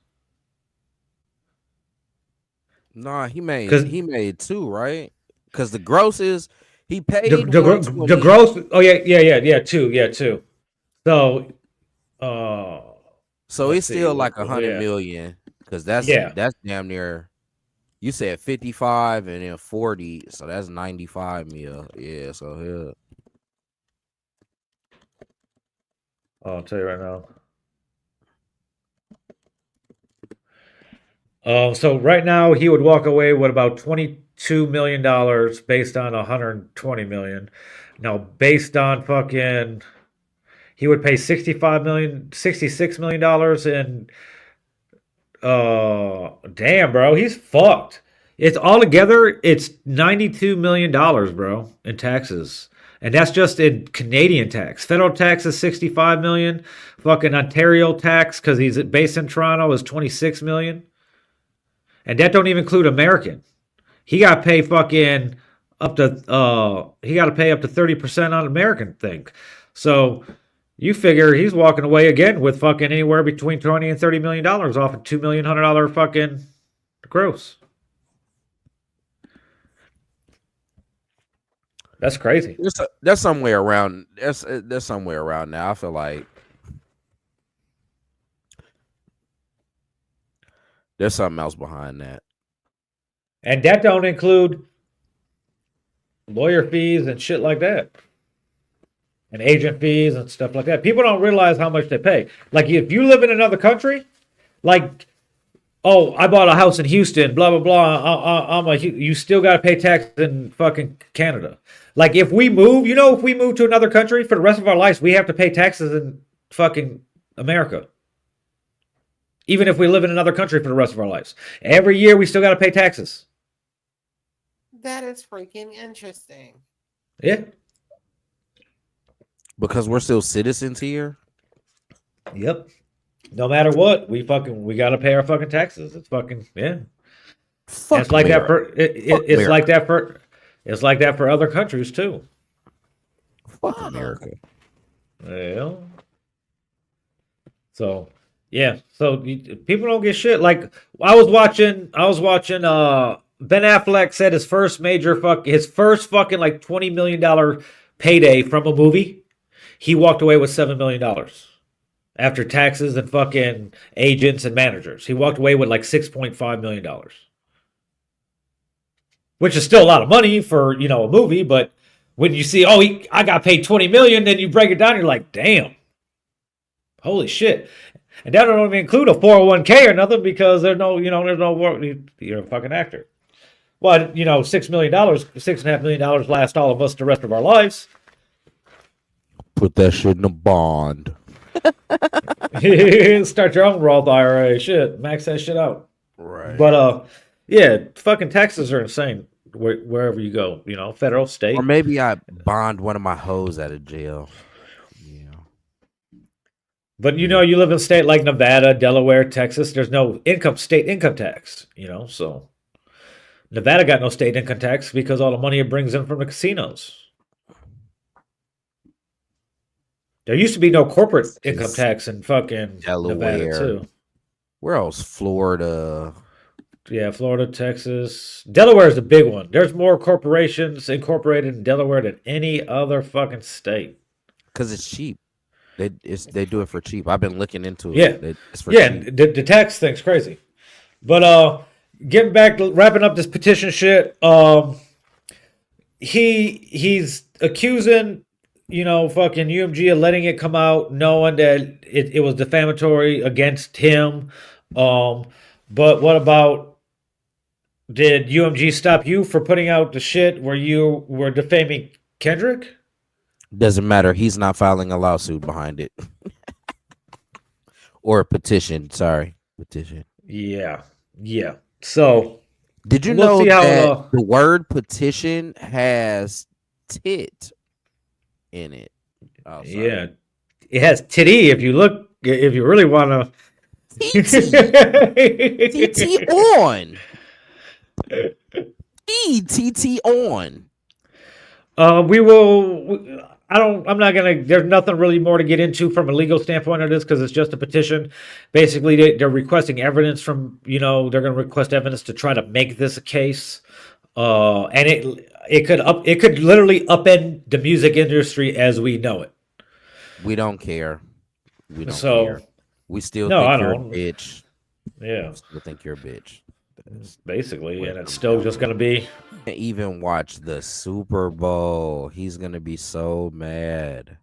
Speaker 7: Nah, he made two, right? Because the gross is he paid
Speaker 1: the gross. Oh yeah, two. So
Speaker 7: it's still like 100 million, because that's damn near. You said 55 and then 40, so that's 95 mil. Yeah, so yeah.
Speaker 1: I'll tell you right now. So right now he would walk away with about $22 million based on $120 million. Now based on fucking, he would pay $66 million in. Damn, bro, he's fucked. It's altogether, it's $92 million, bro, in taxes. And that's just in Canadian tax. Federal tax is $65 million. Fucking Ontario tax, because he's based in Toronto, is $26 million. And that don't even include American. He got to pay fucking up to, he got to pay up to 30% on American thing. So you figure he's walking away again with fucking anywhere between $20 and $30 million off a $2 million fucking gross. That's crazy.
Speaker 7: That's somewhere around. That's somewhere around now. I feel like there's something else behind that.
Speaker 1: And that don't include lawyer fees and shit like that. And agent fees and stuff like that. People don't realize how much they pay. Like, if you live in another country, like, oh, I bought a house in Houston, blah blah blah. You still got to pay tax in fucking Canada. Like if we move, if we move to another country for the rest of our lives, we have to pay taxes in fucking America. Even if we live in another country for the rest of our lives, every year we still got to pay taxes.
Speaker 3: That is freaking interesting.
Speaker 1: Yeah.
Speaker 7: Because we're still citizens here.
Speaker 1: Yep. No matter what, we got to pay our fucking taxes. It's fucking yeah.
Speaker 7: Fuck
Speaker 1: It's like
Speaker 7: America.
Speaker 1: that for it's like that for other countries too.
Speaker 7: Fuck America.
Speaker 1: Yeah. So yeah. So people don't get shit. Like I was watching. Ben Affleck said his first fucking like $20 million payday from a movie. He walked away with $7 million after taxes and fucking agents and managers. He walked away with like $6.5 million, which is still a lot of money for a movie. But when you see, I got paid $20 million, then you break it down, you're like, damn, holy shit. And that don't even include a 401k or nothing because there's no work. You're a fucking actor. Well, $6 million, $6.5 million last all of us the rest of our lives.
Speaker 7: Put that shit in a bond.
Speaker 1: Start your own Roth IRA. Shit, max that shit out.
Speaker 7: Right.
Speaker 1: But yeah, fucking taxes are insane wherever you go. Federal, state,
Speaker 7: Or maybe I bond one of my hoes out of jail. Yeah.
Speaker 1: But you live in a state like Nevada, Delaware, Texas. There's no state income tax. So Nevada got no state income tax because all the money it brings in from the casinos. There used to be no corporate income tax in fucking
Speaker 7: Delaware.
Speaker 1: Nevada too.
Speaker 7: Where else? Florida.
Speaker 1: Yeah, Florida, Texas. Delaware is the big one. There's more corporations incorporated in Delaware than any other fucking state.
Speaker 7: Because it's cheap. They do it for cheap. I've been looking into it.
Speaker 1: Yeah.
Speaker 7: It's for
Speaker 1: cheap. The tax thing's crazy. But getting back to wrapping up this petition shit, he's accusing fucking UMG of letting it come out, knowing that it was defamatory against him. But what about, did UMG stop you for putting out the shit where you were defaming Kendrick?
Speaker 7: Doesn't matter. He's not filing a lawsuit behind it. Or a petition. Sorry. Petition.
Speaker 1: Yeah. So,
Speaker 7: did you
Speaker 1: we'll
Speaker 7: know
Speaker 1: see how,
Speaker 7: that the word petition has tit in it? Oh,
Speaker 1: yeah, it has titty. If you really want to,
Speaker 7: TT on. TT on.
Speaker 1: We will. I'm not gonna. There's nothing really more to get into from a legal standpoint of this because it's just a petition. Basically, they're requesting evidence from. They're gonna request evidence to try to make this a case. And it could literally upend the music industry as we know it.
Speaker 7: We don't care. We don't care. We still think you're a bitch.
Speaker 1: Yeah.
Speaker 7: We still think you're a bitch.
Speaker 1: Basically, and it's still just gonna be.
Speaker 7: Can't even watch the Super Bowl. He's gonna be so mad.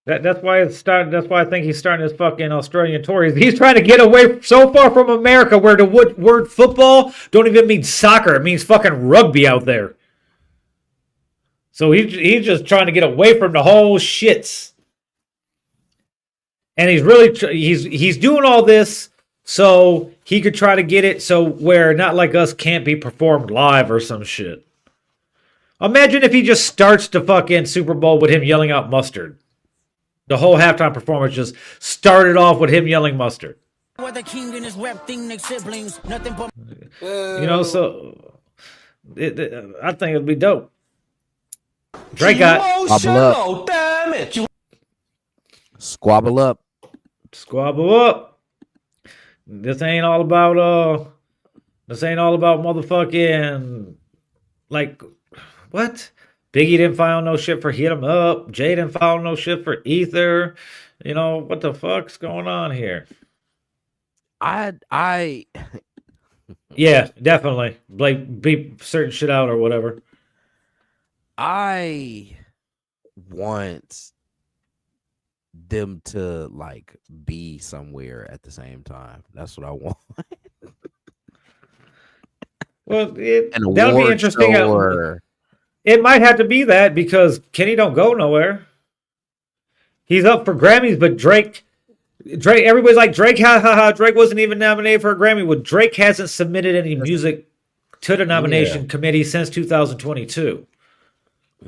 Speaker 1: That's why it's starting. That's why I think he's starting his fucking Australian tour. He's trying to get away so far from America, where the word football don't even mean soccer. It means fucking rugby out there. So he's just trying to get away from the whole shits. And he's really he's doing all this so he could try to get it so where Not Like Us can't be performed live or some shit. Imagine if he just starts the fucking Super Bowl with him yelling out mustard. The whole halftime performance just started off with him yelling mustard.
Speaker 2: What the king and his rep thing, next siblings, nothing but.
Speaker 1: So I think it'd be dope. Drake got
Speaker 5: emotional, damn it.
Speaker 7: Squabble up.
Speaker 1: Squabble up. This ain't all about motherfucking like what? Biggie didn't file no shit for Hit 'Em Up. Jay didn't file no shit for Ether. What the fuck's going on here?
Speaker 7: I
Speaker 1: Yeah, definitely. Like beep certain shit out or whatever.
Speaker 7: I want them to like be somewhere at the same time. That's what I want.
Speaker 1: Well,
Speaker 7: An
Speaker 1: that'll be
Speaker 7: award
Speaker 1: interesting.
Speaker 7: show or
Speaker 1: It might have to be that because Kenny don't go nowhere. He's up for Grammys, but Drake, everybody's like Drake, ha ha ha. Drake wasn't even nominated for a Grammy. Well, Drake hasn't submitted any music to the nomination committee since 2022.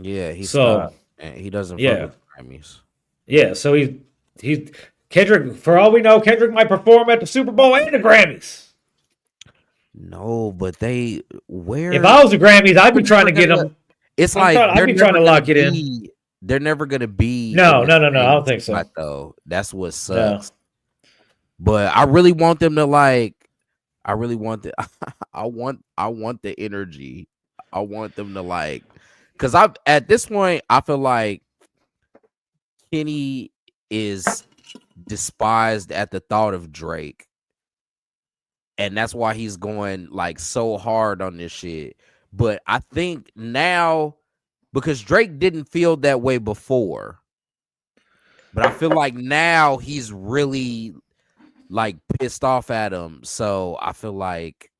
Speaker 7: yeah, he
Speaker 1: So
Speaker 7: stopped. And he doesn't fuck
Speaker 1: yeah,
Speaker 7: with Grammys.
Speaker 1: yeah. So he Kendrick. For all we know, Kendrick might perform at the Super Bowl and the Grammys.
Speaker 7: No, but they
Speaker 1: If I was the Grammys, I'd be trying to get
Speaker 7: gonna-
Speaker 1: them.
Speaker 7: It's
Speaker 1: I'd be trying to lock it in.
Speaker 7: They're never gonna be.
Speaker 1: No,
Speaker 7: in the
Speaker 1: no, no, no. I don't
Speaker 7: same
Speaker 1: think so.
Speaker 7: spot, though. That's what
Speaker 1: No.
Speaker 7: sucks. But I really want them to like. I really want the. I want the energy. I want them to like. Because at this point, I feel like Kenny is despised at the thought of Drake. And that's why he's going like so hard on this shit. But I think now, because Drake didn't feel that way before, but I feel like now he's really like pissed off at him. So I feel like,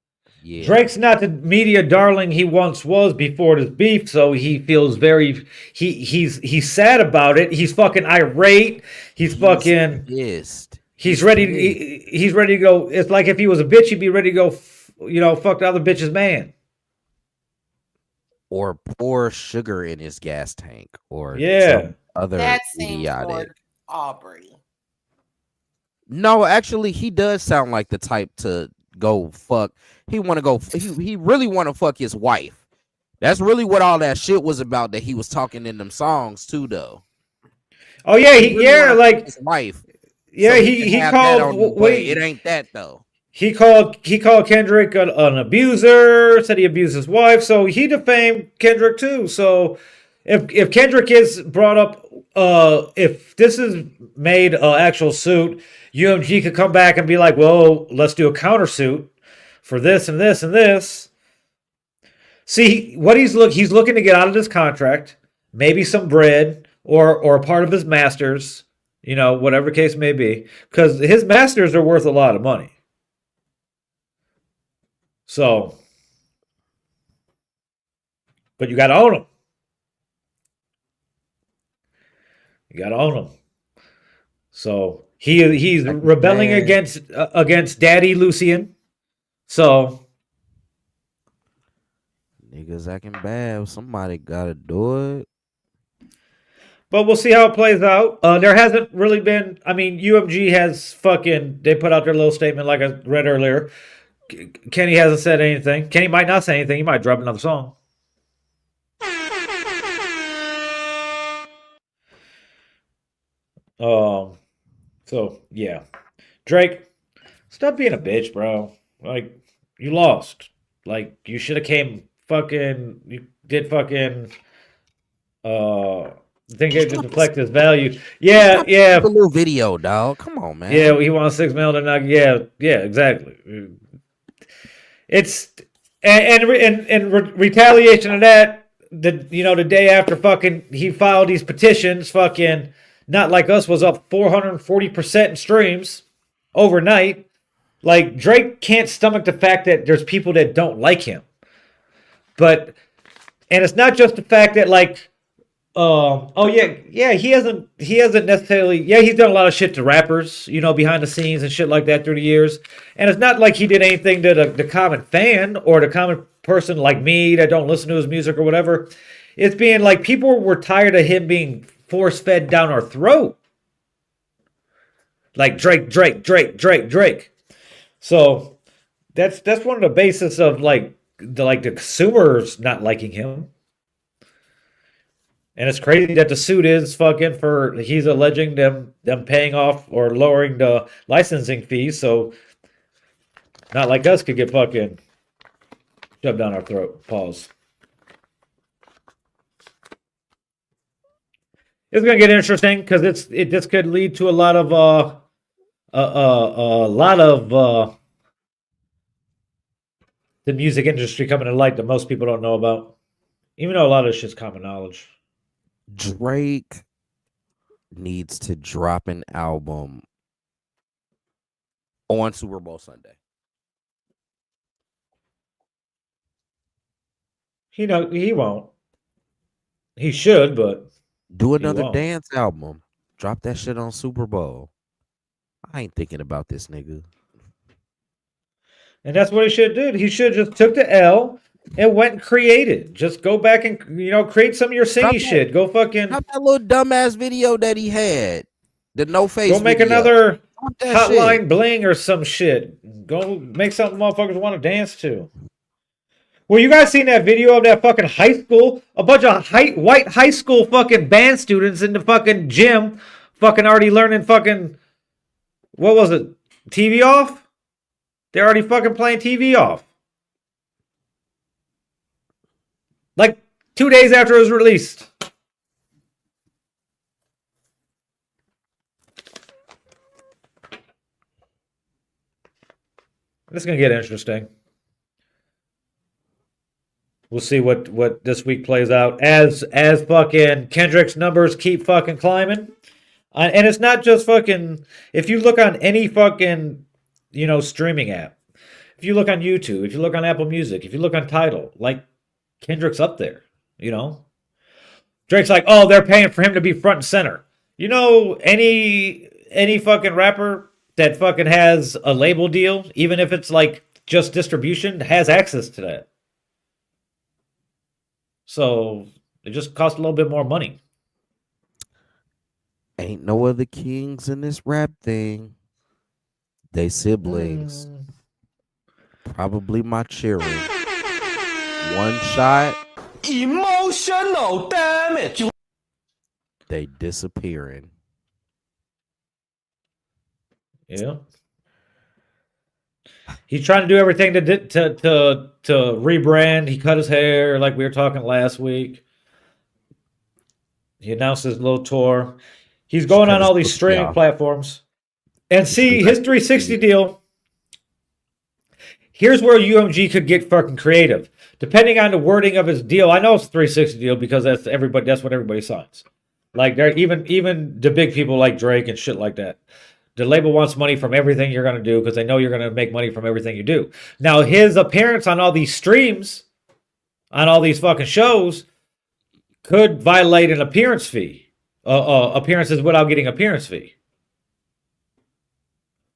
Speaker 7: yeah,
Speaker 1: Drake's not the media darling he once was before this beef, so he feels very he's sad about it. He's fucking irate. He's fucking
Speaker 7: pissed.
Speaker 1: he's ready. He's ready to go. It's like if he was a bitch, he'd be ready to go. Fuck the other bitch's man.
Speaker 7: Or pour sugar in his gas tank, or
Speaker 1: Yeah.
Speaker 7: other
Speaker 3: That seems
Speaker 7: idiotic.
Speaker 3: more Aubrey.
Speaker 7: No, actually, he does sound like the type to go fuck. He want to go. He really want to fuck his wife. That's really what all that shit was about. That he was talking in them songs too, though.
Speaker 1: Oh yeah,
Speaker 7: He really wanna fuck
Speaker 1: like
Speaker 7: his wife.
Speaker 1: yeah.
Speaker 7: So
Speaker 1: He
Speaker 7: can have that on
Speaker 1: called.
Speaker 7: the way. It ain't that though.
Speaker 1: He called Kendrick an abuser. Said he abused his wife. So he defamed Kendrick too. So if Kendrick is brought up, if this is made an actual suit, UMG could come back and be like, well, let's do a countersuit for this and this and this. See what he's looking to get out of this contract, maybe some bread or a part of his masters, whatever case may be, because his masters are worth a lot of money. So, but you got to own them. You got to own them. So he's rebelling against Daddy Lucian. So
Speaker 7: Niggas acting bad. Somebody gotta do it.
Speaker 1: but we'll see how it plays out. There hasn't really been. I mean, UMG has they put out their little statement like I read earlier. Kenny hasn't said anything. Kenny might not say anything. He might drop another song. So yeah, Drake, stop being a bitch, bro. Like you lost. Like you should have came fucking. You did fucking. Think it just reflect his value. Yeah, yeah.
Speaker 7: A little video, dog. Come on, man.
Speaker 1: Yeah, he wants $6 million. Yeah, exactly. It's and retaliation of that. The day after fucking he filed these petitions, fucking Not Like Us was up 440% in streams overnight. Like Drake can't stomach the fact that there's people that don't like him. And it's not just the fact that like he hasn't necessarily he's done a lot of shit to rappers, behind the scenes and shit like that through the years. And it's not like he did anything to the common fan or the common person like me that don't listen to his music or whatever. It's being like people were tired of him being force fed down our throat. Like Drake. So that's one of the basis of the consumers not liking him. And it's crazy that the suit is fucking he's alleging them paying off or lowering the licensing fees, so Not Like Us could get fucking shoved down our throat. Pause. It's gonna get interesting because this could lead to a lot of the music industry coming to light that most people don't know about. Even though a lot of this shit's common knowledge.
Speaker 7: Drake needs to drop an album on Super Bowl Sunday.
Speaker 1: He won't. He should, but
Speaker 7: Do
Speaker 1: he
Speaker 7: another
Speaker 1: won't.
Speaker 7: dance album. Drop that shit on Super Bowl. I ain't thinking about this nigga.
Speaker 1: And that's what he should do. He should just took the L and went and created. Just go back and create some of your
Speaker 7: Drop
Speaker 1: singy
Speaker 7: that,
Speaker 1: shit. Go fucking
Speaker 7: drop that little dumbass video that he had. The no face
Speaker 1: go make
Speaker 7: video.
Speaker 1: another
Speaker 7: Drop that
Speaker 1: Hotline
Speaker 7: shit.
Speaker 1: Bling or some shit. Go make something motherfuckers want to dance to. Well, you guys seen that video of that fucking high school? A bunch of white high school fucking band students in the fucking gym fucking already learning fucking, what was it? TV off? They're already fucking playing TV off. Like 2 days after it was released. This is going to get interesting. We'll see what this week plays out as fucking Kendrick's numbers keep fucking climbing. And it's not just fucking, if you look on any fucking, streaming app, if you look on YouTube, if you look on Apple Music, if you look on Tidal, like Kendrick's up there, Drake's like, oh, they're paying for him to be front and center. Any fucking rapper that fucking has a label deal, even if it's like just distribution, has access to that. So it just costs a little bit more money.
Speaker 7: Ain't no other kings in this rap thing. They siblings. Probably my children. One shot.
Speaker 5: Emotional damage.
Speaker 7: They disappearing.
Speaker 1: Yeah. He's trying to do everything to rebrand. He cut his hair like we were talking last week. He announced his little tour. He's going on all these streaming platforms. And see, his 360 deal, here's where UMG could get fucking creative. Depending on the wording of his deal, I know it's a 360 deal because that's what everybody signs. Like even the big people like Drake and shit like that. The label wants money from everything you're going to do because they know you're going to make money from everything you do. Now, his appearance on all these streams, on all these fucking shows, could violate an appearance fee. Appearances without getting appearance fee.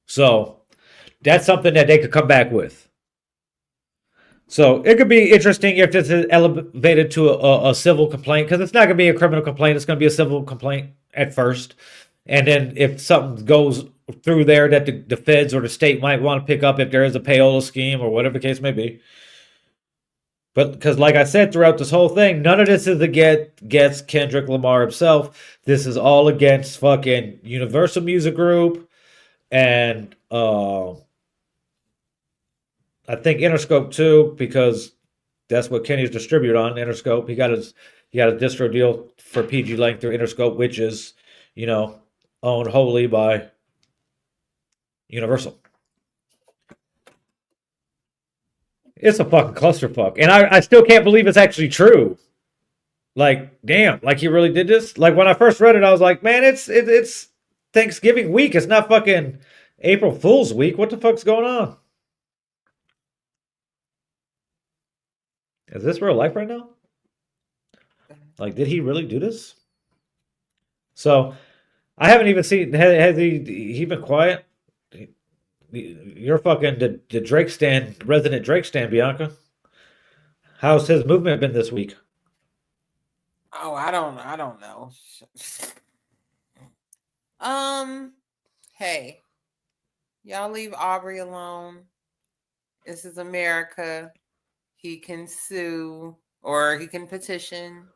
Speaker 1: So, that's something that they could come back with. So, it could be interesting if this is elevated to a civil complaint, because it's not going to be a criminal complaint. It's going to be a civil complaint at first. And then if something goes through there that the feds or the state might want to pick up if there is a payola scheme or whatever the case may be. But because like I said throughout this whole thing, none of this is against Kendrick Lamar himself. This is all against fucking Universal Music Group and I think Interscope too, because that's what Kenny's distributed on, Interscope. He got a distro deal for PG Length through Interscope, which is, owned wholly by Universal. It's a fucking clusterfuck. And I still can't believe it's actually true. Like, damn, like he really did this? Like when I first read it, I was like, man, it's Thanksgiving week. It's not fucking April Fool's week. What the fuck's going on? Is this real life right now? Like, did he really do this? So I haven't even seen. Has he been quiet? You're fucking the Drake stan, resident Drake stan, Bianca. How's his movement been this week?
Speaker 3: Oh, I don't know. Hey, y'all leave Aubrey alone. This is America. He can sue or he can petition.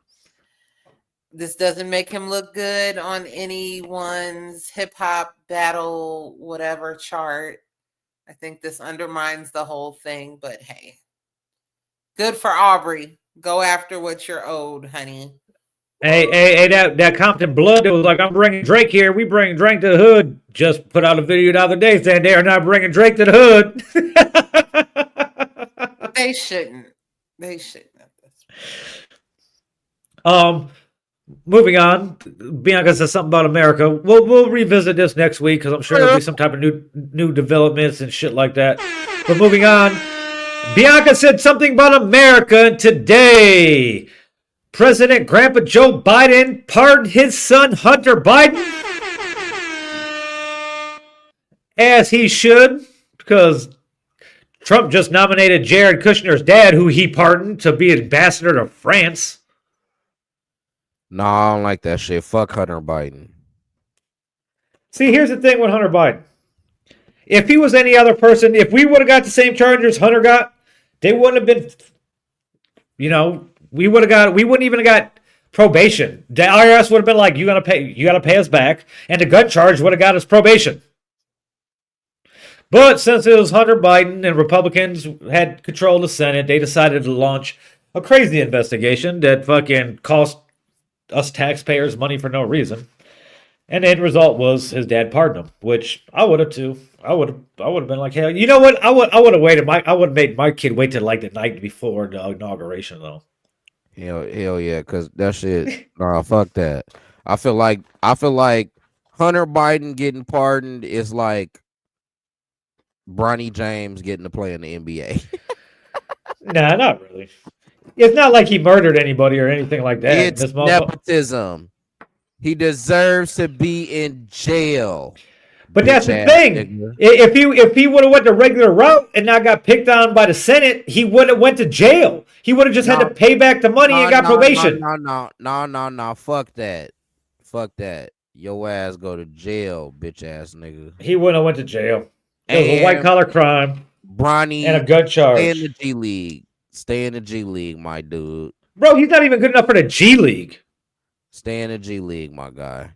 Speaker 3: This doesn't make him look good on anyone's hip hop battle, whatever chart. I think this undermines the whole thing, but hey, good for Aubrey. Go after what you're owed, honey.
Speaker 1: Hey, that Compton Blood, it was like, I'm bringing Drake here. We bring Drake to the hood. Just put out a video the other day saying they are not bringing Drake to the hood.
Speaker 3: They shouldn't. They shouldn't have this.
Speaker 1: Moving on, Bianca says something about America. We'll revisit this next week because I'm sure there'll be some type of new developments and shit like that. But moving on, Bianca said something about America, and today President Grandpa Joe Biden pardoned his son Hunter Biden, as he should, because Trump just nominated Jared Kushner's dad, who he pardoned, to be ambassador to France.
Speaker 7: No, I don't like that shit. Fuck Hunter Biden.
Speaker 1: See, here's the thing with Hunter Biden. If he was any other person, if we would have got the same charges Hunter got, they wouldn't have been, we wouldn't even have got probation. The IRS would have been like, you gotta pay us back, and the gun charge would have got us probation. But since it was Hunter Biden and Republicans had control of the Senate, they decided to launch a crazy investigation that fucking cost us taxpayers money for no reason. And the end result was his dad pardoned him, which I would have too. I would have been like, hell, you know what? I would have waited. I would have made my kid wait till like the night before the inauguration, though.
Speaker 7: Hell yeah, because that shit. Nah, fuck that. I feel like Hunter Biden getting pardoned is like Bronny James getting to play in the NBA.
Speaker 1: Nah, not really. It's not like he murdered anybody or anything like that.
Speaker 7: It's nepotism. He deserves to be in jail.
Speaker 1: But that's the thing. Nigga. If he would have went the regular route and not got picked on by the Senate, he wouldn't have went to jail. He would have just had to pay back the money and got probation.
Speaker 7: No. Fuck that. Fuck that. Your ass go to jail, bitch ass nigga.
Speaker 1: He wouldn't have went to jail. It was a white collar crime.
Speaker 7: Bronny
Speaker 1: and a gun charge.
Speaker 7: Stay in the G League. Stay in the G League, my dude.
Speaker 1: Bro, he's not even good enough for the G League.
Speaker 7: Stay in the G League, my guy.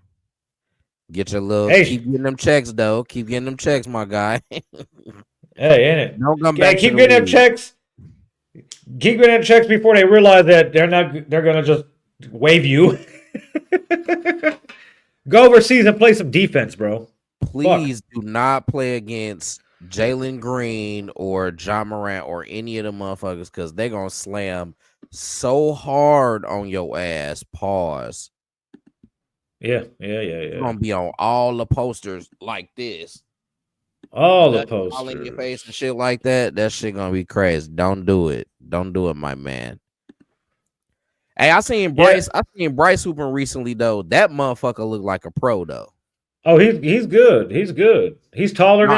Speaker 7: Get your little. Hey. Keep getting them checks, though. Keep getting them checks, my guy.
Speaker 1: Hey, ain't it?
Speaker 7: Don't come back.
Speaker 1: Keep getting them checks. Keep getting them checks before they realize that they're gonna just waive you. Go overseas and play some defense, bro.
Speaker 7: Please do not play against Jalen Green or John Morant or any of the motherfuckers, because they're gonna slam so hard on your ass. Pause.
Speaker 1: Yeah.
Speaker 7: It's gonna be on all the posters like this.
Speaker 1: All the posters.
Speaker 7: All in your face and shit like that. That shit gonna be crazy. Don't do it. Don't do it, my man. Hey, I seen Bryce. Yeah. I seen Bryce hooping recently though. That motherfucker looked like a pro though.
Speaker 1: Oh, he's good. He's good. He's taller than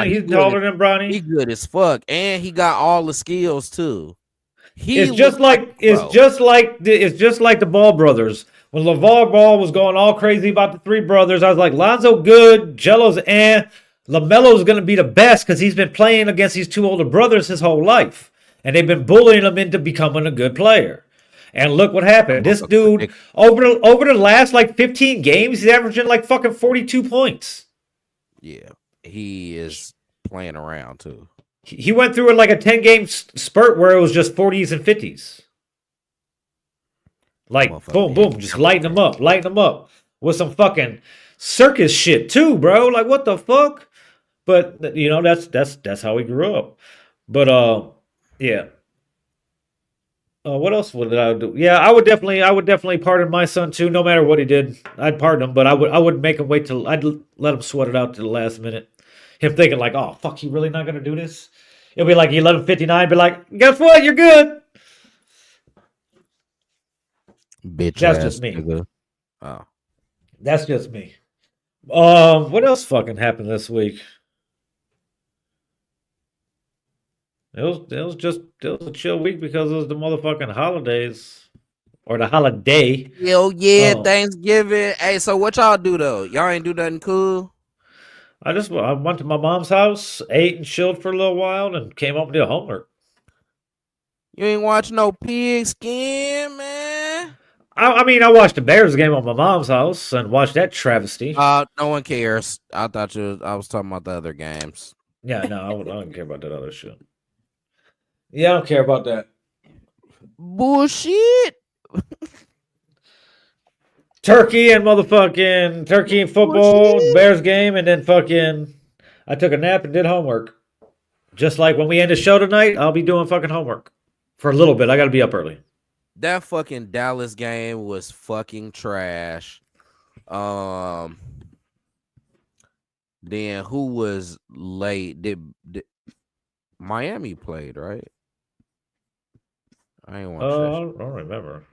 Speaker 1: Bronny.
Speaker 7: He's good as fuck, and he got all the skills too.
Speaker 1: It's just like the Ball brothers. When LeVar Ball was going all crazy about the three brothers, I was like, Lonzo good, Jello's LaMelo's gonna be the best because he's been playing against these two older brothers his whole life, and they've been bullying him into becoming a good player. And look what happened. This dude, over the last like 15 games, he's averaging like fucking 42 points.
Speaker 7: Yeah, he is playing around too.
Speaker 1: He went through like a 10-game spurt where it was just 40s and 50s. Like, boom, just lighten them up with some fucking circus shit too, bro. Like, what the fuck? But that's how we grew up. But yeah. What else would I do? Yeah, I would definitely pardon my son too, no matter what he did. I'd pardon him, but I wouldn't make him wait till I'd let him sweat it out to the last minute. Him thinking like, oh fuck, he really not gonna do this? It'll be like 11:59, be like, guess what? You're good.
Speaker 7: Bitch,
Speaker 1: that's just me.
Speaker 7: Nigga. Oh,
Speaker 1: that's just me. What else fucking happened this week? It was a chill week because it was the motherfucking holidays or the holiday.
Speaker 7: Hell yeah, Thanksgiving. Hey, so what y'all do though? Y'all ain't do nothing cool?
Speaker 1: I went to my mom's house, ate and chilled for a little while, and came home and did homework.
Speaker 7: You ain't watch no Pigskin, man.
Speaker 1: I mean, I watched the Bears game on my mom's house and watched that travesty.
Speaker 7: No one cares. I thought I was talking about the other games.
Speaker 1: Yeah, no, I don't care about that other shit. Yeah, I don't care about that.
Speaker 7: Bullshit.
Speaker 1: Turkey and football, Bears game, and then fucking I took a nap and did homework. Just like when we end the show tonight, I'll be doing fucking homework for a little bit. I got to be up early.
Speaker 7: That fucking Dallas game was fucking trash. Then who was late? Did Miami played, right? I ain't watch that.
Speaker 1: I don't remember.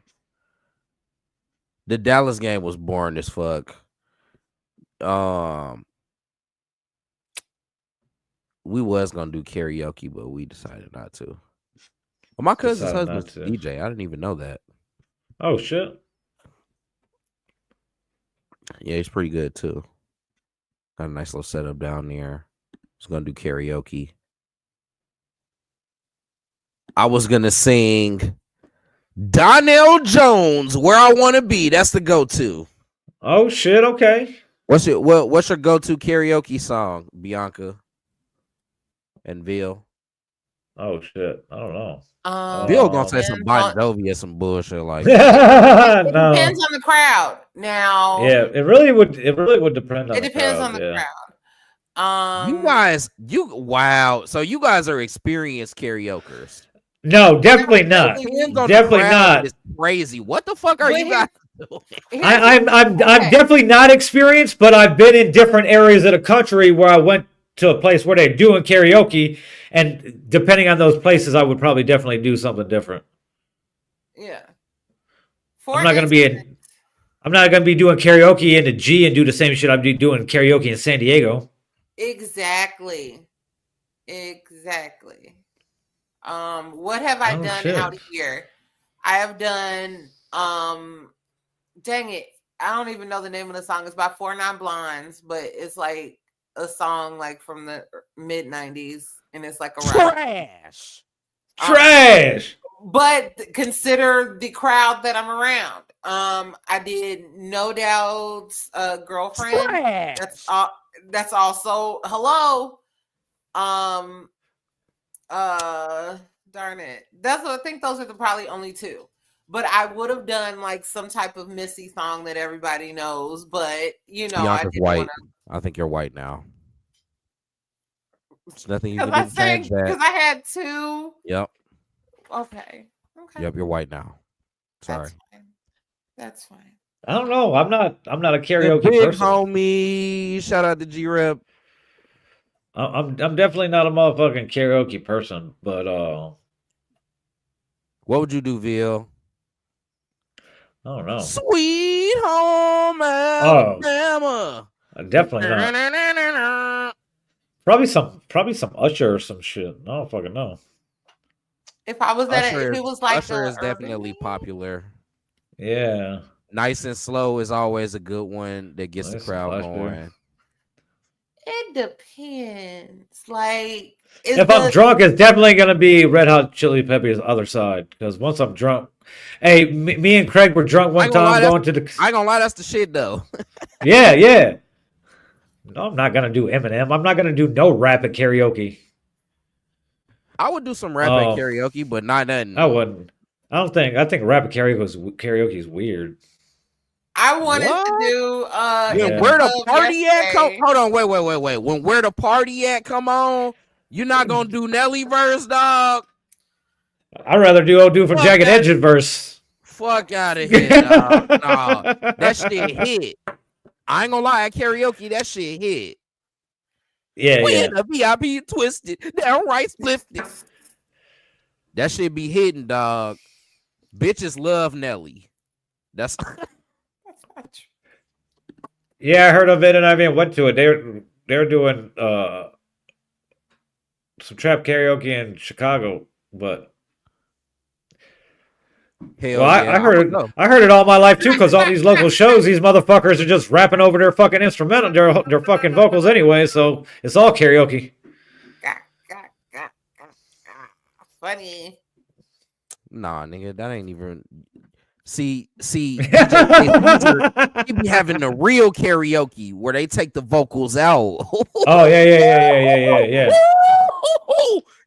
Speaker 7: The Dallas game was boring as fuck. We was gonna do karaoke, but we decided not to. Well, my cousin's
Speaker 1: Decided not
Speaker 7: husband's
Speaker 1: to.
Speaker 7: DJ. I didn't even know that.
Speaker 1: Oh shit.
Speaker 7: Yeah, he's pretty good too. Got a nice little setup down there. He's gonna do karaoke. I was gonna sing Donnell Jones, "Where I Want to Be." That's the go-to.
Speaker 1: Oh shit. Okay.
Speaker 7: What's your go-to karaoke song, Bianca and Ville?
Speaker 1: Oh shit. I don't know.
Speaker 7: Ville gonna say some Bon
Speaker 3: depends
Speaker 7: Jovi or some bullshit like.
Speaker 3: It
Speaker 1: No.
Speaker 3: depends on the crowd. Now,
Speaker 1: Yeah, it really would. It really would depend on.
Speaker 3: it depends on the
Speaker 1: yeah.
Speaker 3: crowd.
Speaker 7: Wow. So you guys are experienced karaokers.
Speaker 1: No, definitely not.
Speaker 7: Depends on the
Speaker 1: Definitely
Speaker 7: crowd.
Speaker 1: not.
Speaker 7: It's crazy. What the fuck are you guys doing?
Speaker 1: I'm definitely not experienced, but I've been in different areas of the country where I went to a place where they're doing karaoke, and depending on those places, I would probably definitely do something different.
Speaker 3: Yeah.
Speaker 1: I'm not gonna be doing karaoke in the G and do the same shit I'd be doing karaoke in San Diego.
Speaker 3: Exactly. What have I done out here? I have done dang it. I don't even know the name of the song. It's by 4 Non-Blondes, but it's like a song like from the mid 90s, and it's like a
Speaker 7: Trash.
Speaker 3: But consider the crowd that I'm around. I did No Doubt's Girlfriend.
Speaker 7: Trash.
Speaker 3: That's also hello. Darn it. I think those are probably only two. But I would have done like some type of Missy song that everybody knows. But you know,
Speaker 7: Bianca's
Speaker 3: I didn't
Speaker 7: white.
Speaker 3: wanna...
Speaker 7: I think you're white now. There's nothing you can
Speaker 3: Because
Speaker 7: do to change that.
Speaker 3: Because I had two.
Speaker 7: Yep.
Speaker 3: Okay.
Speaker 7: Yep, you're white now. Sorry.
Speaker 3: That's fine.
Speaker 1: I don't know. I'm not a
Speaker 7: The
Speaker 1: karaoke
Speaker 7: big
Speaker 1: person.
Speaker 7: homie. Shout out to G-Rep.
Speaker 1: I'm definitely not a motherfucking karaoke person, but
Speaker 7: What would you do, Ville?
Speaker 1: I don't know.
Speaker 7: Sweet home Alabama.
Speaker 1: Definitely not. Probably some Usher or some shit. I don't fucking know.
Speaker 3: If I was if it was like
Speaker 7: Usher is
Speaker 3: urban...
Speaker 7: definitely popular.
Speaker 1: Yeah.
Speaker 7: Nice and Slow is always a good one that gets the crowd going.
Speaker 3: It depends. Like,
Speaker 1: if I'm drunk, it's definitely gonna be Red Hot Chili Peppers' Other Side. Because once I'm drunk, hey, me and Craig were drunk one time going to the.
Speaker 7: I ain't gonna lie, that's the shit though.
Speaker 1: Yeah. No, I'm not gonna do Eminem. I'm not gonna do no rap at karaoke.
Speaker 7: I would do some rap at karaoke, but not nothing.
Speaker 1: I wouldn't. I think rap at karaoke is weird.
Speaker 3: I wanted to do
Speaker 7: where the party at? Hold on, wait. When Where the Party At come on, you're not gonna do Nelly verse, dog.
Speaker 1: I'd rather do from Jagged Edge's verse.
Speaker 7: Fuck out of here, dog. Nah, that shit hit. I ain't gonna lie, at karaoke, that shit hit.
Speaker 1: Yeah.
Speaker 7: In the VIP twisted, downright lifted. That shit be hitting, dog. Bitches love Nelly. That's
Speaker 1: yeah, I heard of it and I even went to it. They're doing some trap karaoke in Chicago, but I heard it all my life too, because all these local shows, these motherfuckers are just rapping over their fucking instrumental, their fucking vocals anyway, so it's all karaoke.
Speaker 3: Funny.
Speaker 7: Nah, nigga, that ain't even. See, DJ, he be having the real karaoke where they take the vocals out.
Speaker 1: Oh yeah.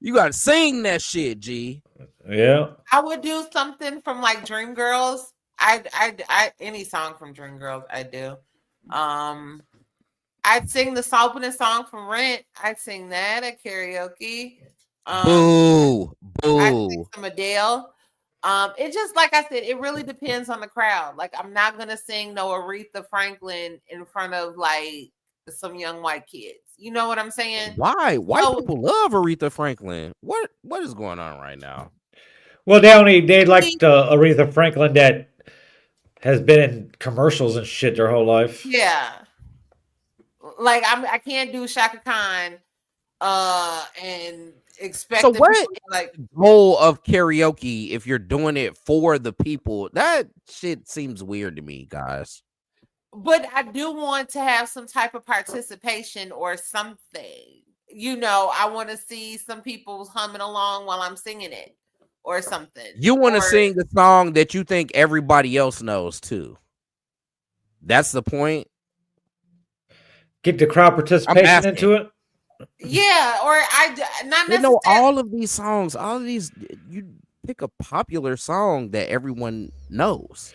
Speaker 7: You gotta sing that shit, G.
Speaker 1: Yeah.
Speaker 3: I would do something from like Dreamgirls. I any song from Dreamgirls I'd do. I'd sing the opening song from Rent. I'd sing that at karaoke.
Speaker 7: Boo.
Speaker 3: I'd sing some Adele. It just, like I said, it really depends on the crowd. Like, I'm not gonna sing no Aretha Franklin in front of like some young white kids. You know what I'm saying?
Speaker 7: Why? White people love Aretha Franklin. What is going on right now?
Speaker 1: Well, they like Aretha Franklin that has been in commercials and shit their whole life.
Speaker 3: Yeah. Like I can't do Shaka Khan and expect
Speaker 7: So
Speaker 3: the
Speaker 7: what?
Speaker 3: people to, like,
Speaker 7: Goal of karaoke if you're doing it for the people. That shit seems weird to me, guys.
Speaker 3: but I do want to have some type of participation or something. You know, I want to see some people humming along while I'm singing it or something.
Speaker 7: You want to
Speaker 3: Or-
Speaker 7: sing the song that you think everybody else knows too. That's the point.
Speaker 1: Get the crowd participation into it.
Speaker 3: Yeah, or not
Speaker 7: They know
Speaker 3: necessarily.
Speaker 7: all of these songs. All of these. You pick a popular song that everyone knows.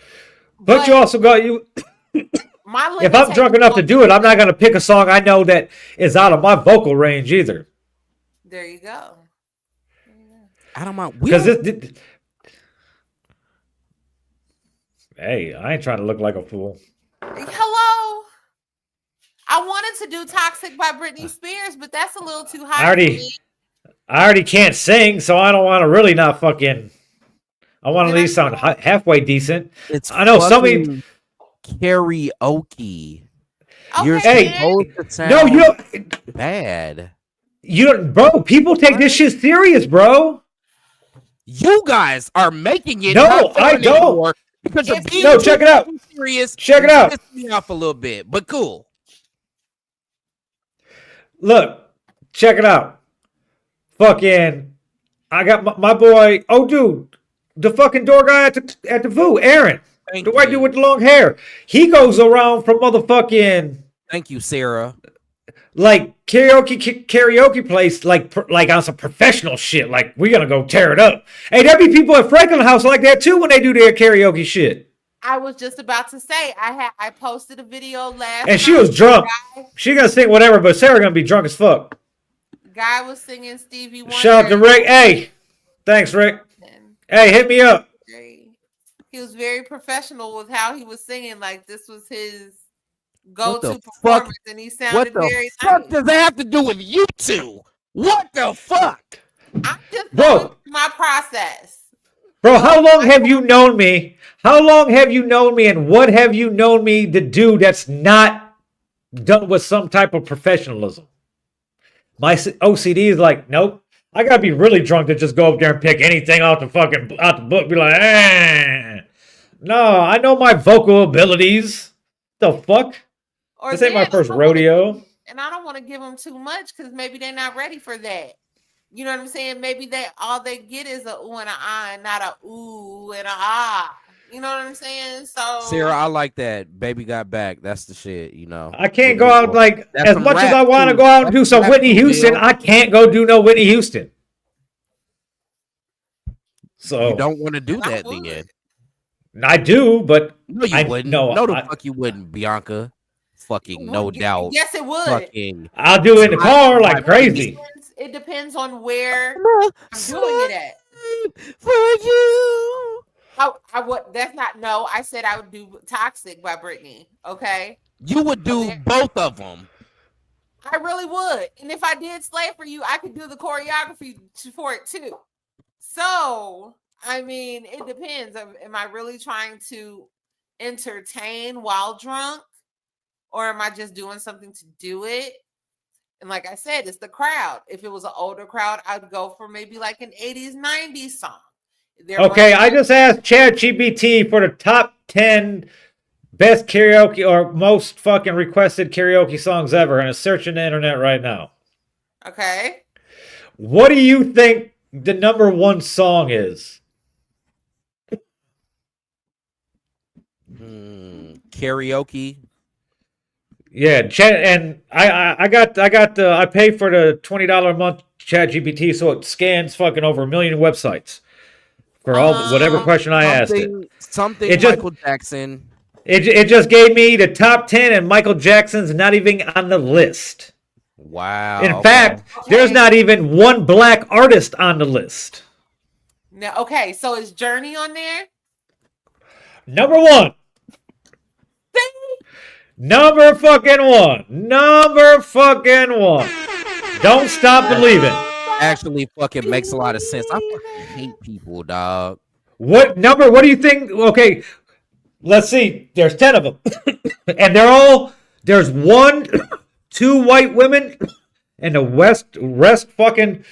Speaker 1: But you also got you.
Speaker 3: My
Speaker 1: If I'm drunk enough to do it, I'm not going to pick a song I know that is out of my vocal range either.
Speaker 3: There you go.
Speaker 7: Out of my
Speaker 1: because hey, I ain't trying to look like a fool.
Speaker 3: Hello. I wanted to do "Toxic" by Britney Spears, but that's a little too high for me.
Speaker 1: I already can't sing, so I don't want to really not fucking. I want to at least sound halfway decent. I know somebody
Speaker 7: karaoke.
Speaker 3: Okay,
Speaker 7: You're supposed to sound
Speaker 1: no, you don't,
Speaker 7: bad.
Speaker 1: You don't, bro. People take this shit serious, bro.
Speaker 7: You guys are making it.
Speaker 1: No, I don't.
Speaker 7: Because you're being
Speaker 1: no, check it out.
Speaker 7: Serious.
Speaker 1: Check it out.
Speaker 7: Pissed me off a little bit, but cool.
Speaker 1: Look, check it out. Fucking, I got my boy. Oh, dude, the fucking door guy at the VU, Aaron, the white dude with the long hair. He goes around from motherfucking.
Speaker 7: Thank you, Sarah.
Speaker 1: Like karaoke place, like on some professional shit. Like we gonna go tear it up. Hey, there be people at Franklin House like that too when they do their karaoke shit.
Speaker 3: I was just about to say I posted a video last.
Speaker 1: And she was drunk. She gonna sing whatever, but Sarah gonna be drunk as fuck.
Speaker 3: Guy was singing Stevie Wonder.
Speaker 1: Shout out to Rick. Hey, thanks, Rick. Hey, hit me up.
Speaker 3: He was very professional with how he was singing. Like this was his go-to performance,
Speaker 7: fuck?
Speaker 3: and he sounded very
Speaker 7: What
Speaker 3: nice.
Speaker 7: does that have to do with you two? What the fuck?
Speaker 3: I'm just going through my process.
Speaker 1: Bro, how long have you known me? How long have you known me, and what have you known me to do that's not done with some type of professionalism? My OCD is like, nope. I gotta be really drunk to just go up there and pick anything out the book. Be like, no, I know my vocal abilities. The fuck?
Speaker 3: Or
Speaker 1: This ain't my first rodeo.
Speaker 3: And I don't want to give them too much because maybe they're not ready for that. You know what I'm saying? Maybe all they get is a ooh and a ah, and not a ooh and a ah. You know what I'm saying? So
Speaker 7: Sarah, I like that. Baby got back. That's the shit, you know.
Speaker 1: I can't go out like
Speaker 7: That's
Speaker 1: as
Speaker 7: some
Speaker 1: much as
Speaker 7: rap,
Speaker 1: I want to
Speaker 7: too.
Speaker 1: go out and do
Speaker 7: That's
Speaker 1: some
Speaker 7: rap,
Speaker 1: Whitney
Speaker 7: too,
Speaker 1: Houston.
Speaker 7: Bill.
Speaker 1: I can't go do no Whitney Houston. So
Speaker 7: You don't want to do that then.
Speaker 1: I do, but
Speaker 7: No, you wouldn't.
Speaker 1: No,
Speaker 7: No, the fuck you wouldn't, Bianca. Fucking no doubt.
Speaker 3: Yes, it would.
Speaker 7: Fucking.
Speaker 1: I'll do it in the car like crazy.
Speaker 3: It depends on where I'm doing it at.
Speaker 7: For you.
Speaker 3: That's not no. I said I would do "Toxic" by Britney. Okay.
Speaker 7: You would do both of them.
Speaker 3: I really would. And if I did "Slave for You," I could do the choreography for it too. So, I mean, it depends. Am I really trying to entertain while drunk? Or am I just doing something to do it? And like I said, it's the crowd. If it was an older crowd, I'd go for maybe like an 80s, 90s song.
Speaker 1: Okay, I just asked ChatGPT for the top 10 best karaoke or most fucking requested karaoke songs ever, and it's searching the internet right now.
Speaker 3: Okay.
Speaker 1: What do you think the number one song is?
Speaker 7: Karaoke.
Speaker 1: Yeah, and I pay for the $20 a month ChatGPT, so it scans fucking over 1 million websites for all whatever question I asked it.
Speaker 7: Something
Speaker 1: It just-
Speaker 7: Michael Jackson.
Speaker 1: It just gave me the top 10, and Michael Jackson's not even on the list.
Speaker 7: Wow.
Speaker 1: In fact, there's not even one black artist on the list.
Speaker 3: No, okay, so is Journey on there?
Speaker 1: Number one. Number fucking one. Number fucking one. Don't stop believing.
Speaker 7: actually fucking makes a lot of sense. I fucking hate people, dog.
Speaker 1: What number? What do you think? Okay, let's see. There's 10 of them, and they're all. There's one, two white women, and the rest fucking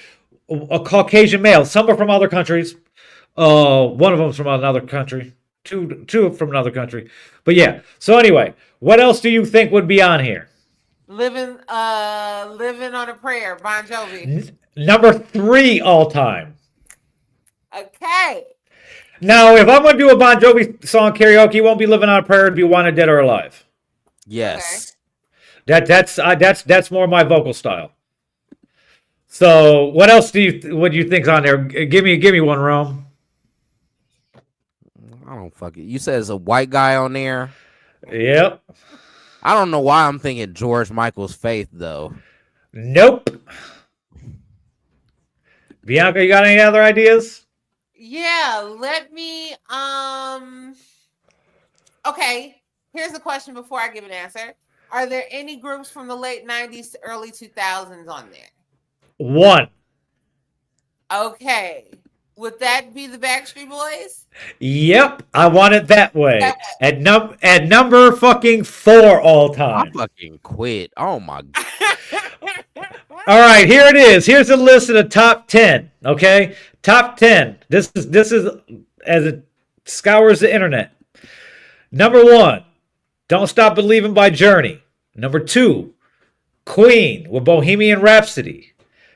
Speaker 1: a Caucasian male. Some are from other countries. One of them's from another country. Two from another country. But yeah. So anyway, what else do you think would be on here?
Speaker 3: Living on a Prayer, Bon Jovi.
Speaker 1: Number 3 all time.
Speaker 3: Okay.
Speaker 1: Now, if I'm gonna do a Bon Jovi song karaoke, it won't be "Living on a Prayer." It'd be "Wanted Dead or Alive."
Speaker 7: Yes.
Speaker 1: That's more my vocal style. So, what else do you think's on there? Give me one, Rome.
Speaker 7: I don't fuck it. You said there's a white guy on there.
Speaker 1: Yep.
Speaker 7: I don't know why I'm thinking George Michael's Faith though.
Speaker 1: Nope. Bianca, you got any other ideas?
Speaker 3: Yeah, let me okay, here's a question before I give an answer. Are there any groups from the late 90s to early 2000s on there?
Speaker 1: 1.
Speaker 3: Okay. Would that be the Backstreet Boys?
Speaker 1: Yep, I want it that way. At number fucking 4 all
Speaker 7: I
Speaker 1: time.
Speaker 7: fucking quit. Oh my god.
Speaker 1: All right, here it is. Here's a list of the top 10. Okay, top 10. This is as it scours the internet. Number 1, "Don't Stop Believing" by Journey. Number 2, Queen with "Bohemian Rhapsody."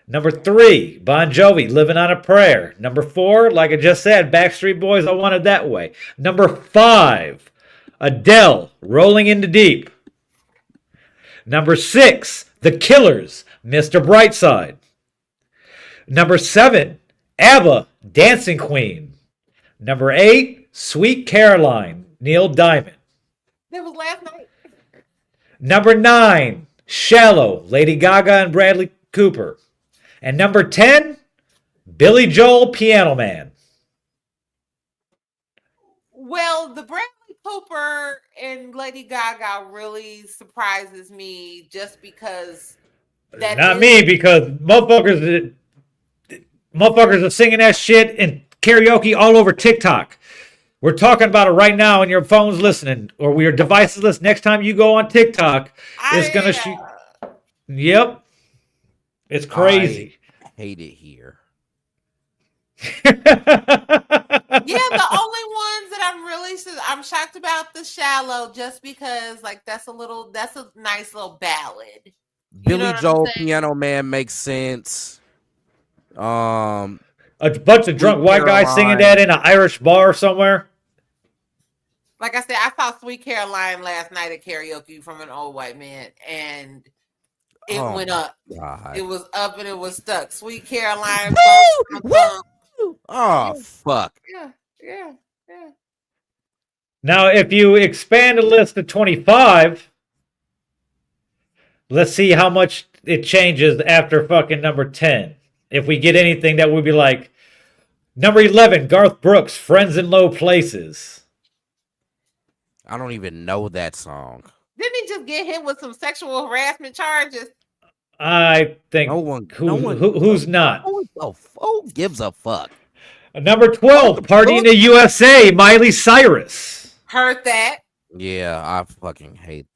Speaker 1: Number 3, Bon Jovi, "Living on a Prayer." Number 4, like I just said, Backstreet Boys, "I Want It That Way." Number 5, Adele, "Rolling in the Deep." Number 6, The Killers, "Mr. Brightside." Number 7, ABBA, "Dancing Queen." Number 8, "Sweet Caroline," Neil Diamond.
Speaker 3: That was last night.
Speaker 1: Number 9, "Shallow," Lady Gaga and Bradley Cooper. And number 10, Billy Joel, "Piano Man."
Speaker 3: Well, the Bradley Cooper and Lady Gaga really surprises me just because
Speaker 1: Not me, because motherfuckers are singing that shit in karaoke all over TikTok. We're talking about it right now, and your phone's listening, or your device is listening. Next time you go on TikTok, it's gonna shoot. Yep, it's crazy.
Speaker 7: I hate it here.
Speaker 3: Yeah, the only ones that I'm shocked about the "Shallow" just because like that's a nice little ballad.
Speaker 7: Billy Joel, "Piano Man" makes sense.
Speaker 1: A bunch of drunk white guys singing that in an Irish bar somewhere.
Speaker 3: Like I said, I saw "Sweet Caroline" last night at karaoke from an old white man, and it went up.
Speaker 7: God.
Speaker 3: It was up and it was stuck. "Sweet Caroline."
Speaker 7: Oh fuck.
Speaker 3: Yeah.
Speaker 1: Now, if you expand the list to 25, let's see how much it changes after fucking number 10. If we get anything that would be like, number 11, Garth Brooks, "Friends in Low Places."
Speaker 7: I don't even know that song.
Speaker 3: Didn't he just get hit with some sexual harassment charges?
Speaker 1: I think who's not?
Speaker 7: Who gives a fuck?
Speaker 1: Number 12, "Party in the USA," Miley Cyrus.
Speaker 3: Heard that.
Speaker 7: Yeah, I fucking hate.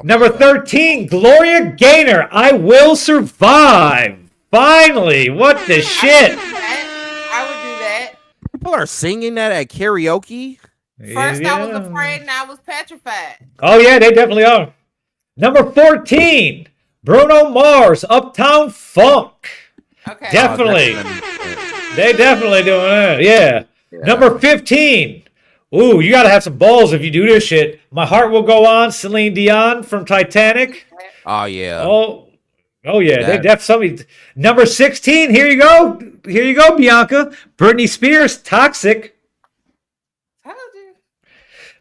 Speaker 1: Number 13, Gloria Gaynor, "I Will Survive." Finally, what the shit?
Speaker 3: I would do that.
Speaker 7: People are singing that at karaoke.
Speaker 3: First, I was afraid, and I was petrified.
Speaker 1: Oh yeah, they definitely are. Number 14, Bruno Mars, "Uptown Funk."
Speaker 3: Okay.
Speaker 1: Definitely. They definitely doing that. Yeah. Number 15. Ooh, you gotta have some balls if you do this shit. "My Heart Will Go On," Celine Dion from Titanic.
Speaker 7: Oh yeah.
Speaker 1: Oh yeah. They somebody. Number 16. Here you go, Bianca. Britney Spears, "Toxic."
Speaker 3: Told you.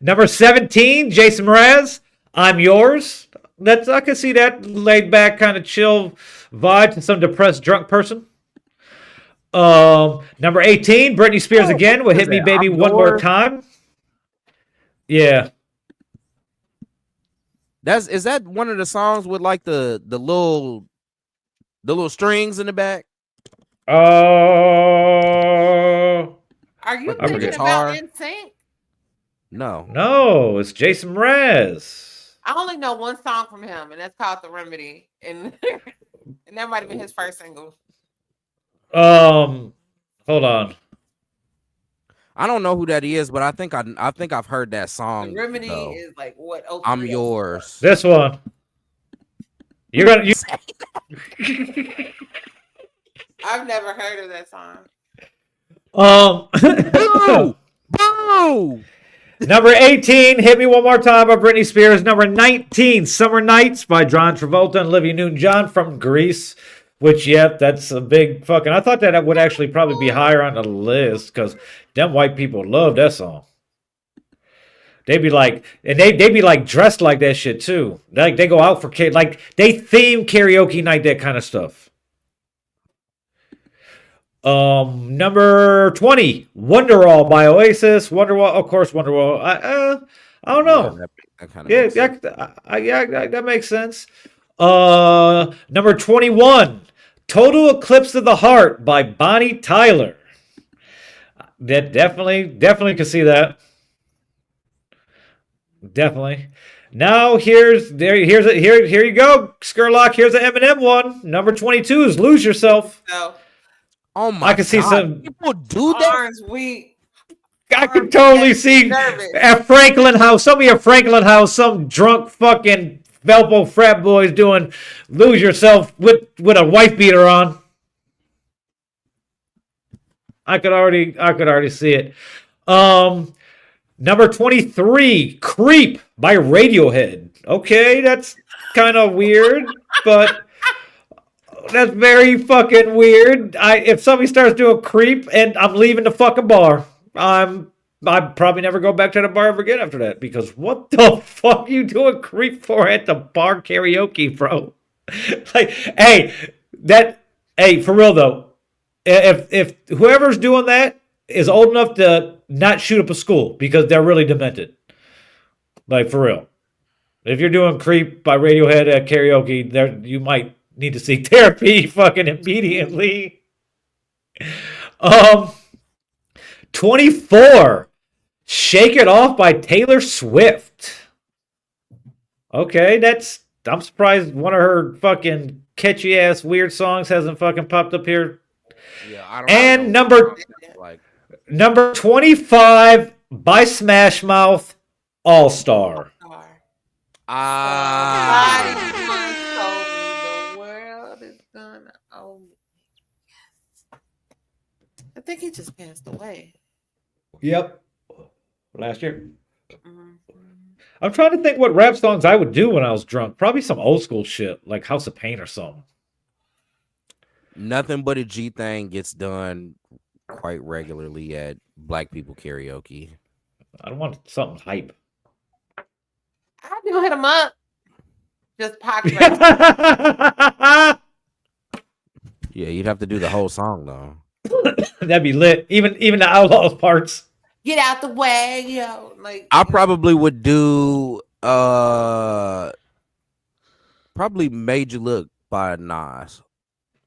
Speaker 1: Number 17, Jason Mraz, "I'm Yours." I can see that laid back, kind of chill vibe to some depressed drunk person. Number 18, Britney Spears again with "Hit Me Baby One More Time." Yeah.
Speaker 7: Is that one of the songs with like the little strings in the back?
Speaker 3: Are you
Speaker 7: With
Speaker 1: I
Speaker 7: the
Speaker 3: thinking
Speaker 1: forget.
Speaker 3: about
Speaker 7: guitar?
Speaker 3: NSYNC?
Speaker 7: No.
Speaker 1: No, it's Jason Mraz.
Speaker 3: I only know one song from him, and that's called "The Remedy," and and that might have been his first single.
Speaker 1: Hold on.
Speaker 7: I don't know who that is, but I think I've heard that
Speaker 3: The
Speaker 7: song
Speaker 3: Remedy
Speaker 7: though.
Speaker 3: is like what? Oh,
Speaker 7: I'm
Speaker 3: 03,
Speaker 7: yours.
Speaker 1: This one. You're gonna. You,
Speaker 3: I've never heard of that song.
Speaker 7: Boo! Boo!
Speaker 1: Number 18, Hit Me One More Time by Britney Spears. Number 19, Summer Nights by John Travolta and Olivia Newton-John from Greece. Which, yep, that's a big fucking... I thought that would actually probably be higher on the list because them white people love that song. They be like... And they be like dressed like that shit too. Like they go out for... Like they theme karaoke night, that kind of stuff. Number 20, Wonderwall by Oasis. Wonderwall, of course, Wonderwall. I don't know.
Speaker 7: Yeah, that kind of
Speaker 1: Yeah,
Speaker 7: makes sense.
Speaker 1: that makes sense. Number 21, Total Eclipse of the Heart by Bonnie Tyler. That definitely can see that. Definitely. Now here you go, Skurlock. Here's an Eminem one. Number 22 is Lose Yourself.
Speaker 3: So
Speaker 7: Oh my
Speaker 1: I can see
Speaker 7: God,
Speaker 1: some.
Speaker 7: people do that.
Speaker 3: Orange Week.
Speaker 1: I can totally see
Speaker 3: Nervous.
Speaker 1: at Franklin House, some of your Franklin House, some drunk fucking Velpo frat boys doing "Lose Yourself" with a wife beater on. I could already see it. Number 23, "Creep" by Radiohead. Okay, that's kind of weird, but that's very fucking weird. If somebody starts doing "Creep" and I'm leaving the fucking bar, I'd probably never go back to the bar ever again after that, because what the fuck you doing "Creep" for at the bar karaoke, bro? Like, hey, for real though, if whoever's doing that is old enough to not shoot up a school because they're really demented. Like, for real. If you're doing "Creep" by Radiohead at karaoke, there you might need to seek therapy fucking immediately. 24, "Shake It Off" by Taylor Swift. Okay, I'm surprised one of her fucking catchy ass weird songs hasn't fucking popped up here.
Speaker 7: Yeah, I don't
Speaker 1: And
Speaker 7: know.
Speaker 1: number 25 by Smash Mouth, "All Star."
Speaker 3: Somebody once told me the world is gonna. Oh, yes. I think he just passed away.
Speaker 1: Yep. Last year.
Speaker 3: Mhm.
Speaker 1: I'm trying to think what rap songs I would do when I was drunk. Probably some old school shit, like House of Pain or something.
Speaker 7: Nothing but a G thing gets done quite regularly at black people karaoke.
Speaker 1: I don't want something hype.
Speaker 3: I do hit him up. Just pocket.
Speaker 7: Yeah, you'd have to do the whole song though.
Speaker 1: That'd be lit. Even the Outlaws parts.
Speaker 3: Get out the way, yo. Like,
Speaker 7: I probably would do probably "Made You Look" by Nas.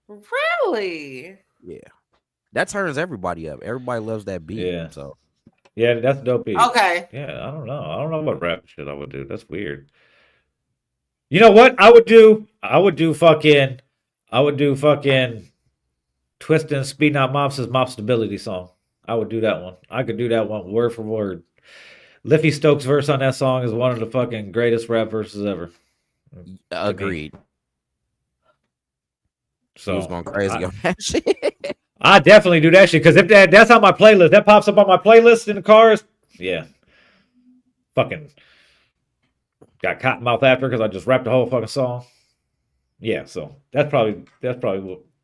Speaker 3: really?
Speaker 7: Yeah. That turns everybody up. Everybody loves that beat.
Speaker 1: Yeah.
Speaker 7: So
Speaker 1: Yeah, that's dope beat.
Speaker 3: Okay.
Speaker 1: Yeah, I don't know. I don't know what rap shit I would do. That's weird. You know what? I would do fucking Twist and Speed Not Mops' Mop Stability song. I would do that one. I could do that one word for word. Liffy Stokes' verse on that song is one of the fucking greatest rap verses ever.
Speaker 7: agreed.
Speaker 1: So
Speaker 7: He was going crazy on that shit.
Speaker 1: I definitely do that shit, because if that's on my playlist, that pops up on my playlist in the cars. Yeah, fucking got cotton mouth after because I just rapped the whole fucking song. Yeah, so that's probably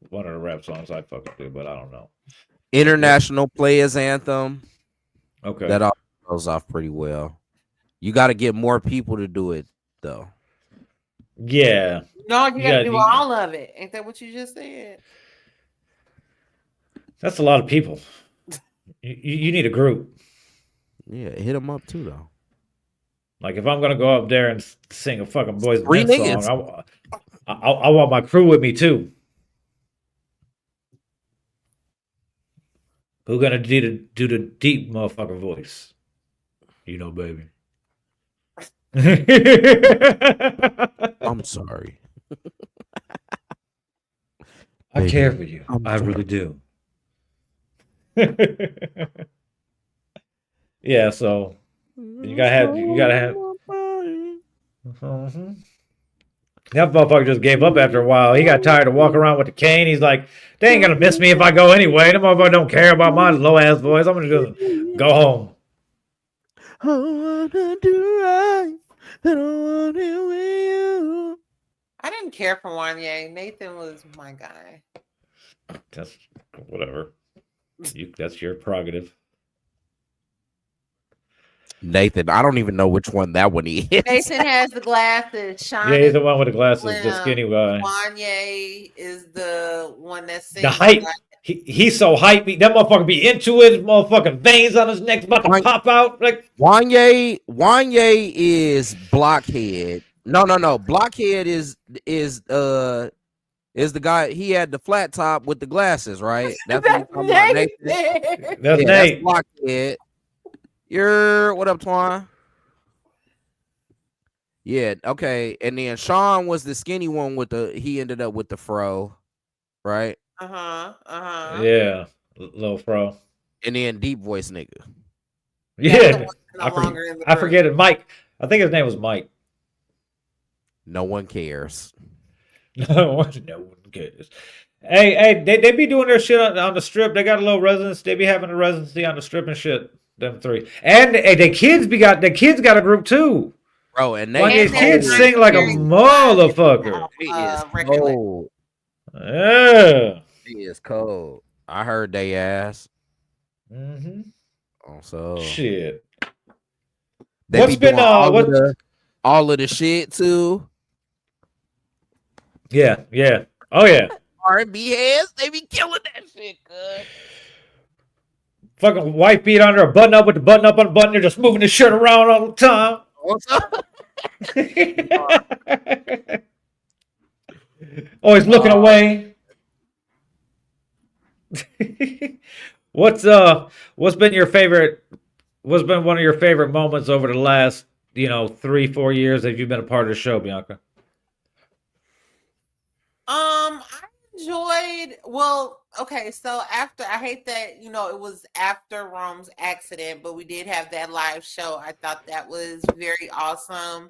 Speaker 1: one of the rap songs I'd fucking do, but I don't know.
Speaker 7: International Players Anthem.
Speaker 1: Okay,
Speaker 7: That all goes off pretty well. You got to get more people to do it though.
Speaker 1: yeah,
Speaker 3: No, you
Speaker 1: Yeah,
Speaker 3: gotta do
Speaker 1: you-
Speaker 3: all of it. Ain't that what you just said?
Speaker 1: that's a lot of people. You need a group.
Speaker 7: Yeah, hit them up too though.
Speaker 1: Like, if I'm gonna go up there and sing a fucking Boys and
Speaker 7: Three
Speaker 1: Men
Speaker 7: niggas.
Speaker 1: song, I want my crew with me too. Who gonna do the deep motherfucker voice? You know, baby.
Speaker 7: I'm sorry.
Speaker 1: I
Speaker 7: Baby,
Speaker 1: care for you.
Speaker 7: I'm
Speaker 1: I
Speaker 7: sorry.
Speaker 1: really do. Yeah, so you gotta have. Mhm. That motherfucker just gave up after a while. He got tired of walking around with the cane. He's like, they ain't gonna miss me if I go anyway. The motherfucker don't care about my low ass voice. I'm gonna just go home.
Speaker 7: I wanna do right. I don't want it with you.
Speaker 3: I didn't care for Wanye. Nathan was my guy.
Speaker 1: That's whatever. That's your prerogative.
Speaker 7: Nathan, I don't even know which one that one is.
Speaker 3: Nathan has the glasses. Sean
Speaker 1: Yeah, he's
Speaker 3: is
Speaker 1: the one with the glasses, the
Speaker 3: slim.
Speaker 1: skinny guy.
Speaker 3: Wanye is the one that sings.
Speaker 1: The hype. He's so hypey. That motherfucker be into it. Motherfucking veins on his neck about to pop out. Like
Speaker 7: Wanye is Blockhead. No. Blockhead is the guy. He had the flat top with the glasses, right? That's what you're talking about, Nathan.
Speaker 1: that's
Speaker 7: Yeah,
Speaker 1: Nate.
Speaker 7: that's Blockhead. You're what up, Twan? Yeah, okay. And then Sean was the skinny one with he ended up with the fro, right?
Speaker 1: Yeah, little fro.
Speaker 7: And then deep voice nigga.
Speaker 1: Yeah,
Speaker 3: I
Speaker 1: I forget it. Mike. I think his name was Mike.
Speaker 7: No one cares.
Speaker 1: No one cares. Hey, they be doing their shit on the strip. They got a little residence. They be having a residency on the strip and shit. Them three. And the kids got a group too.
Speaker 7: Bro, and
Speaker 1: Wanye's kids sing like a motherfucker.
Speaker 7: He is cold.
Speaker 1: Yeah.
Speaker 7: He is cold. I heard they ass.
Speaker 1: Mm-hmm.
Speaker 7: Also,
Speaker 1: shit.
Speaker 7: They
Speaker 1: what's been
Speaker 7: all of the shit too?
Speaker 1: Yeah. Oh yeah.
Speaker 7: R&B heads, they be killing that shit, cuz.
Speaker 1: Fucking white beat under a button up with the button up on the button. They're just moving the shirt around all the time. Always looking away. What's been your favorite? What's been one of your favorite moments over the last 3-4 years that you've been a part of the show, Bianca?
Speaker 3: I enjoyed. Well, okay, so after I hate that it was after Rome's accident, but we did have that live show. I thought that was very awesome.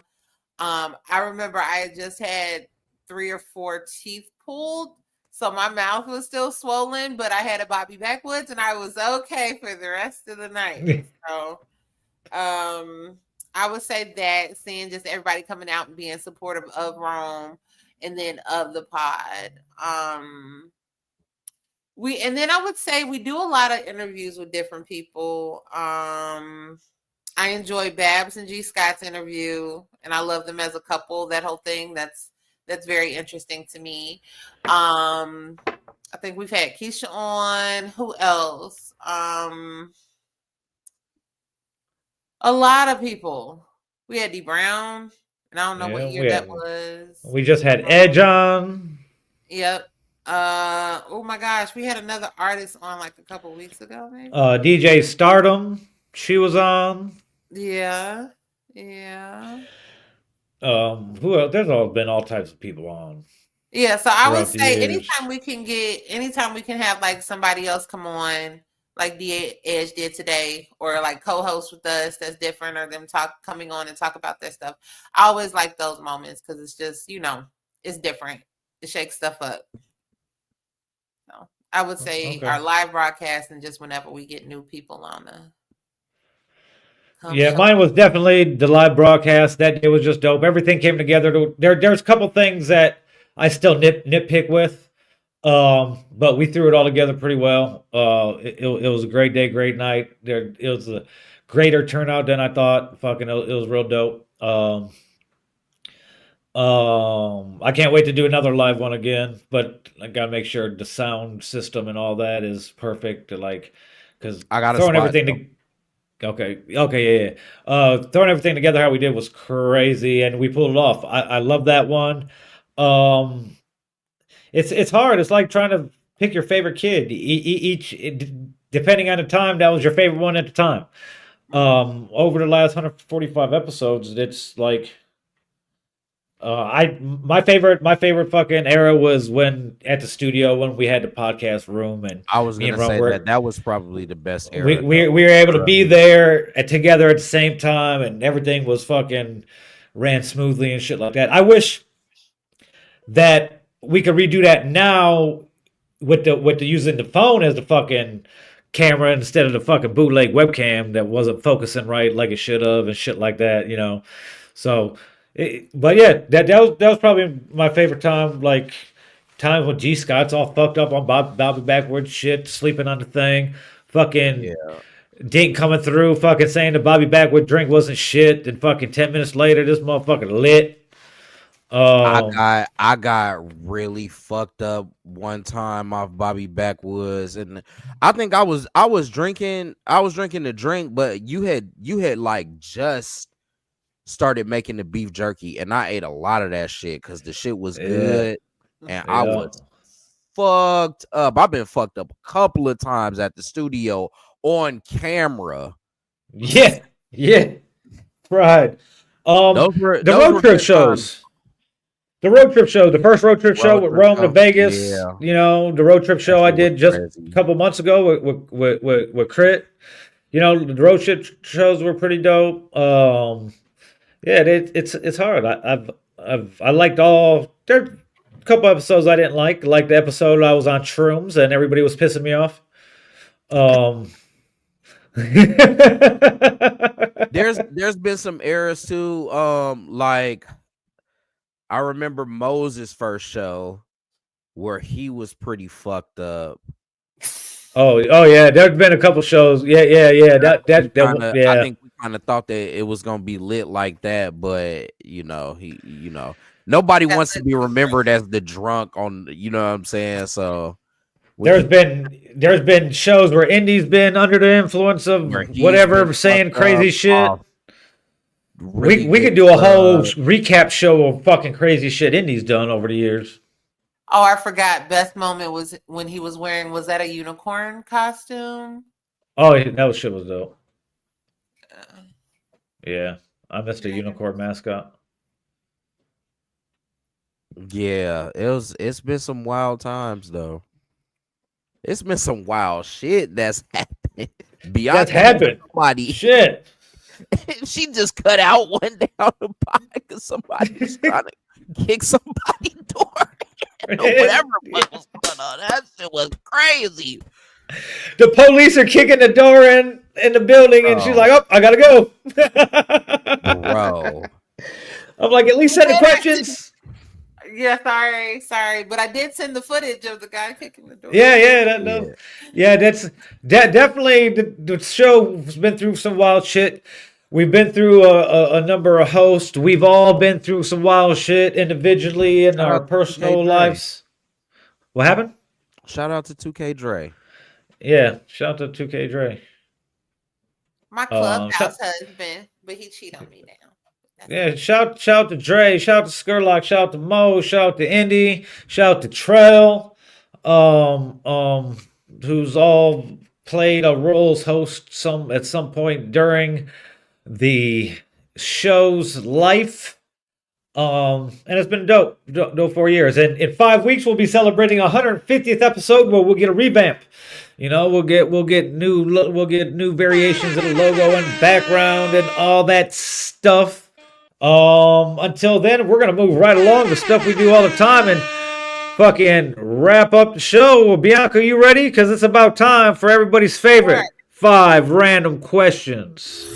Speaker 3: I remember I had just had 3 or 4 teeth pulled, so my mouth was still swollen, but I had a Bobby Backwoods, and I was okay for the rest of the night. So, I would say that seeing just everybody coming out and being supportive of Rome. And then of the pod. And then I would say we do a lot of interviews with different people. I enjoy Babs and G Scott's interview, and I love them as a couple. That whole thing, that's very interesting to me. I think we've had Keisha on. Who else? A lot of people. We had D Brown. And I don't know what year that was.
Speaker 1: We just had Edge on.
Speaker 3: Yep. Oh my gosh, we had another artist on like a couple weeks ago, maybe.
Speaker 1: DJ Stardom, she was on.
Speaker 3: Yeah.
Speaker 1: Who else? There's been all types of people on.
Speaker 3: Yeah, so I would say anytime we can have like somebody else come on, like Edge did today, or like co-host with us that's different, or them coming on and talk about their stuff. I always like those moments because it's just, it's different. It shakes stuff up. So I would say our live broadcast and just whenever we get new people on
Speaker 1: mine was definitely the live broadcast. That day was just dope. Everything came together. There's a couple things that I still nitpick with. But we threw it all together pretty well. It was a great day, great night. It was a greater turnout than I thought. Fucking, it was real dope. I can't wait to do another live one again, but I gotta make sure the sound system and all that is perfect. Because
Speaker 7: I got
Speaker 1: throwing everything. Okay, yeah. Throwing everything together how we did was crazy, and we pulled it off. I love that one. It's hard. It's like trying to pick your favorite kid. depending on the time, that was your favorite one at the time. Over the last 145 episodes, it's like my favorite fucking era was when at the studio when we had the podcast room and
Speaker 7: I was
Speaker 1: me
Speaker 7: gonna
Speaker 1: and Ron
Speaker 7: say
Speaker 1: were
Speaker 7: that was probably the best
Speaker 1: we
Speaker 7: era.
Speaker 1: we,
Speaker 7: though.
Speaker 1: we were able to be there together at the same time and everything was fucking ran smoothly and shit like that. I wish that we could redo that now with the using the phone as the fucking camera instead of the fucking bootleg webcam that wasn't focusing right like it should have and shit like that, you know. So, but yeah, that was probably my favorite time. Like times when G Scott's all fucked up on Bobby backwards shit, sleeping on the thing, fucking
Speaker 7: Yeah.
Speaker 1: Dink coming through, fucking saying the Bobby backward drink wasn't shit, and fucking 10 minutes later, this motherfucker lit.
Speaker 7: I got really fucked up one time off Bobby Backwoods, and I think I was drinking the drink, but you had like just started making the beef jerky, and I ate a lot of that shit because the shit was good, and I was fucked up. I've been fucked up a couple of times at the studio on camera.
Speaker 1: Yeah, right. The road trip shows. The road trip show, the first road trip show with Rome to Vegas.
Speaker 7: Yeah.
Speaker 1: You know, the road trip show I did just a couple months ago with Crit. You know, the road trip shows were pretty dope. Yeah, it's hard. I liked all. There are a couple episodes I didn't like. Like the episode I was on shrooms and everybody was pissing me off.
Speaker 7: There's been some errors too. Like I remember Moses' first show where he was pretty fucked up.
Speaker 1: Oh yeah, there's been a couple shows. Yeah.
Speaker 7: I
Speaker 1: Yeah.
Speaker 7: think we kind of thought that it was gonna be lit like that, but nobody wants to be remembered as the drunk on. You know what I'm saying? So
Speaker 1: there's been shows where Indy's been under the influence of whatever, saying crazy shit. Really we could do a whole recap show of fucking crazy shit Indy's done over the years.
Speaker 3: Oh, I forgot. Best moment was when he was wearing, was that a unicorn costume?
Speaker 1: Oh, that shit was dope. Yeah, I missed a unicorn mascot.
Speaker 7: Yeah, it's been some wild times though. It's been some wild shit that's happened.
Speaker 1: That's happened. Shit.
Speaker 7: She just cut out one down the pie because somebody was trying to kick somebody's door. Whatever was going on. That shit was crazy.
Speaker 1: The police are kicking the door in the building, and she's like, "Oh, I gotta go."
Speaker 7: Bro,
Speaker 1: I'm like, at least send the questions.
Speaker 3: Yeah, sorry, but I did send the footage of the guy kicking the door.
Speaker 1: Yeah, that's definitely the show's been through some wild shit. We've been through a number of hosts. We've all been through some wild shit individually in our personal lives. What happened?
Speaker 7: Shout out to 2K Dre.
Speaker 1: Yeah, shout out to 2K Dre.
Speaker 3: My clubhouse husband, but he cheated on me now.
Speaker 1: Yeah, shout to Dre, shout to Skurlock, shout to Mo, shout to Indy, shout to Trell, who's all played a role as host at some point during the show's life. And it's been dope 4 years. And in 5 weeks we'll be celebrating 150th episode where we'll get a revamp. You know, we'll get new variations of the logo and background and all that stuff. Until then, we're gonna move right along the stuff we do all the time and fucking wrap up the show. Well, Bianca, you ready? Because it's about time for everybody's favorite 5 random questions.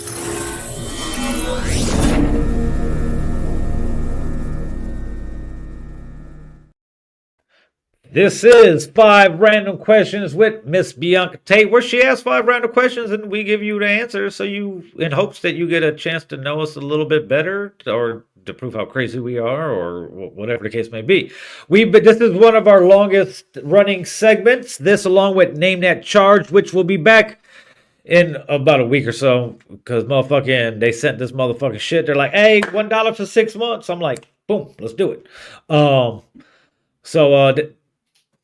Speaker 1: This is 5 random questions with Miss Bianca Tate, where she asks 5 random questions and we give you the answers, so you, in hopes that you get a chance to know us a little bit better, or to prove how crazy we are, or whatever the case may be. This is one of our longest running segments. This, along with Name That Charge, which will be back in about a week or so, because motherfucking they sent this motherfucking shit. They're like, hey, $1 for 6 months. I'm like, boom, let's do it.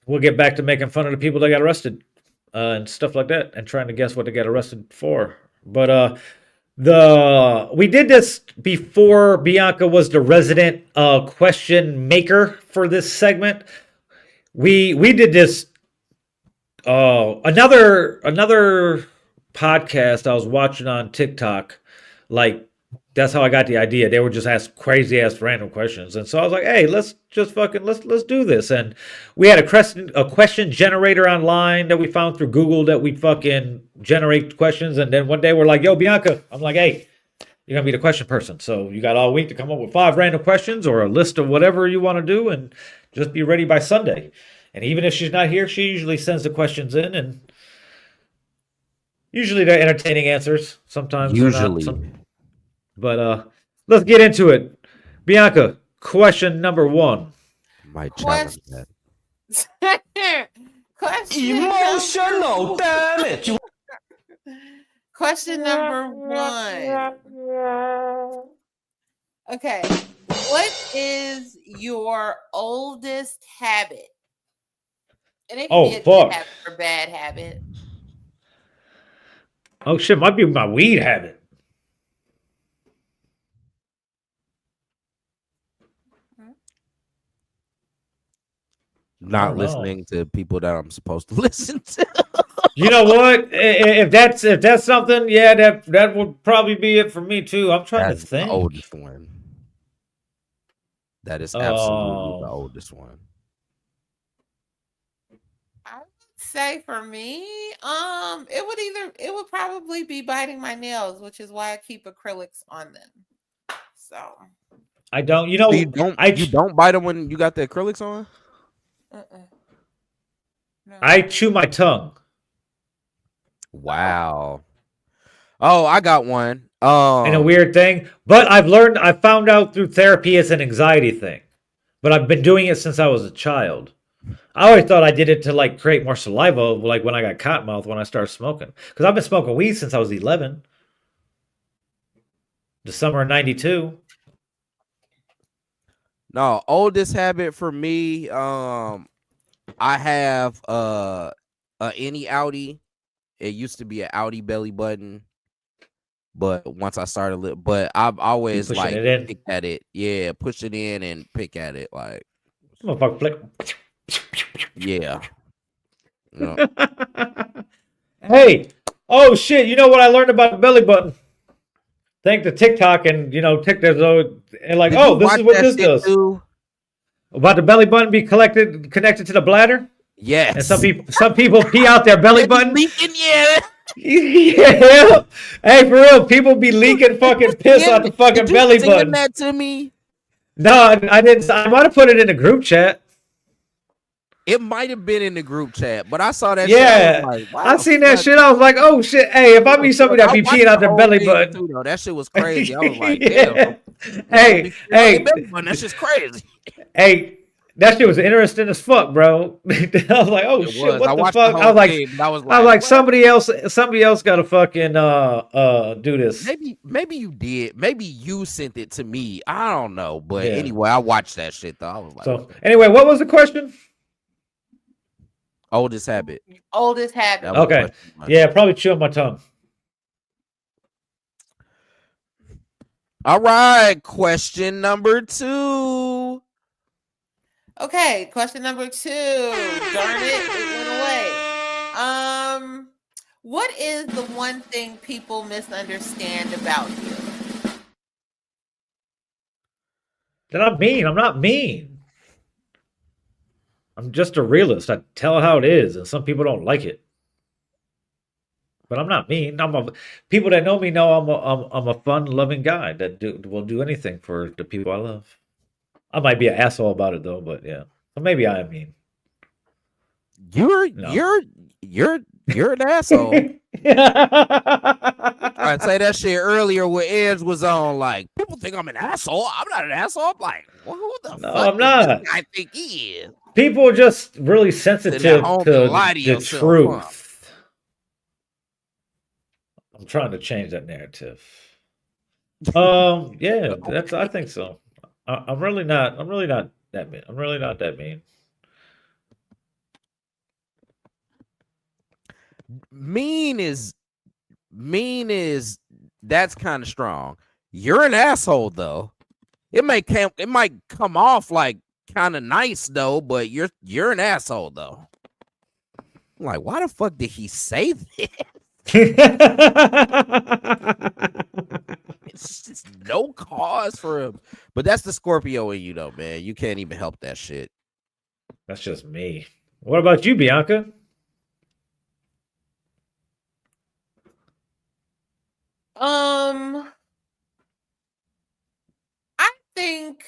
Speaker 1: We'll get back to making fun of the people that got arrested. and stuff like that, and trying to guess what they got arrested for. But we did this before Bianca was the resident question maker for this segment. We did this another podcast I was watching on TikTok. Like, that's how I got the idea. They were just ask crazy ass random questions, and so I was like, "Hey, let's do this." And we had a question generator online that we found through Google that we fucking generate questions. And then one day we're like, "Yo, Bianca," I'm like, "Hey, you're gonna be the question person. So you got all week to come up with 5 random questions or a list of whatever you want to do, and just be ready by Sunday." And even if she's not here, she usually sends the questions in, and usually they're entertaining answers. Sometimes
Speaker 7: Usually.
Speaker 1: they're not. But let's get into it. Bianca, question number 1.
Speaker 7: Might challenge that.
Speaker 3: Question
Speaker 5: Emotional damage.
Speaker 3: Question number 1. Okay. What is your oldest habit? And it can be a
Speaker 1: fuck.
Speaker 3: good habit or bad habit.
Speaker 1: Oh shit, might be my weed habit.
Speaker 7: Not listening to people that I'm supposed to listen to.
Speaker 1: You know what? If that's something, yeah, that would probably be it for me too. I'm trying
Speaker 7: That's
Speaker 1: to think.
Speaker 7: the oldest one. That is absolutely the oldest one.
Speaker 3: I would say for me, it would probably be biting my nails, which is why I keep acrylics on them. So
Speaker 1: I don't. You know,
Speaker 7: So you don't bite them when you got the acrylics on?
Speaker 3: no.
Speaker 1: I chew my tongue.
Speaker 7: Wow. Oh, I got one.
Speaker 1: And a weird thing, but I found out through therapy it's an anxiety thing. But I've been doing it since I was a child. I always thought I did it to like create more saliva, like when I got cotton mouth when I started smoking. Because I've been smoking weed since I was 11. The summer of '92.
Speaker 7: No, oldest habit for me, I have any Audi. It used to be an Audi belly button, but once I started, but I've always
Speaker 1: pushing
Speaker 7: like
Speaker 1: it in?
Speaker 7: picked at it. Yeah, push it in and pick at it. Like,
Speaker 1: Motherfucker flick.
Speaker 7: yeah. No.
Speaker 1: Hey, oh shit! You know what I learned about the belly button? Thank the TikTok and TikTok and like,
Speaker 7: Did
Speaker 1: oh,
Speaker 7: you
Speaker 1: this
Speaker 7: watch
Speaker 1: is what
Speaker 7: that
Speaker 1: this
Speaker 7: shit
Speaker 1: does.
Speaker 7: too?
Speaker 1: About the belly button be connected to the bladder,
Speaker 7: Yes.
Speaker 1: and some people pee out their belly button.
Speaker 7: Leaking, yeah.
Speaker 1: Yeah. Hey, for real, people be leaking fucking piss out the fucking
Speaker 7: Did you
Speaker 1: belly
Speaker 7: send
Speaker 1: button.
Speaker 7: that to me?
Speaker 1: No, I didn't. I might have put it in the group chat.
Speaker 7: It might have been in the group chat, but I saw that
Speaker 1: Yeah,
Speaker 7: shit. I was like, wow,
Speaker 1: I seen that shit. I was like, oh shit. Hey, if I meet somebody that be peeing out their belly button,
Speaker 7: too, though. That shit was crazy. I was like,
Speaker 1: yeah.
Speaker 7: damn.
Speaker 1: Hey,
Speaker 7: That's just crazy.
Speaker 1: hey, that shit was interesting as fuck, bro. I was like, oh shit, what the fuck? I was like, somebody else got to fucking do this.
Speaker 7: Maybe you did. Maybe you sent it to me. I don't know, but anyway, I watched that shit though. I was like,
Speaker 1: so anyway, what was the question?
Speaker 7: Oldest habit.
Speaker 3: Oldest habit.
Speaker 1: Okay. Yeah, probably chewing my tongue.
Speaker 7: All right. Question number 2.
Speaker 3: Okay, question number 2. Darn it went away. What is the one thing people misunderstand about you?
Speaker 1: That I'm mean. I'm not mean. I'm just a realist. I tell how it is, and some people don't like it. But I'm not mean. People that know me know I'm a fun, loving guy that will do anything for the people I love. I might be an asshole about it though, but yeah. So maybe I am mean.
Speaker 7: You're an asshole. I'd say that shit earlier where Edge was on. Like, people think I'm an asshole. I'm not an asshole. I'm like, well, who the fuck?
Speaker 1: I'm not.
Speaker 7: I think he is.
Speaker 1: People are just really sensitive to the truth. Huh? I'm trying to change that narrative. Yeah, I think so. I'm really not that mean. I'm really not that mean.
Speaker 7: Mean is that's kind of strong. You're an asshole though. It might come off like kind of nice though, but you're an asshole though. I'm like, why the fuck did he say that? It's just no cause for him. But that's the Scorpio in you though, man. You can't even help that shit.
Speaker 1: That's just me. What about you, Bianca?
Speaker 3: I think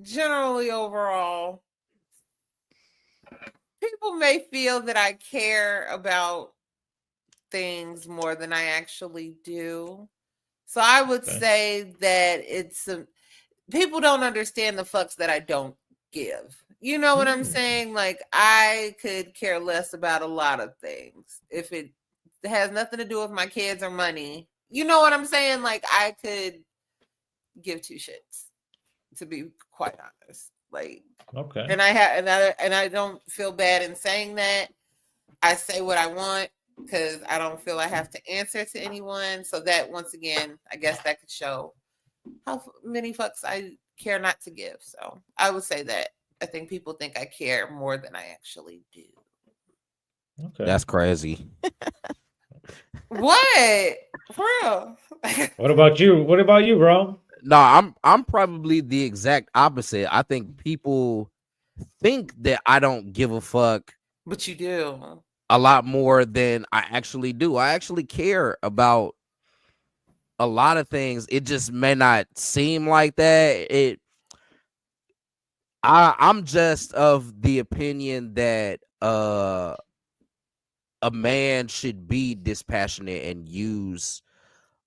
Speaker 3: generally overall, people may feel that I care about things more than I actually do. So I would say that people don't understand the fucks that I don't give. You know what I'm saying? Like, I could care less about a lot of things. If it has nothing to do with my kids or money, you know what I'm saying? Like, I could give two shits, to be quite honest. Like,
Speaker 1: Okay.
Speaker 3: and I don't feel bad in saying that. I say what I want because I don't feel I have to answer to anyone. So that, once again, I guess that could show how many fucks I care not to give. So I would say that I think people think I care more than I actually do.
Speaker 1: Okay.
Speaker 7: That's crazy.
Speaker 3: What? For real?
Speaker 1: What about you? What about you, bro?
Speaker 7: No, I'm probably the exact opposite. I think people think that I don't give a fuck,
Speaker 3: But you do.
Speaker 7: a lot more than I actually do. I actually care about a lot of things. It just may not seem like that. I'm just of the opinion that a man should be dispassionate and use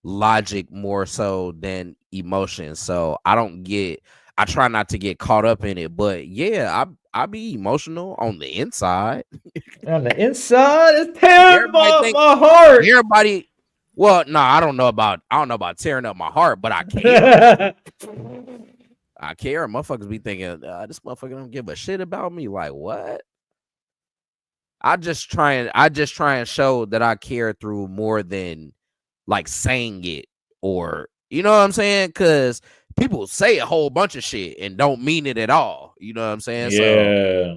Speaker 7: logic more so than emotion. So I try not to get caught up in it. But yeah, I be emotional on the inside.
Speaker 1: On the inside, it's tearing
Speaker 7: Everybody
Speaker 1: up my heart.
Speaker 7: Everybody, well, no, I don't know about tearing up my heart, but I care. I care. Motherfuckers be thinking, this motherfucker don't give a shit about me. Like, what? I just try and show that I care through more than like saying it, or you know what I'm saying? Because people say a whole bunch of shit and don't mean it at all. You know what I'm saying? So
Speaker 1: Yeah.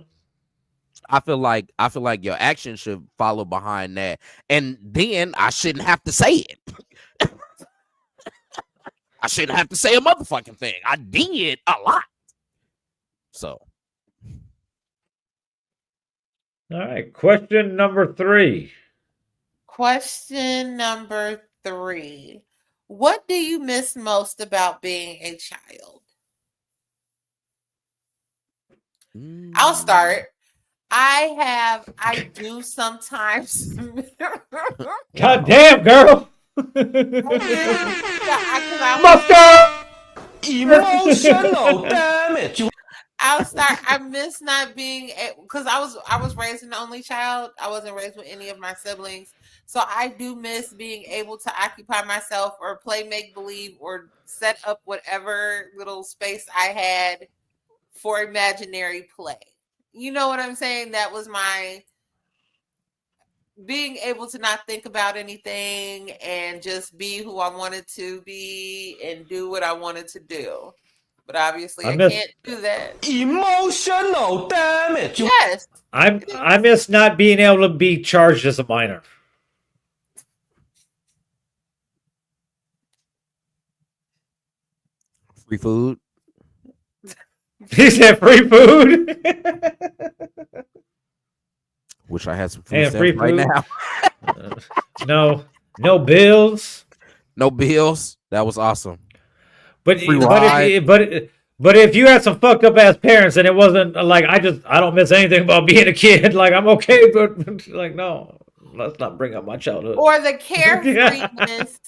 Speaker 7: I feel like your action should follow behind that, and then I shouldn't have to say it. I shouldn't have to say a motherfucking thing. I did a lot. So,
Speaker 1: All right. Question number 3.
Speaker 3: Question number 3. What do you miss most about being a child? I'll start. I do sometimes.
Speaker 1: God damn, girl.
Speaker 5: Emotional damage.
Speaker 3: I'll start. I miss not being, because I was raised an only child. I wasn't raised with any of my siblings, so I do miss being able to occupy myself or play make believe or set up whatever little space I had for imaginary play. You know what I'm saying? That was my being able to not think about anything and just be who I wanted to be and do what I wanted to do. But obviously, I can't do that.
Speaker 5: Emotional damage.
Speaker 3: Yes.
Speaker 1: I miss not being able to be charged as a minor.
Speaker 7: free food.
Speaker 1: He said free food.
Speaker 7: Wish I had some food
Speaker 1: And free
Speaker 7: stamps right
Speaker 1: food.
Speaker 7: now.
Speaker 1: No bills.
Speaker 7: No bills. That was awesome.
Speaker 1: But
Speaker 7: Free ride.
Speaker 1: but if you had some fucked up ass parents and it wasn't like I don't miss anything about being a kid. Like I'm okay, but like no, let's not bring up my childhood.
Speaker 3: Or the carefreeness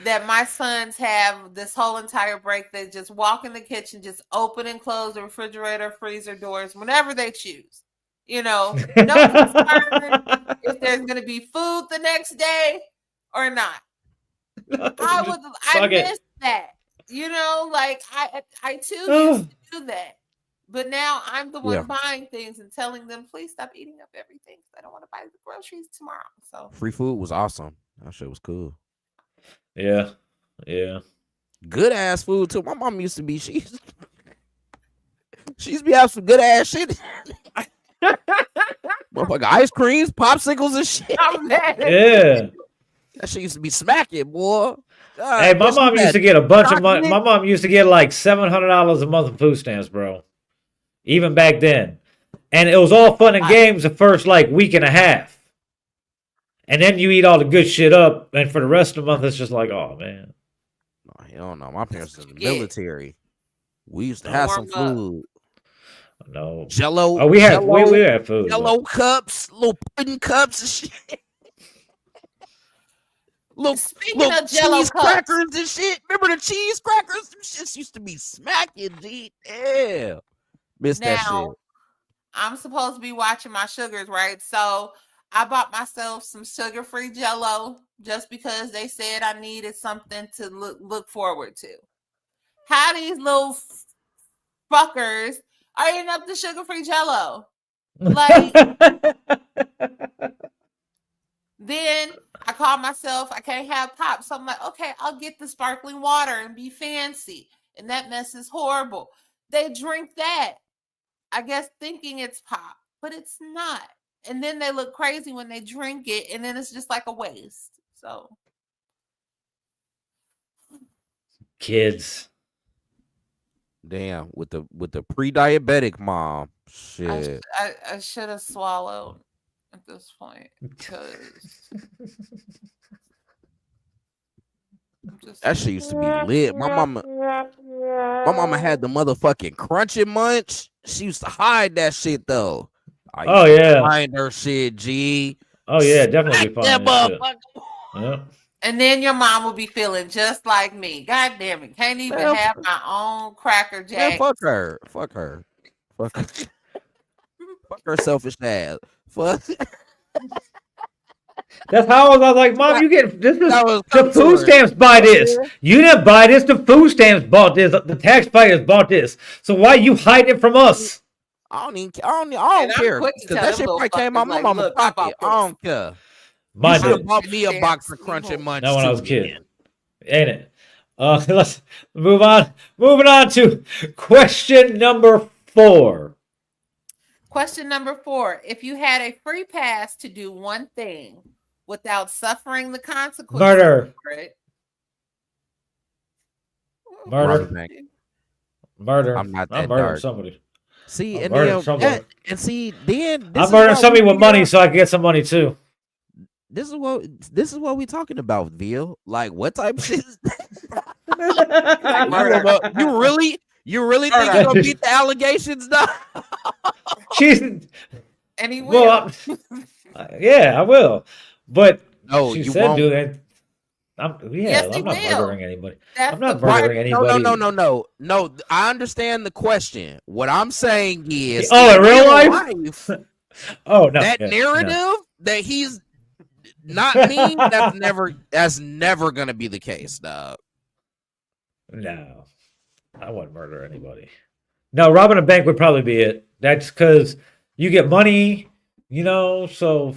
Speaker 3: that my sons have this whole entire break. They just walk in the kitchen, just open and close the refrigerator, freezer doors whenever they choose. You know, no concern if there's going to be food the next day or not. I miss that. You know, like I too used to do that. But now I'm the one
Speaker 7: Yeah.
Speaker 3: buying things and telling them, please stop eating up everything. I don't want to buy the groceries tomorrow. So
Speaker 7: Free food was awesome. That shit was cool.
Speaker 1: Yeah. Yeah.
Speaker 7: Good ass food too. My mom used to be she used to be having some good ass shit. Motherfucker, ice creams, popsicles, and shit.
Speaker 3: I'm mad at
Speaker 1: Yeah.
Speaker 7: That shit used to be smacking, boy. God,
Speaker 1: Hey, my
Speaker 7: what she
Speaker 1: mom used
Speaker 7: had?
Speaker 1: to get a bunch of money.
Speaker 7: Chocolate?
Speaker 1: My mom used to get like $700 a month in food stamps, bro. Even back then. And it was all fun and games the first like week and a half. And then you eat all the good shit up, and for the rest of the month, it's just like, oh man.
Speaker 7: No, hell no. My parents was in the
Speaker 3: Yeah.
Speaker 7: military. We used to have some
Speaker 3: Warm up.
Speaker 7: food.
Speaker 1: No.
Speaker 7: Jello.
Speaker 1: Oh, we had
Speaker 7: Jello,
Speaker 1: food.
Speaker 7: Jello cups, little pudding cups and shit.
Speaker 3: Speaking
Speaker 7: little
Speaker 3: of Jello
Speaker 7: cheese
Speaker 3: cups,
Speaker 7: crackers and shit. Remember the cheese crackers? Them shits used to be smacking, G. Yeah. Miss that shit.
Speaker 3: now I'm supposed to be watching my sugars, right? So I bought myself some sugar-free Jello just because they said I needed something to look forward to. How these little fuckers are eating up the sugar-free Jello? Like, then I called myself, I can't have pop. So I'm like, okay, I'll get the sparkling water and be fancy. And that mess is horrible. They drink that, I guess, thinking it's pop, but it's not. And then they look crazy when they drink it, and then it's just like a waste. So
Speaker 1: Kids.
Speaker 7: Damn, with the pre-diabetic mom. Shit.
Speaker 3: I should have swallowed at this point because
Speaker 7: That shit used to be lit. My mama had the motherfucking crunching munch. She used to hide that shit though. I
Speaker 1: Oh,
Speaker 7: used to
Speaker 1: yeah.
Speaker 7: find her shit, G.
Speaker 1: Oh yeah, definitely
Speaker 7: Smack that
Speaker 1: fine. That shit.
Speaker 7: motherfucker.
Speaker 1: Yeah.
Speaker 3: and then your mom will be feeling just like me. God damn it. Can't even
Speaker 7: Man,
Speaker 3: have my own Cracker
Speaker 7: Man,
Speaker 3: Jack.
Speaker 7: fuck her. Fuck her. Fuck her. Fuck her selfish ass. Fuck.
Speaker 1: That's how I was like, Mom, you get this is
Speaker 7: That was
Speaker 1: the food stamps buy this. You didn't buy this. The food stamps bought this. The taxpayers bought this. So why you hiding it from us?
Speaker 7: I don't
Speaker 3: And
Speaker 7: don't
Speaker 3: I'm
Speaker 7: care.
Speaker 3: quick to
Speaker 7: Because
Speaker 3: tell
Speaker 7: that
Speaker 3: them
Speaker 7: shit
Speaker 3: little
Speaker 7: probably came out
Speaker 3: fuckers,
Speaker 7: my
Speaker 3: like,
Speaker 7: mama's
Speaker 3: look, I bought
Speaker 7: pocket. I
Speaker 3: this.
Speaker 7: don't care. You
Speaker 1: Mine
Speaker 7: should have
Speaker 1: did.
Speaker 7: bought me a box of
Speaker 3: Stamps,
Speaker 7: crunching munch.
Speaker 1: Not when I was a
Speaker 7: too,
Speaker 1: kid.
Speaker 7: man.
Speaker 1: Ain't it? Let's move on. Moving on to question number 4.
Speaker 3: Question number 4. If you had a free pass to do one thing without suffering the consequences
Speaker 1: Murder.
Speaker 3: for it.
Speaker 7: Rob a
Speaker 1: Murder.
Speaker 7: bank.
Speaker 1: Murder.
Speaker 7: I'm not
Speaker 1: I'm
Speaker 7: that
Speaker 1: murdering
Speaker 7: dark.
Speaker 1: somebody.
Speaker 7: See,
Speaker 1: I'm
Speaker 7: and
Speaker 1: murdering
Speaker 7: then
Speaker 1: somebody.
Speaker 7: then this
Speaker 1: I'm
Speaker 7: is
Speaker 1: murdering
Speaker 7: why
Speaker 1: somebody
Speaker 7: we
Speaker 1: with money so I can get some money too.
Speaker 7: This is what we talking about, Vil. Like, what type of shit is that?
Speaker 3: Murder.
Speaker 7: You really think you're gonna beat the allegations, though?
Speaker 3: And
Speaker 1: She's
Speaker 3: he will.
Speaker 1: well, yeah, I will. But
Speaker 7: No,
Speaker 1: she
Speaker 7: you
Speaker 1: said
Speaker 7: won't.
Speaker 1: do that.
Speaker 3: Yes, he
Speaker 1: I'm not
Speaker 3: will.
Speaker 1: murdering anybody.
Speaker 3: That's
Speaker 1: I'm not
Speaker 3: the part.
Speaker 1: murdering anybody.
Speaker 7: No. I understand the question. What I'm saying is,
Speaker 1: Oh, in real life? Oh no.
Speaker 7: that
Speaker 1: yeah,
Speaker 7: narrative
Speaker 1: no.
Speaker 7: that he's not mean, that's never gonna be the case, dog.
Speaker 1: No, I wouldn't murder anybody. No, robbing a bank would probably be it. That's because you get money, so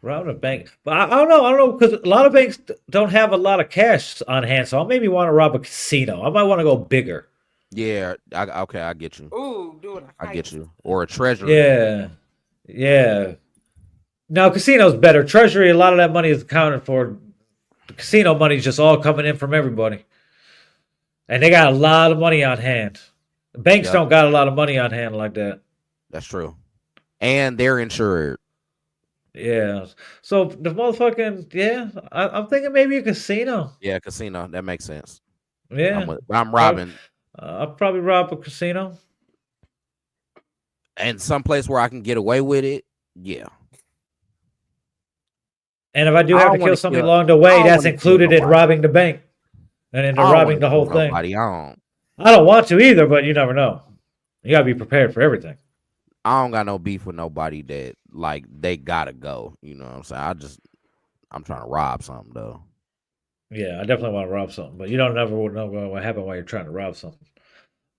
Speaker 1: robbing a bank. But I don't know, because a lot of banks don't have a lot of cash on hand, so I maybe want to rob a casino. I might want to go bigger.
Speaker 7: Yeah, okay, I get you.
Speaker 3: Ooh, doing a
Speaker 7: I get
Speaker 3: fight.
Speaker 7: you. Or a treasury.
Speaker 1: Yeah. No, casino's better. Treasury, a lot of that money is accounted for. The casino money is just all coming in from everybody. And they got a lot of money on hand. Banks
Speaker 7: Yep.
Speaker 1: don't got a lot of money on hand like that.
Speaker 7: That's true. And they're insured.
Speaker 1: Yeah. So the motherfucking, I'm thinking maybe a casino.
Speaker 7: Yeah, casino. That makes sense.
Speaker 1: Yeah.
Speaker 7: I'm robbing.
Speaker 1: I'll probably rob a casino.
Speaker 7: And someplace where I can get away with it. Yeah.
Speaker 1: And if I do
Speaker 7: I
Speaker 1: have
Speaker 7: don't
Speaker 1: to kill
Speaker 7: wanna
Speaker 1: somebody
Speaker 7: kill-
Speaker 1: along the
Speaker 7: I
Speaker 1: way,
Speaker 7: don't
Speaker 1: that's
Speaker 7: wanna kill
Speaker 1: included in
Speaker 7: nobody.
Speaker 1: robbing the bank. And into
Speaker 7: I don't
Speaker 1: robbing
Speaker 7: wanna
Speaker 1: the whole
Speaker 7: kill
Speaker 1: thing.
Speaker 7: nobody.
Speaker 1: I don't want to either, but you never know. You gotta be prepared for everything.
Speaker 7: I don't got no beef with nobody that like they gotta go. You know what I'm saying? I'm trying to rob something though.
Speaker 1: Yeah, I definitely want to rob something, but you don't never know what happened while you're trying to rob something.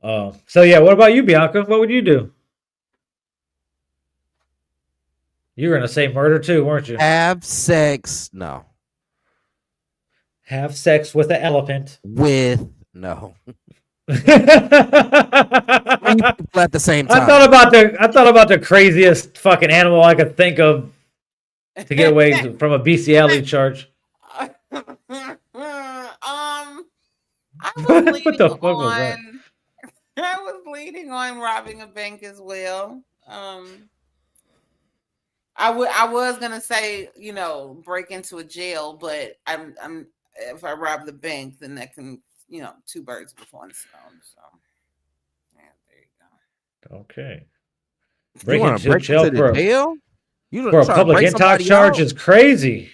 Speaker 1: So yeah, what about you, Bianca? What would you do? You were gonna say murder too, weren't you?
Speaker 7: Have sex. No.
Speaker 1: Have sex with an elephant.
Speaker 7: With no.
Speaker 1: I
Speaker 7: 3 people at the same time.
Speaker 1: thought about the craziest fucking animal I could think of to get away from a bestiality charge.
Speaker 3: I was
Speaker 1: What
Speaker 3: leaning
Speaker 1: the fuck was that?
Speaker 3: on. I was leaning on robbing a bank as well. I was gonna say, break into a jail, but I'm if I rob the bank, then that can, two birds with one stone. So yeah, there you go.
Speaker 1: Okay.
Speaker 7: You
Speaker 1: Break
Speaker 7: want
Speaker 1: into
Speaker 7: to break
Speaker 1: jail
Speaker 7: into
Speaker 1: for
Speaker 7: the jail? You
Speaker 1: for a
Speaker 7: trying to
Speaker 1: public
Speaker 7: break
Speaker 1: intox
Speaker 7: somebody
Speaker 1: charge
Speaker 7: out?
Speaker 1: is crazy.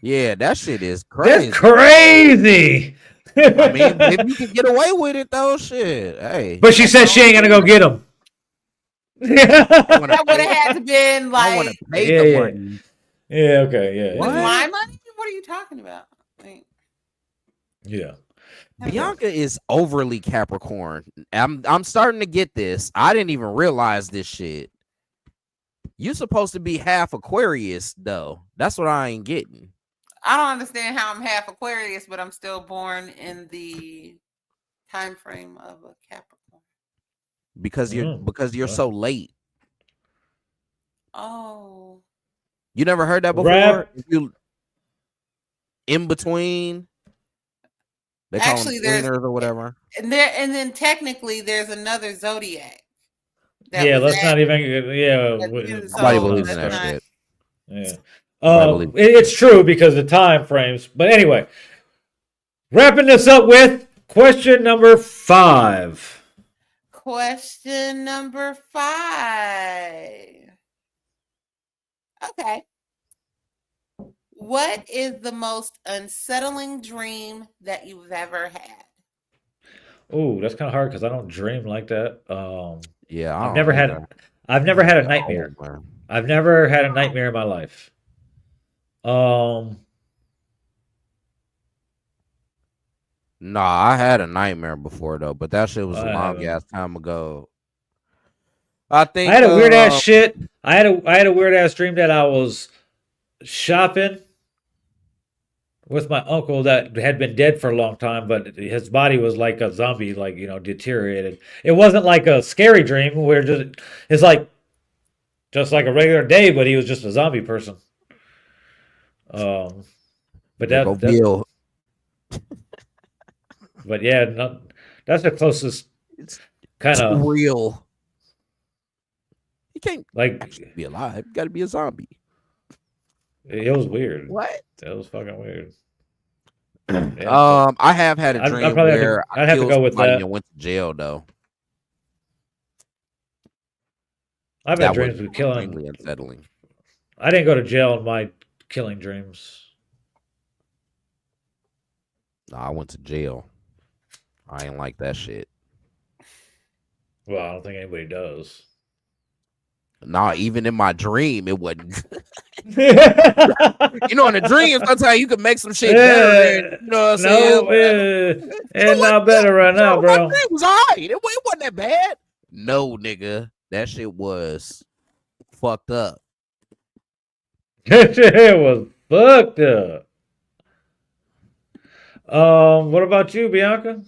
Speaker 7: Yeah, that shit is crazy.
Speaker 1: That's crazy.
Speaker 7: I mean, maybe you can get away with it though. Shit, hey.
Speaker 1: But she said she ain't gonna go get him.
Speaker 3: That would have had to been
Speaker 7: I want
Speaker 3: like
Speaker 7: to pay the money.
Speaker 1: Yeah, okay, yeah.
Speaker 3: with
Speaker 7: What?
Speaker 3: my money. What are you talking about?
Speaker 1: Yeah.
Speaker 7: Bianca is overly Capricorn. I'm starting to get this. I didn't even realize this shit. You supposed to be half Aquarius though. That's what I ain't getting.
Speaker 3: I don't understand how I'm half Aquarius, but I'm still born in the time frame of a Capricorn.
Speaker 7: Because you're so late.
Speaker 3: Oh.
Speaker 7: You never heard that before?
Speaker 1: Rap.
Speaker 7: You in between. They call
Speaker 3: Actually,
Speaker 7: them tweeners or whatever.
Speaker 3: And then technically there's another zodiac.
Speaker 1: Yeah, let's not even. Yeah,
Speaker 7: Nobody believes in that shit.
Speaker 1: Yeah,
Speaker 7: Nobody
Speaker 1: it's true because the time frames. But anyway, wrapping this up with question number 5.
Speaker 3: Question number 5. Okay. What is the most unsettling dream that you've ever had?
Speaker 1: Oh, that's kind of hard because I don't dream like that.
Speaker 7: Yeah,
Speaker 1: I've never had a nightmare. I've never had a nightmare in my life.
Speaker 7: Nah, I had a nightmare before though, but that shit was a long ass time ago. I think
Speaker 1: I had a weird ass shit. I had a weird ass dream that I was shopping with my uncle that had been dead for a long time, but his body was like a zombie, like, deteriorated. It wasn't like a scary dream where it's like just like a regular day, but he was just a zombie person. But that but yeah, that's the closest kind of
Speaker 7: real. You can't
Speaker 1: like
Speaker 7: be alive. You got to be a zombie.
Speaker 1: It was weird.
Speaker 7: What?
Speaker 1: That was fucking weird.
Speaker 7: I have had a dream where
Speaker 1: I'd have to go with that.
Speaker 7: And went to jail though.
Speaker 1: I've had dreams with killing.
Speaker 7: Extremely unsettling.
Speaker 1: I didn't go to jail in my killing dreams.
Speaker 7: No, I went to jail. I ain't like that shit.
Speaker 1: Well, I don't think anybody does.
Speaker 7: Nah, even in my dream, it wasn't. In the dream, sometimes you can make some shit better. You know what I'm saying?
Speaker 1: It's not better right now, bro.
Speaker 7: My dream was alright. It wasn't that bad. No, nigga, that shit was fucked up.
Speaker 1: That shit was fucked up. What about you, Bianca?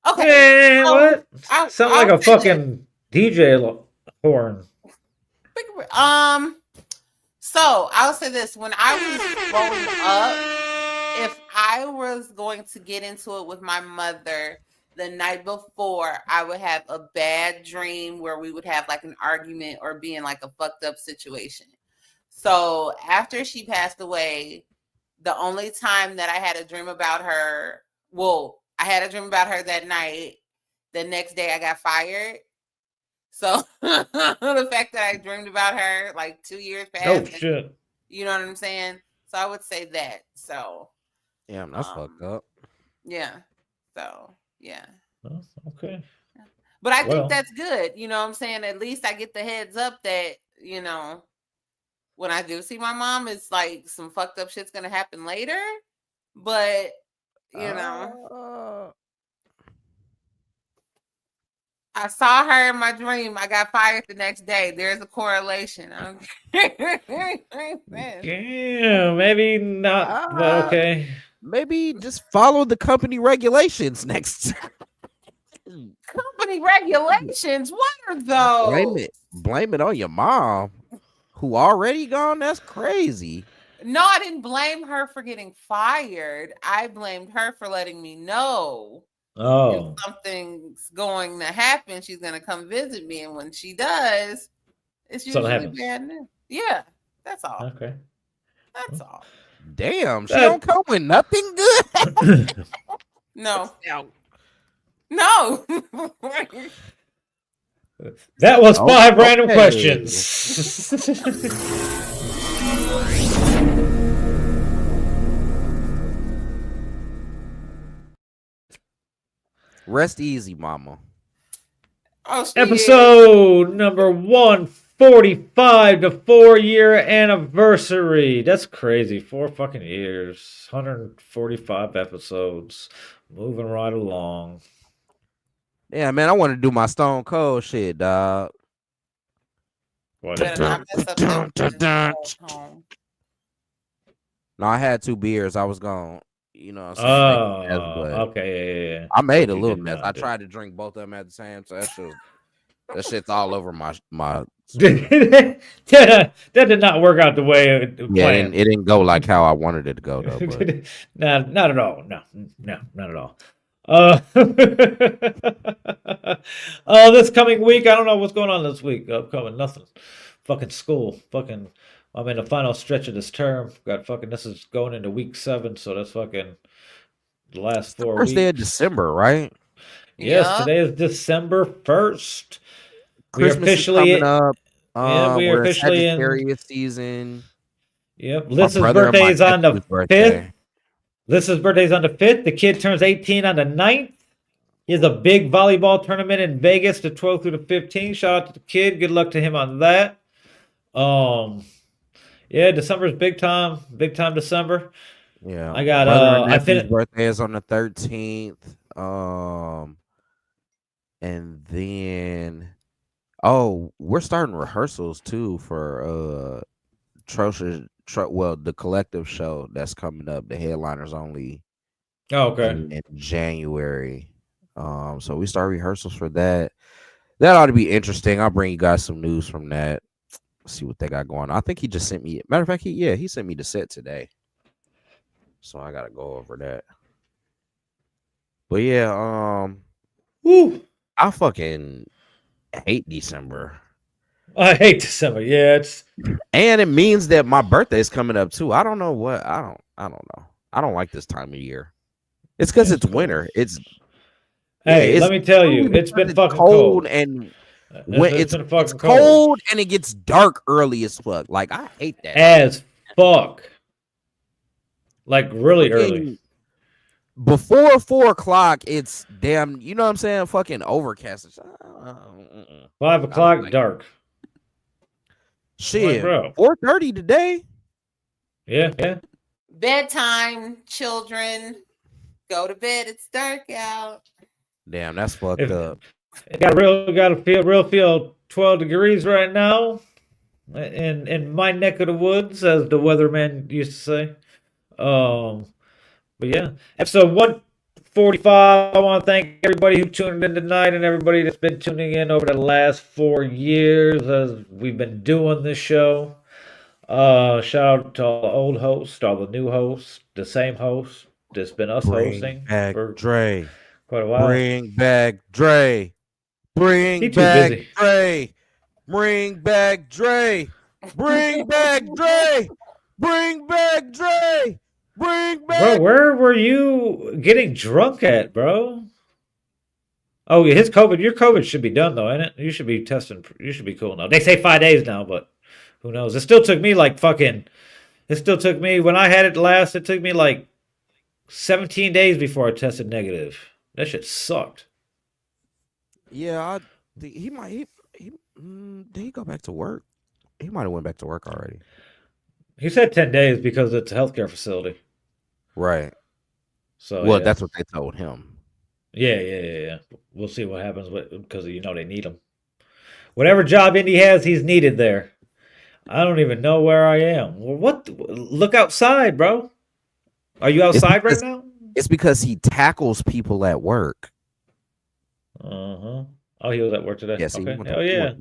Speaker 3: Okay.
Speaker 1: Hey, what? Sound like a fucking DJ horn.
Speaker 3: So I'll say this: when I was growing up, if I was going to get into it with my mother the night before, I would have a bad dream where we would have like an argument or be in like a fucked up situation. So after she passed away, the only time that I had a dream about her, I had a dream about her that night. The next day I got fired. So the fact that I dreamed about her like 2 years past.
Speaker 1: Oh shit.
Speaker 3: You know what I'm saying? So I would say that. So
Speaker 7: damn, that's fucked up.
Speaker 3: Yeah. So yeah.
Speaker 1: Oh, okay.
Speaker 3: But I think that's good. You know what I'm saying? At least I get the heads up that, when I do see my mom, it's like some fucked up shit's gonna happen later. But you know, I saw her in my dream. I got fired the next day. There's a correlation.
Speaker 1: Yeah, maybe not, but okay.
Speaker 7: Maybe just follow the company regulations next.
Speaker 3: Company regulations. What are those?
Speaker 7: Blame it on your mom, who already gone. That's crazy.
Speaker 3: No, I didn't blame her for getting fired. I blamed her for letting me know.
Speaker 1: Oh,
Speaker 3: If something's going to happen, she's going to come visit me. And when she does, it's
Speaker 1: Something
Speaker 3: usually
Speaker 1: happens.
Speaker 3: bad news. Yeah, that's all.
Speaker 1: Okay.
Speaker 3: That's all.
Speaker 7: Damn, she don't come with nothing good.
Speaker 3: No. No.
Speaker 1: That was 5 random
Speaker 7: Okay.
Speaker 1: questions.
Speaker 7: Rest easy, mama.
Speaker 3: Oh, she
Speaker 1: Episode number 145, the 4-year anniversary. That's crazy. 4 fucking years. 145 episodes. Moving right along.
Speaker 7: Yeah, man, I want to do my Stone Cold shit, dog.
Speaker 1: What
Speaker 3: better not mess up that home.
Speaker 7: No, I had 2 beers. I was gone. You know what I'm saying?
Speaker 1: Okay, yeah.
Speaker 7: I made
Speaker 1: But
Speaker 7: a
Speaker 1: you
Speaker 7: little
Speaker 1: did
Speaker 7: mess.
Speaker 1: not
Speaker 7: I
Speaker 1: do.
Speaker 7: tried to drink both of them at the same time. That shit's all over my.
Speaker 1: that did not work out the way it
Speaker 7: Yeah,
Speaker 1: planned.
Speaker 7: it didn't go like how I wanted it to go though. But
Speaker 1: Not at all. No, not at all. This coming week, I don't know what's going on this week. Upcoming nothing. Fucking school. Fucking. I'm in the final stretch of this term. This is going into week 7, so that's fucking the last 4
Speaker 7: first
Speaker 1: weeks.
Speaker 7: day of December, right?
Speaker 1: Yes,
Speaker 3: Yeah.
Speaker 1: today is December 1st.
Speaker 7: Christmas is coming up. We're officially in Sagittarius season.
Speaker 1: Yep.
Speaker 7: My
Speaker 1: Liz's
Speaker 7: brother and my
Speaker 1: birthday is on the
Speaker 7: nephew's
Speaker 1: 5th.
Speaker 7: birthday.
Speaker 1: Liz's birthday is on the 5th. The kid turns 18 on the 9th. He has a big volleyball tournament in Vegas the 12th through the 15th. Shout out to the kid. Good luck to him on that. Yeah, December's big time. Big time December.
Speaker 7: Yeah.
Speaker 1: I got
Speaker 7: brother and
Speaker 1: I
Speaker 7: nephew's
Speaker 1: finished.
Speaker 7: birthday is on the 13th. And then we're starting rehearsals too for the collective show that's coming up. The headliners only
Speaker 1: Oh, okay.
Speaker 7: in January. So we start rehearsals for that. That ought to be interesting. I'll bring you guys some news from that. See what they got going on. I think he just sent me. Matter of fact, he sent me the set today. So I gotta go over that. But yeah,
Speaker 1: Woo.
Speaker 7: I fucking hate December.
Speaker 1: I hate December. Yeah,
Speaker 7: And it means that my birthday's coming up too. I don't know what. I don't know. I don't like this time of year. It's because it's winter.
Speaker 1: Hey, let me tell you, it's been fucking cold.
Speaker 7: And
Speaker 1: It's been fucking
Speaker 7: it's cold and it gets dark early as fuck. Like I hate that.
Speaker 1: As fuck. Like really early.
Speaker 7: Before 4 o'clock, it's damn. You know what I'm saying? Fucking overcast.
Speaker 1: 5 o'clock, dark.
Speaker 7: Shit,
Speaker 1: bro.
Speaker 7: 4:30 today.
Speaker 1: Yeah.
Speaker 3: Bedtime, children. Go to bed. It's dark out.
Speaker 7: Damn, that's fucked up.
Speaker 1: It got feel 12 degrees right now in my neck of the woods, as the weatherman used to say. But yeah, episode 145. I want to thank everybody who tuned in tonight and everybody that's been tuning in over the last 4 years as we've been doing this show. Shout out to all the old hosts, all the new hosts, the same host. It's been us hosting
Speaker 7: back
Speaker 1: for
Speaker 7: Dre.
Speaker 1: quite a while.
Speaker 7: Bring back Dre. Bring
Speaker 1: He too
Speaker 7: back
Speaker 1: busy.
Speaker 7: Dre. Bring back Dre. Bring back Dre. Bring back Dre. Bring back.
Speaker 1: Bro, where were you getting drunk at, bro? Oh, yeah, your COVID should be done though, ain't it? You should be testing. You should be cool now. They say 5 days now, but who knows? It still took me when I had it last. It took me like 17 days before I tested negative. That shit sucked.
Speaker 7: Yeah, he might. Did he go back to work? He might have went back to work already.
Speaker 1: He said 10 days because it's a healthcare facility.
Speaker 7: Right.
Speaker 1: So
Speaker 7: Well,
Speaker 1: yeah.
Speaker 7: that's what they told him.
Speaker 1: Yeah. We'll see what happens because they need him. Whatever job Indy has, he's needed there. I don't even know where I am. Well, what? Look outside, bro. Are you outside right now?
Speaker 7: It's because he tackles people at work.
Speaker 1: Uh-huh. Oh, he was at work today?
Speaker 7: Yes,
Speaker 1: okay. Oh, yeah.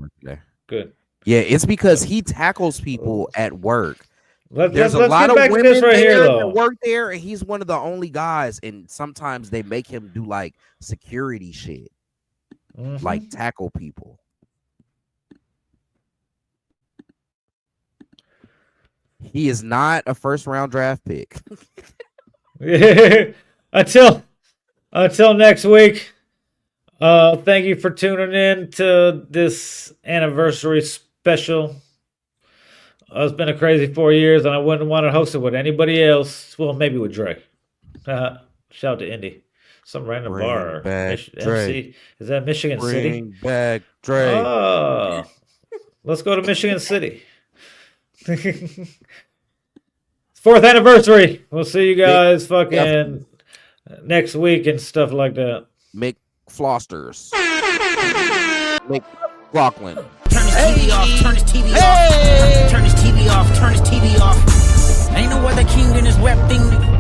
Speaker 1: Good.
Speaker 7: Yeah, it's because he tackles people at work.
Speaker 1: Let's
Speaker 7: There's a lot
Speaker 1: get
Speaker 7: of
Speaker 1: back to
Speaker 7: women
Speaker 1: this right here,
Speaker 7: there
Speaker 1: though.
Speaker 7: that work there, and he's one of the only guys. And sometimes they make him do like security shit, like tackle people. He is not a first-round draft pick.
Speaker 1: Until next week. Thank you for tuning in to this anniversary special. It's been a crazy 4 years, and I wouldn't want to host it with anybody else. Well, maybe with Dre. Shout out to Indy. Some random
Speaker 7: Bring
Speaker 1: bar.
Speaker 7: back
Speaker 1: MC.
Speaker 7: Dre.
Speaker 1: Is that Michigan City?
Speaker 7: Bring back Dre.
Speaker 1: Oh, let's go to Michigan City. 4th anniversary. We'll see you guys fucking next week and stuff like that.
Speaker 7: McFlosters. McLaughlin.
Speaker 2: Turn his TV off, turn his TV off. Turn his TV off, turn his TV off. Ain't no other king than this rap thing.